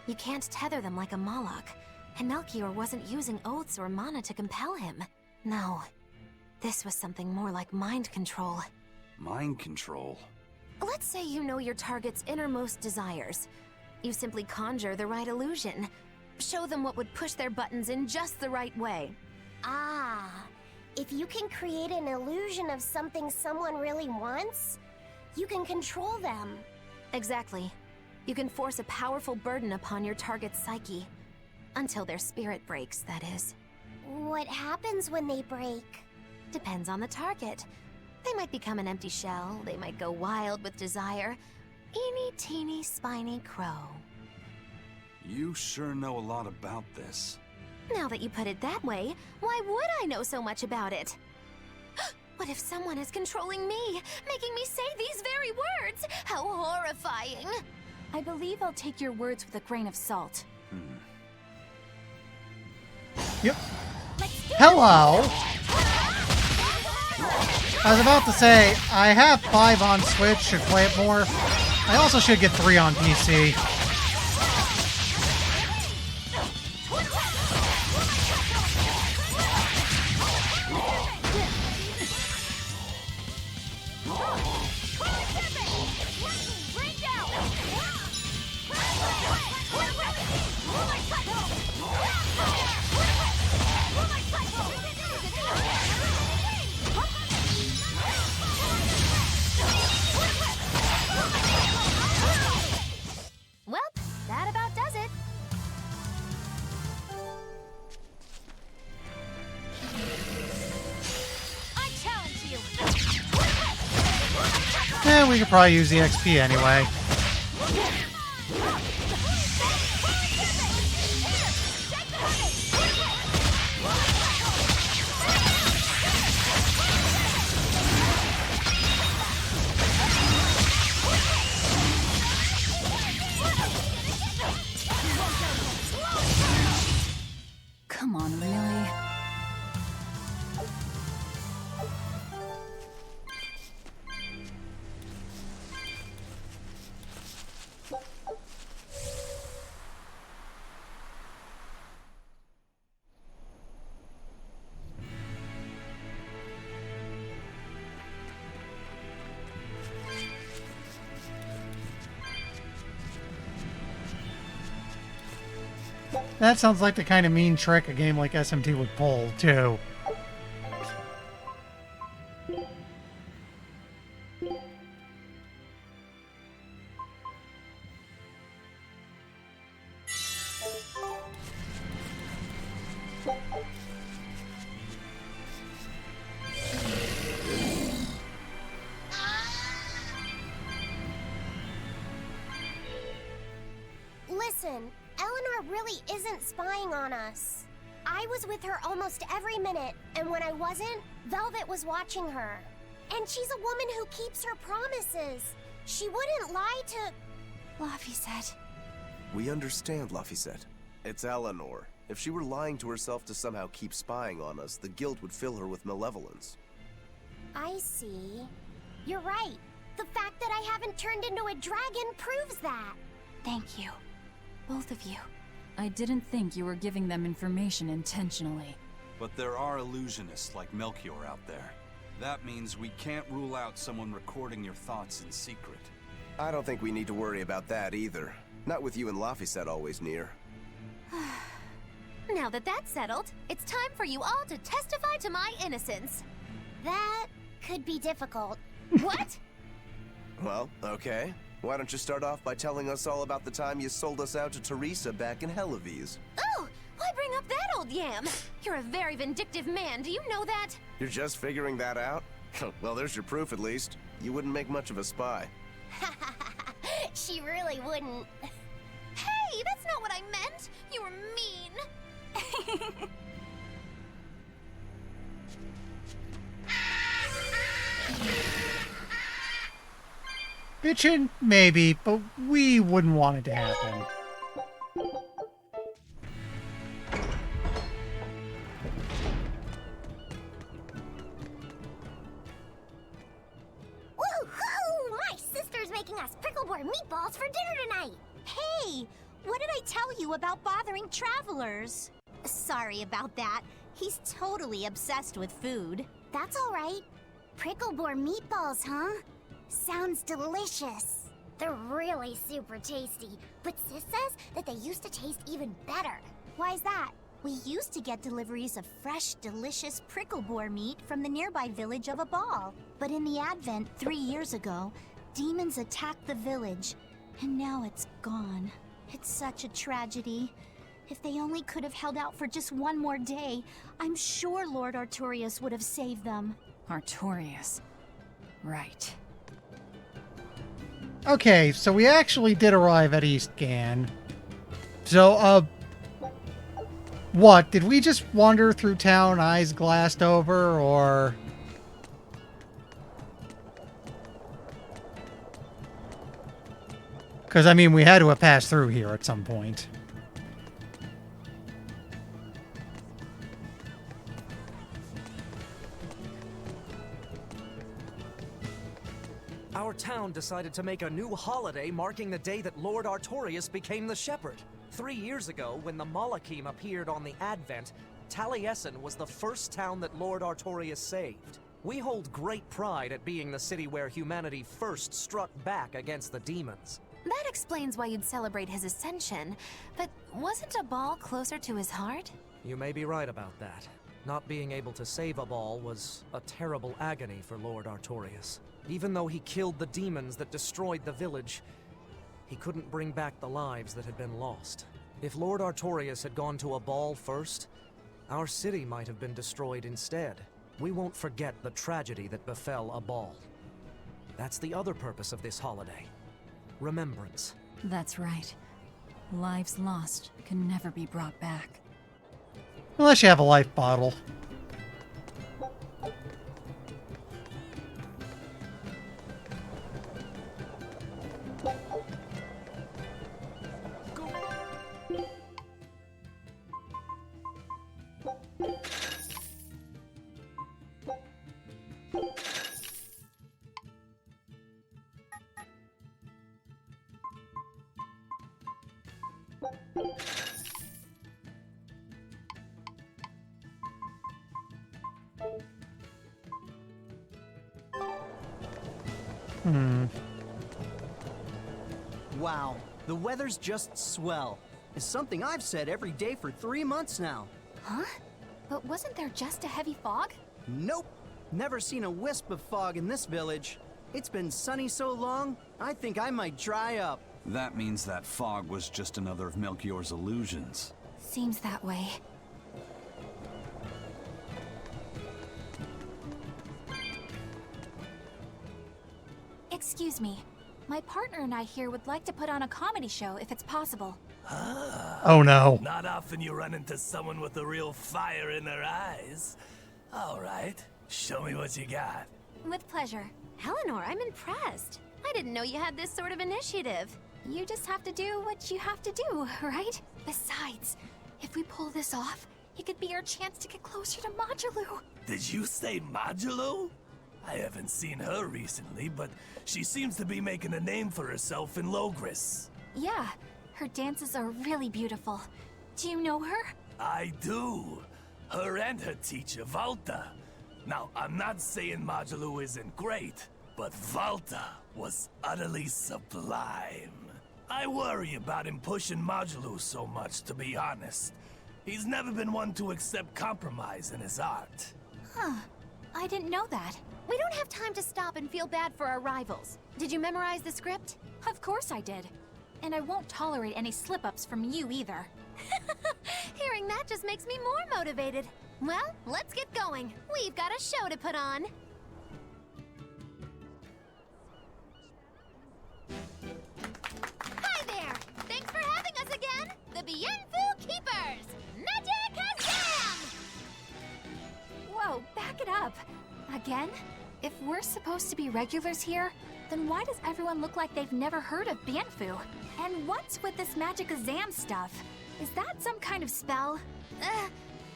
You can't tether them like a Moloch, and Melchior wasn't using oaths or mana to compel him. No, this was something more like mind control. Mind control? Let's say you know your target's innermost desires. You simply conjure the right illusion. Show them what would push their buttons in just the right way. Ah, if you can create an illusion of something someone really wants, you can control them. Exactly. You can force a powerful burden upon your target's psyche. Until their spirit breaks, that is. What happens when they break? Depends on the target. They might become an empty shell, they might go wild with desire. Eeny teeny spiny crow. You sure know a lot about this. Now that you put it that way, why would I know so much about it? What if someone is controlling me, making me say these very words? How horrifying! I believe I'll take your words with a grain of salt. Yep. Hello! I was about to say, I have 5 on Switch, should play it more. I also should get 3 on PC. Well, that about does it. I challenge you. Yeah, we could probably use the XP anyway. Come on, really? That sounds like the kind of mean trick a game like SMT would pull, too. Listen, Eleanor really isn't spying on us. I was with her almost every minute, and when I wasn't, Velvet was watching her. And she's a woman who keeps her promises. She wouldn't lie to... Laphicet. We understand, Laphicet. It's Eleanor. If she were lying to herself to somehow keep spying on us, the guilt would fill her with malevolence. I see. You're right. The fact that I haven't turned into a dragon proves that. Thank you. Both of you. I didn't think you were giving them information intentionally. But there are illusionists like Melchior out there. That means we can't rule out someone recording your thoughts in secret. I don't think we need to worry about that either. Not with you and Laphicet always near. Now that that's settled, it's time for you all to testify to my innocence. That could be difficult. What? Well, okay. Why don't you start off by telling us all about the time you sold us out to Teresa back in Helives? Oh, why bring up that old yam? You're a very vindictive man, do you know that? You're just figuring that out? Well, there's your proof at least. You wouldn't make much of a spy. She really wouldn't. Hey, that's not what I meant! You were mean! Bitchin'? Maybe, but we wouldn't want it to happen. Woohoo! My sister's making us pickleboard meatballs for dinner tonight! Hey! What did I tell you about bothering travelers? Sorry about that. He's totally obsessed with food. That's alright. Pickleboard meatballs, huh? Sounds delicious. They're really super tasty, but Sis says that they used to taste even better. Why's that? We used to get deliveries of fresh, delicious prickleboar meat from the nearby village of Abal. But in the Advent 3 years ago, demons attacked the village, and now it's gone. It's such a tragedy. If they only could have held out for just one more day, I'm sure Lord Artorius would have saved them. Artorius. Right. Okay, so we actually did arrive at East Gan. So, what? Did we just wander through town, eyes glassed over, or... Because, I mean, we had to have passed through here at some point. Our town decided to make a new holiday marking the day that Lord Artorius became the Shepherd. 3 years ago, when the Malachim appeared on the Advent, Taliesin was the first town that Lord Artorius saved. We hold great pride at being the city where humanity first struck back against the demons. That explains why you'd celebrate his ascension, but wasn't a ball closer to his heart? You may be right about that. Not being able to save a ball was a terrible agony for Lord Artorius. Even though he killed the demons that destroyed the village, he couldn't bring back the lives that had been lost. If Lord Artorius had gone to a ball first, our city might have been destroyed instead. We won't forget the tragedy that befell a ball. That's the other purpose of this holiday. Remembrance. That's right. Lives lost can never be brought back. Unless you have a life bottle. Wow, the weather's just swell. It's something I've said every day for 3 months now. Huh? But wasn't there just a heavy fog? Nope. Never seen a wisp of fog in this village. It's been sunny so long, I think I might dry up. That means that fog was just another of Melchior's illusions. Seems that way. Excuse me. My partner and I here would like to put on a comedy show if it's possible. Oh no. Not often you run into someone with a real fire in their eyes. All right, show me what you got. With pleasure. Eleanor, I'm impressed. I didn't know you had this sort of initiative. You just have to do what you have to do, right? Besides, if we pull this off, it could be our chance to get closer to Magilou. Did you say Magilou? I haven't seen her recently, but she seems to be making a name for herself in Logris. Yeah, her dances are really beautiful. Do you know her? I do. Her and her teacher, Valta. Now, I'm not saying Magilou isn't great, but Valta was utterly sublime. I worry about him pushing Magilou so much, to be honest. He's never been one to accept compromise in his art. Huh. I didn't know that. We don't have time to stop and feel bad for our rivals. Did you memorize the script? Of course I did. And I won't tolerate any slip-ups from you either. Hearing that just makes me more motivated. Well, let's get going. We've got a show to put on. Hi there! Thanks for having us again! The Bienfu Keepers! Magic Jam! Whoa, back it up. Again? If we're supposed to be regulars here, then why does everyone look like they've never heard of Bienfu? And what's with this Magic Exam stuff? Is that some kind of spell?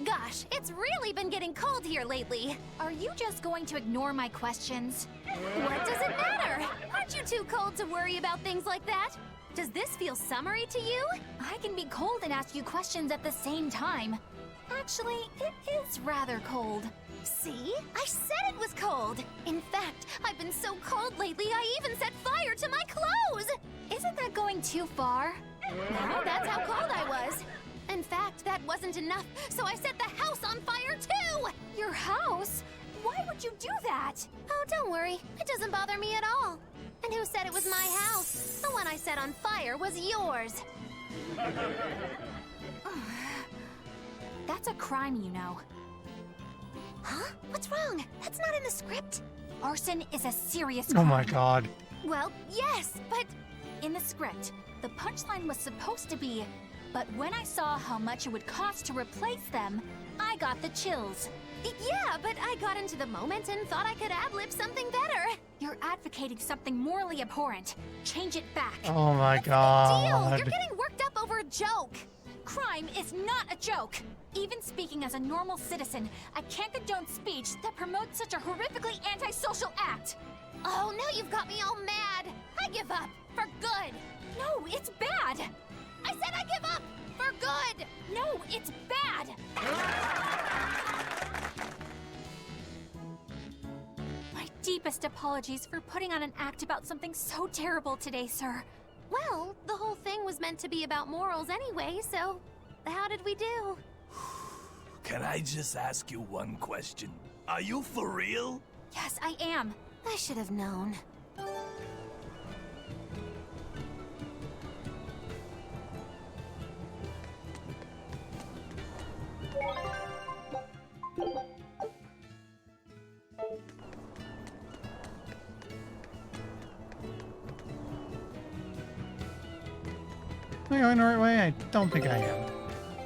Gosh, it's really been getting cold here lately. Are you just going to ignore my questions? What does it matter? Aren't you too cold to worry about things like that? Does this feel summery to you? I can be cold and ask you questions at the same time. Actually, it is rather cold. See? I said it was cold! In fact, I've been so cold lately I even set fire to my clothes! Isn't that going too far? No, that's how cold I was. In fact, that wasn't enough, so I set the house on fire too! Your house? Why would you do that? Oh, don't worry. It doesn't bother me at all. And who said it was my house? The one I set on fire was yours. That's a crime, you know. Huh? What's wrong? That's not in the script. Arson is a serious Oh crime. my god. Well, yes, but... In the script, the punchline was supposed to be, but when I saw how much it would cost to replace them, I got the chills. Yeah, but I got into the moment and thought I could ad-lib something better. You're advocating something morally abhorrent. Change it back. Oh my Deal! god. You're getting worked up over a joke. Crime is not a joke. Even speaking as a normal citizen, I can't condone speech that promotes such a horrifically antisocial act. Oh, now you've got me all mad. I give up. For good. No, it's bad. I said I give up. For good. No, it's bad. My deepest apologies for putting on an act about something so terrible today, sir. Well, the whole thing was meant to be about morals anyway, so how did we do? Can I just ask you one question? Are you for real? Yes, I am. I should have known. Am I going the right way? I don't think I am.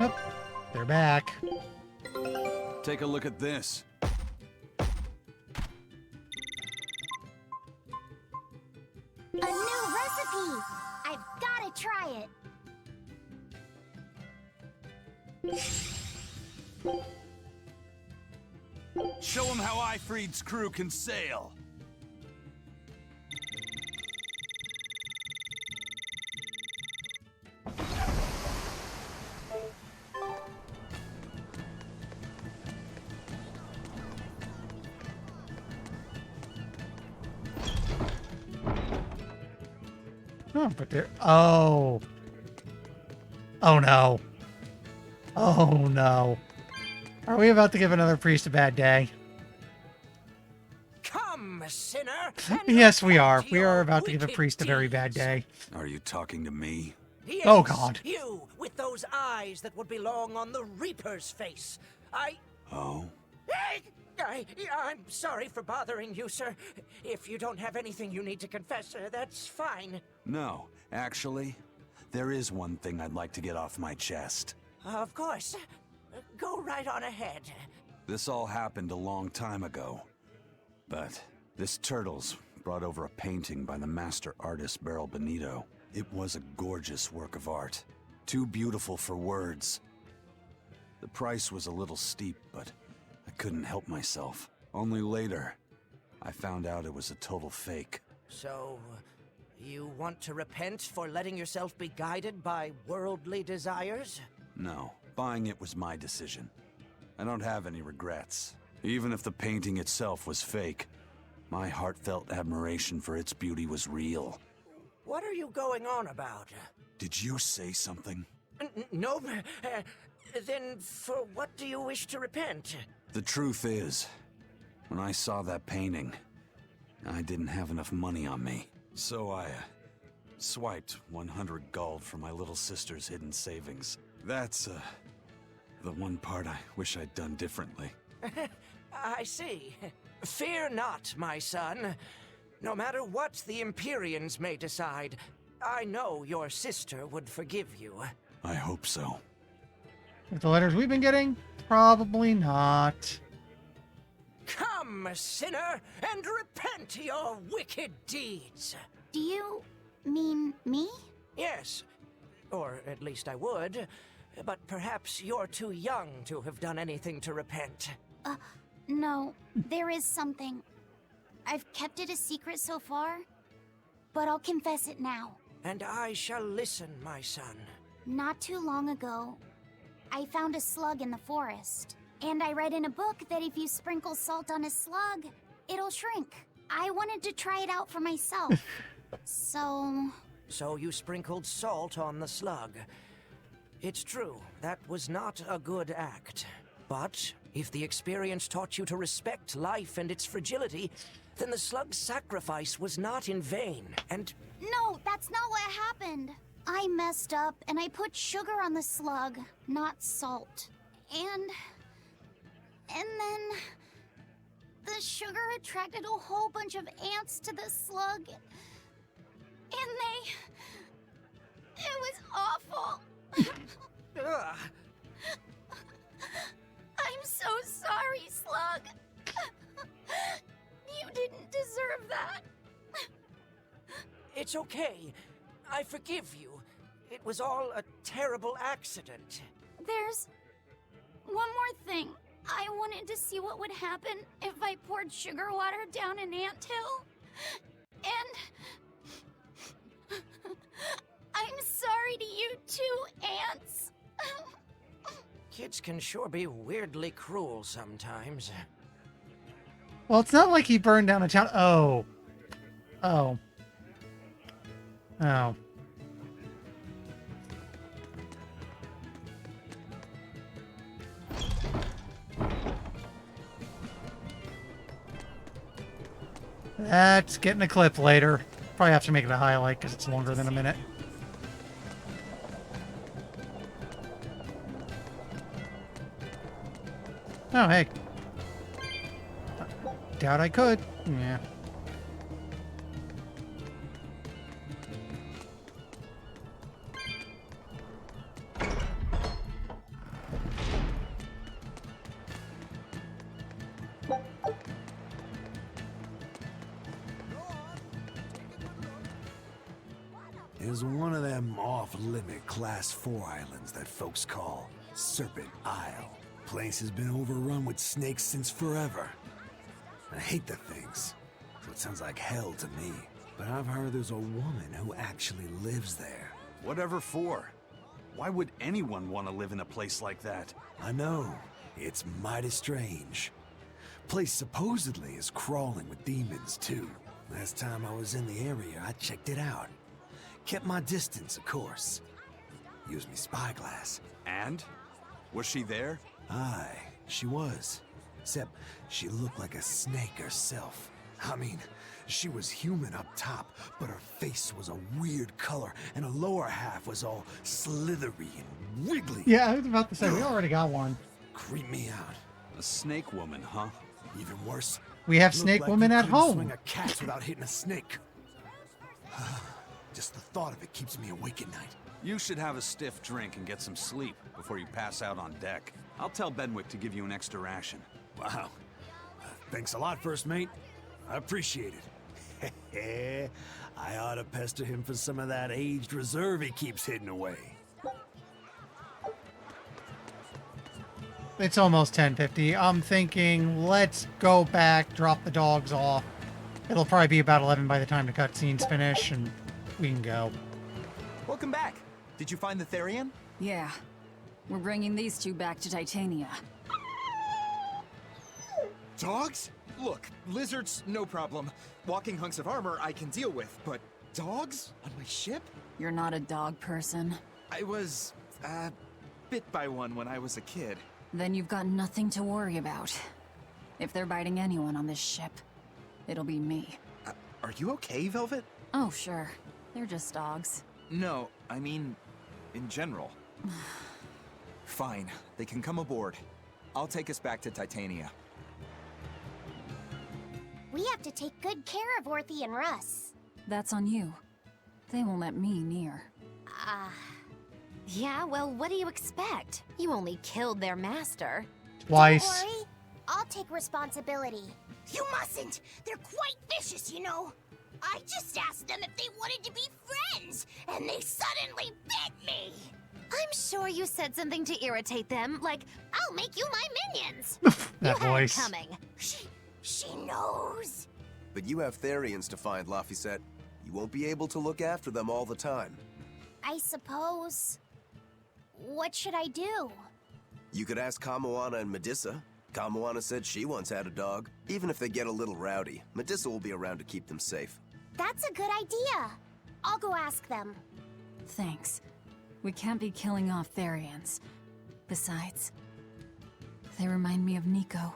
Oh, they're back. Take a look at this. A new recipe! I've gotta try it. Show him how Ifreed's crew can sail. Oh, but they're... Oh. Oh no. Oh no. Are we about to give another priest a bad day? Come, sinner. Yes, we are. We are about to give a priest a very bad day. Are you talking to me? Yes, Oh, God. You, with those eyes that would belong on the Reaper's face. Oh? I'm sorry for bothering you, sir. If you don't have anything you need to confess, that's fine. No, actually, there is one thing I'd like to get off my chest. Of course. Go right on ahead. This all happened a long time ago. But this Turtles brought over a painting by the master artist Beryl Benito. It was a gorgeous work of art. Too beautiful for words. The price was a little steep, but I couldn't help myself. Only later, I found out it was a total fake. So, you want to repent for letting yourself be guided by worldly desires? No, buying it was my decision. I don't have any regrets. Even if the painting itself was fake, my heartfelt admiration for its beauty was real. What are you going on about? Did you say something? No. Then for what do you wish to repent? The truth is, when I saw that painting, I didn't have enough money on me. So I swiped 100 gold from my little sister's hidden savings. That's the one part I wish I'd done differently. I see. Fear not, my son. No matter what the Empyreans may decide, I know your sister would forgive you. I hope so. With the letters we've been getting, probably not. Come, sinner, and repent your wicked deeds. Do you mean me? Yes, or at least I would. But perhaps you're too young to have done anything to repent. No, there is something. I've kept it a secret so far, but I'll confess it now. And I shall listen, my son. Not too long ago, I found a slug in the forest. And I read in a book that if you sprinkle salt on a slug, it'll shrink. I wanted to try it out for myself. So you sprinkled salt on the slug. It's true, that was not a good act. But if the experience taught you to respect life and its fragility, then the slug's sacrifice was not in vain, and... No, that's not what happened. I messed up, and I put sugar on the slug, not salt. And then... the sugar attracted a whole bunch of ants to the slug. And it was awful. Ugh. I'm so sorry, Slug. You didn't deserve that. It's okay. I forgive you. It was all a terrible accident. There's one more thing. I wanted to see what would happen if I poured sugar water down an anthill. And... I'm sorry to you too, ants. Kids can sure be weirdly cruel sometimes. Well, it's not like he burned down a town. Oh. That's getting a clip later. Probably have to make it a highlight because it's longer than a minute. Oh, hey. Doubt I could. Yeah. Is one of them off-limit Class 4 islands that folks call Serpent Isle. Place has been overrun with snakes since forever. I hate the things, so it sounds like hell to me. But I've heard there's a woman who actually lives there. Whatever for? Why would anyone want to live in a place like that? I know. It's mighty strange. Place supposedly is crawling with demons, too. Last time I was in the area, I checked it out. Kept my distance, of course. Used me spyglass. And? Was she there? Aye, she was. Except she looked like a snake herself. I mean, she was human up top, but her face was a weird color, and her lower half was all slithery and wiggly. Yeah, I was about to say, we already got one. Creep me out. A snake woman, huh? Even worse. We have looked snake like women you at couldn't home. Swing a cat without hitting a snake. Just the thought of it keeps me awake at night. You should have a stiff drink and get some sleep before you pass out on deck. I'll tell Benwick to give you an extra ration. Wow. Thanks a lot, First Mate. I appreciate it. I ought to pester him for some of that aged reserve he keeps hidden away. It's almost 10:50. I'm thinking let's go back, drop the dogs off. It'll probably be about 11 by the time the cutscenes finish, and we can go. Welcome back. Did you find the Therian? Yeah. We're bringing these two back to Titania. Dogs? Look, lizards, no problem. Walking hunks of armor I can deal with, but dogs? On my ship? You're not a dog person. I was, bit by one when I was a kid. Then you've got nothing to worry about. If they're biting anyone on this ship, it'll be me. Are you okay, Velvet? Oh, sure. They're just dogs. No, I mean, in general. Fine, they can come aboard. I'll take us back to Titania. We have to take good care of Orthy and Russ. That's on you. They won't let me near. Yeah, well, what do you expect? You only killed their master. Twice. Don't worry, I'll take responsibility. You mustn't! They're quite vicious, you know. I just asked them if they wanted to be friends, and they suddenly bit me! I'm sure you said something to irritate them, like, I'll make you my minions! That you voice. had it coming. She knows! But you have Therians to find, Laphicet. You won't be able to look after them all the time. I suppose... What should I do? You could ask Kamoana and Medissa. Kamoana said she once had a dog. Even if they get a little rowdy, Medissa will be around to keep them safe. That's a good idea. I'll go ask them. Thanks. We can't be killing off Therians. Besides, they remind me of Nico.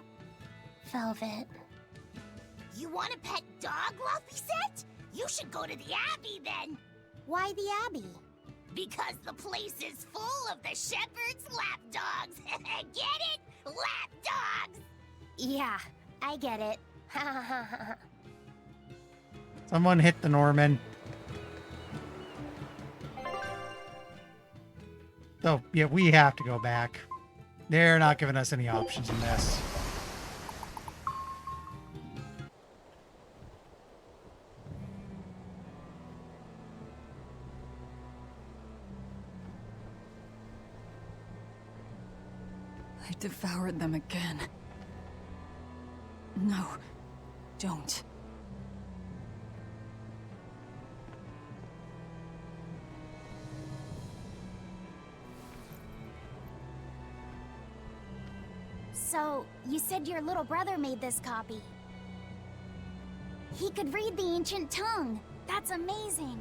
Velvet. You want a pet dog, Laphicet? You should go to the Abbey then. Why the Abbey? Because the place is full of the shepherd's lapdogs. Get it? Lapdogs! Yeah, I get it. Someone hit the Norman. So, yeah, we have to go back. They're not giving us any options in this. I devoured them again. No, don't. So, you said your little brother made this copy. He could read the ancient tongue. That's amazing.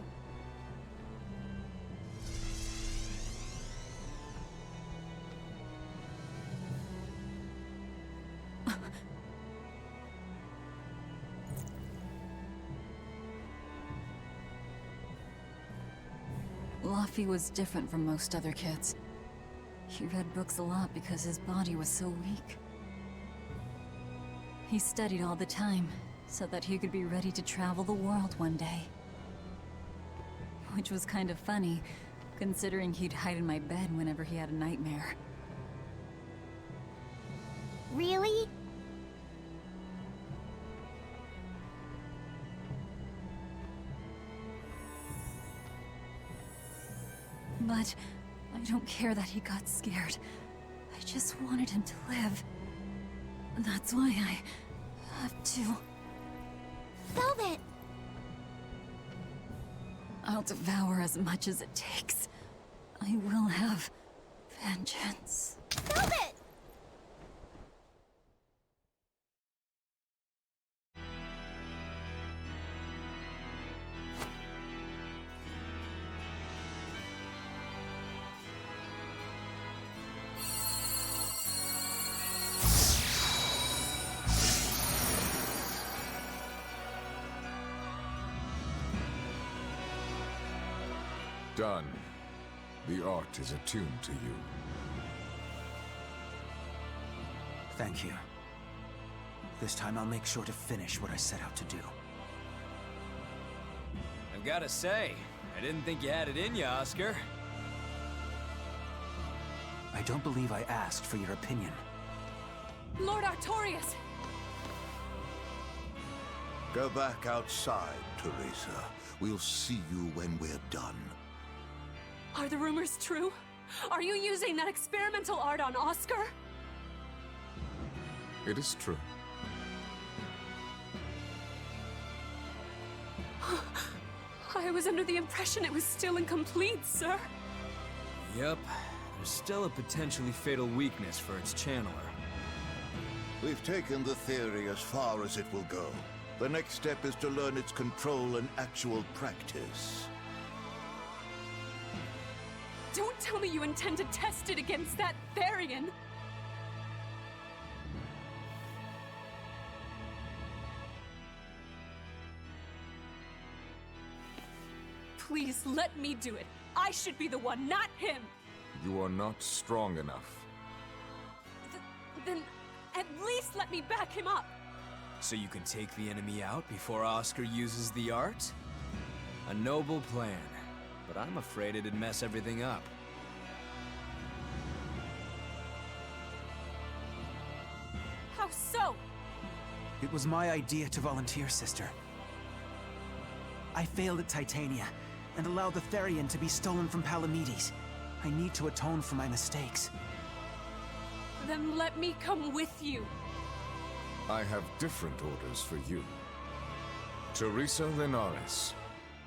Laffy was different from most other kids. He read books a lot because his body was so weak. He studied all the time, so that he could be ready to travel the world one day. Which was kind of funny, considering he'd hide in my bed whenever he had a nightmare. Really? But I don't care that he got scared. I just wanted him to live. That's why I have to... Velvet! I'll devour as much as it takes. I will have vengeance. Velvet! Done. The art is attuned to you. Thank you. This time I'll make sure to finish what I set out to do. I've gotta say, I didn't think you had it in you, Oscar. I don't believe I asked for your opinion. Lord Artorias! Go back outside, Teresa. We'll see you when we're done. Are the rumors true? Are you using that experimental art on Oscar? It is true. I was under the impression it was still incomplete, sir. Yep. There's still a potentially fatal weakness for its channeler. We've taken the theory as far as it will go. The next step is to learn its control and actual practice. Don't tell me you intend to test it against that Therian! Please, let me do it. I should be the one, not him! You are not strong enough. Then at least let me back him up! So you can take the enemy out before Oscar uses the art? A noble plan, but I'm afraid it'd mess everything up. How so? It was my idea to volunteer, sister. I failed at Titania, and allowed the Therian to be stolen from Palamedes. I need to atone for my mistakes. Then let me come with you. I have different orders for you. Teresa Linares,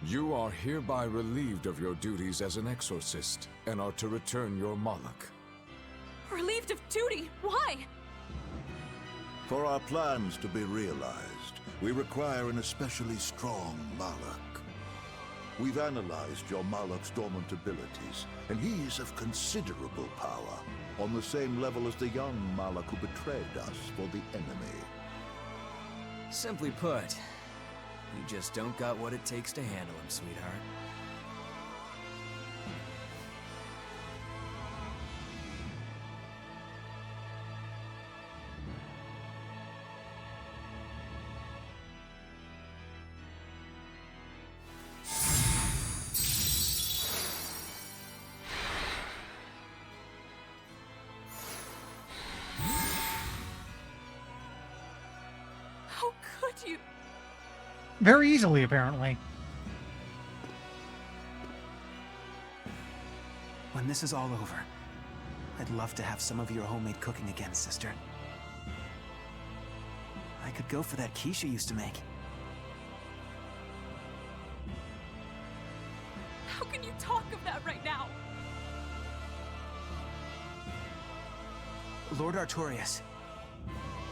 you are hereby relieved of your duties as an exorcist, and are to return your Moloch. Relieved of duty? Why? For our plans to be realized, we require an especially strong Moloch. We've analyzed your Moloch's dormant abilities, and he is of considerable power, on the same level as the young Moloch who betrayed us for the enemy. Simply put, you just don't got what it takes to handle him, sweetheart. How could you? Very easily, apparently. When this is all over, I'd love to have some of your homemade cooking again, sister. I could go for that quiche you used to make. How can you talk of that right now? Lord Artorias.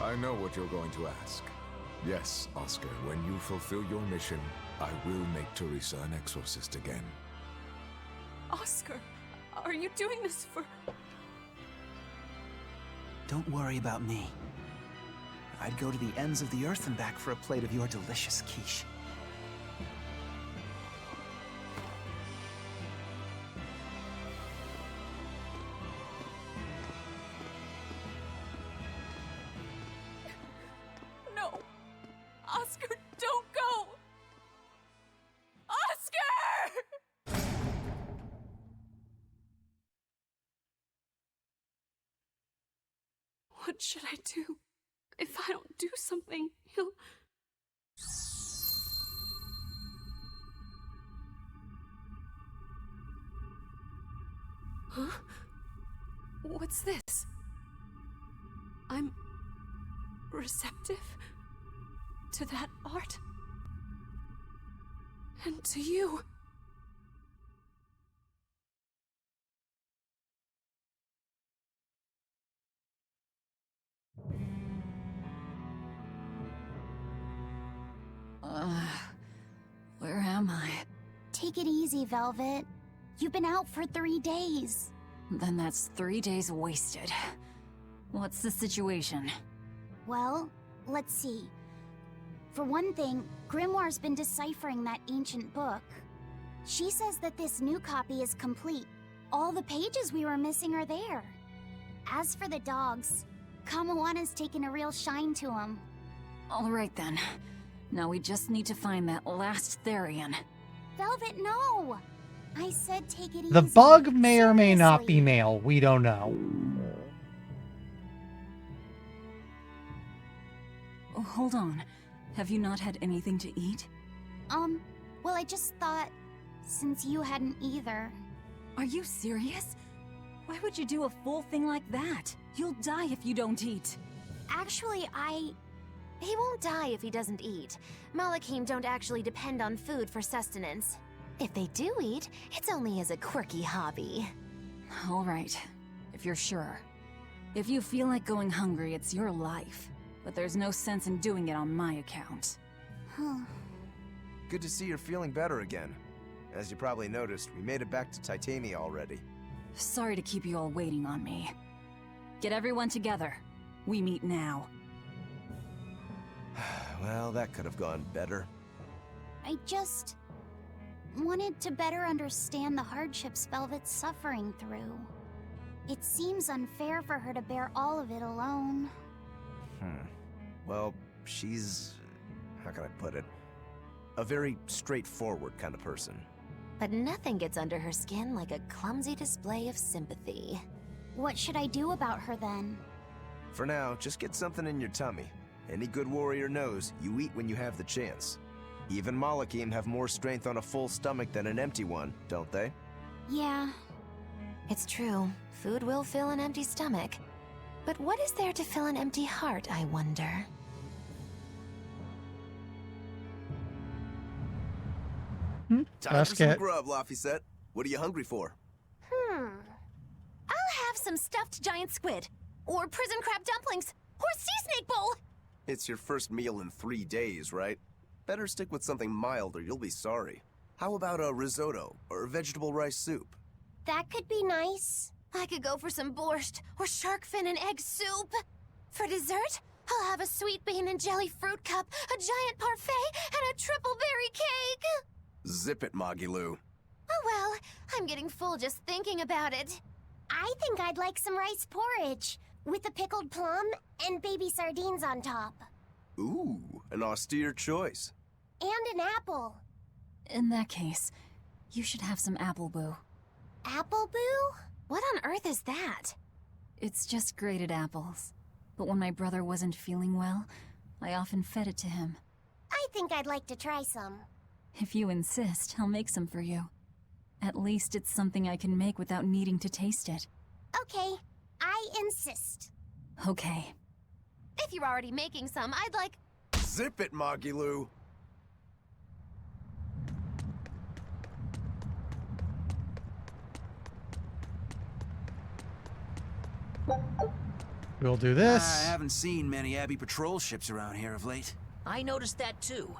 I know what you're going to ask. Yes, Oscar, when you fulfill your mission, I will make Teresa an exorcist again. Oscar, are you doing this for... Don't worry about me. I'd go to the ends of the earth and back for a plate of your delicious quiche. No! Oscar, don't go! Oscar! What should I do? If I don't do something, he'll... Huh? What's this? I'm... receptive to that art? And to you? Where am I? Take it easy, Velvet. You've been out for 3 days. Then that's 3 days wasted. What's the situation? Well, let's see. For one thing, Grimoire's been deciphering that ancient book. She says that this new copy is complete. All the pages we were missing are there. As for the dogs, Kamawa's taken a real shine to them. All right then. Now we just need to find that last Therian. Velvet, no! I said take it easy. The bug may or may not be Seriously. male. We don't know. Oh, hold on. Have you not had anything to eat? Well, I just thought, since you hadn't either. Are you serious? Why would you do a full thing like that? You'll die if you don't eat. Actually, He won't die if he doesn't eat. Malachim don't actually depend on food for sustenance. If they do eat, it's only as a quirky hobby. All right, if you're sure. If you feel like going hungry, it's your life. But there's no sense in doing it on my account. Good to see you're feeling better again. As you probably noticed, we made it back to Titania already. Sorry to keep you all waiting on me. Get everyone together. We meet now. Well, that could have gone better. I just wanted to better understand the hardships Velvet's suffering through. It seems unfair for her to bear all of it alone. Well, she's... how can I put it? A very straightforward kind of person. But nothing gets under her skin like a clumsy display of sympathy. What should I do about her then? For now, just get something in your tummy. Any good warrior knows you eat when you have the chance. Even Malachim have more strength on a full stomach than an empty one, don't they? Yeah. It's true. Food will fill an empty stomach. But what is there to fill an empty heart, I wonder? Time Let's for some get... grub, Laphicet. What are you hungry for? I'll have some stuffed giant squid, or prison crab dumplings, or sea snake bowl! It's your first meal in 3 days, right? Better stick with something mild or you'll be sorry. How about a risotto or vegetable rice soup? That could be nice. I could go for some borscht, or shark fin and egg soup. For dessert, I'll have a sweet bean and jelly fruit cup, a giant parfait, and a triple berry cake! Zip it, Magilou. Oh well, I'm getting full just thinking about it. I think I'd like some rice porridge, with a pickled plum and baby sardines on top. Ooh, an austere choice. And an apple. In that case, you should have some apple boo. Apple boo? What on earth is that? It's just grated apples. But when my brother wasn't feeling well, I often fed it to him. I think I'd like to try some. If you insist, I'll make some for you. At least it's something I can make without needing to taste it. Okay, I insist. Okay. If you're already making some, I'd like... Zip it, Magilou. We'll do this. I haven't seen many Abbey patrol ships around here of late. I noticed that too.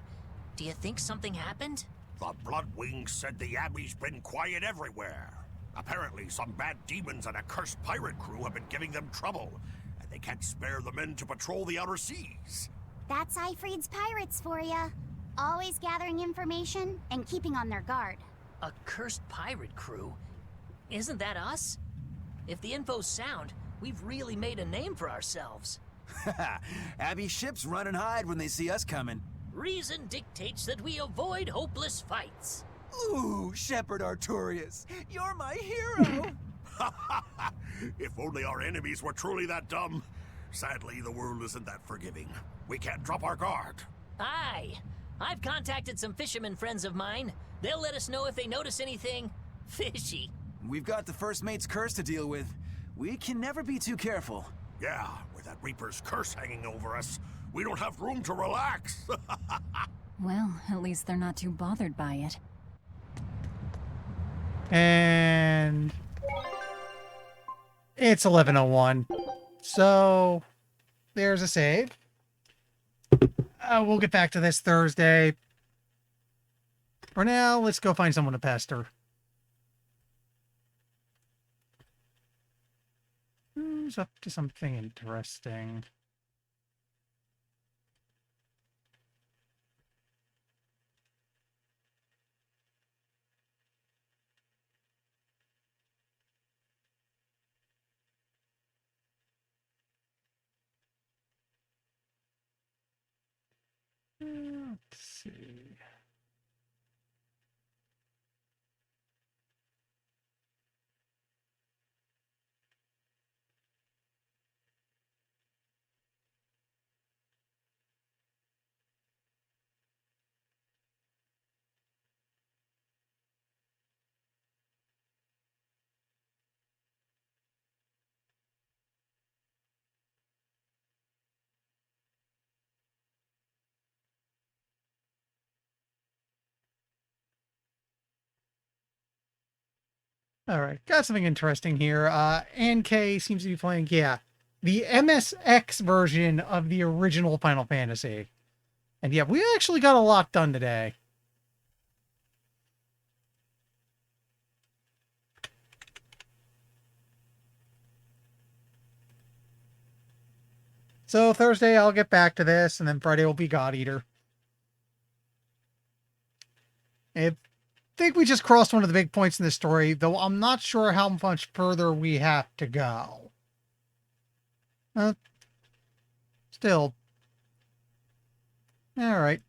Do you think something happened? The Bloodwings said the Abbey's been quiet everywhere. Apparently, some bad demons and a cursed pirate crew have been giving them trouble, and they can't spare the men to patrol the outer seas. That's Ifreed's pirates for ya. Always gathering information and keeping on their guard. A cursed pirate crew? Isn't that us? If the info's sound, we've really made a name for ourselves. Abbey ships run and hide when they see us coming. Reason dictates that we avoid hopeless fights. Ooh, Shepherd Artorias, you're my hero! If only our enemies were truly that dumb. Sadly, the world isn't that forgiving. We can't drop our guard. Aye. I've contacted some fishermen friends of mine. They'll let us know if they notice anything fishy. We've got the First Mate's curse to deal with. We can never be too careful. Yeah, with that Reaper's curse hanging over us, we don't have room to relax. Well, at least they're not too bothered by it. And it's 11:01. So there's a save. We'll get back to this Thursday. For now, let's go find someone to pester. Who's up to something interesting? Let's see. All right, got something interesting here. NK seems to be playing, yeah, the MSX version of the original Final Fantasy. And yeah, we actually got a lot done today. So Thursday I'll get back to this, and then Friday will be God Eater. I think we just crossed one of the big points in this story, though I'm not sure how much further we have to go. Still. Alright.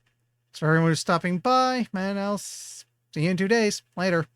So everyone who's stopping by, and I'll see you in 2 days. Later.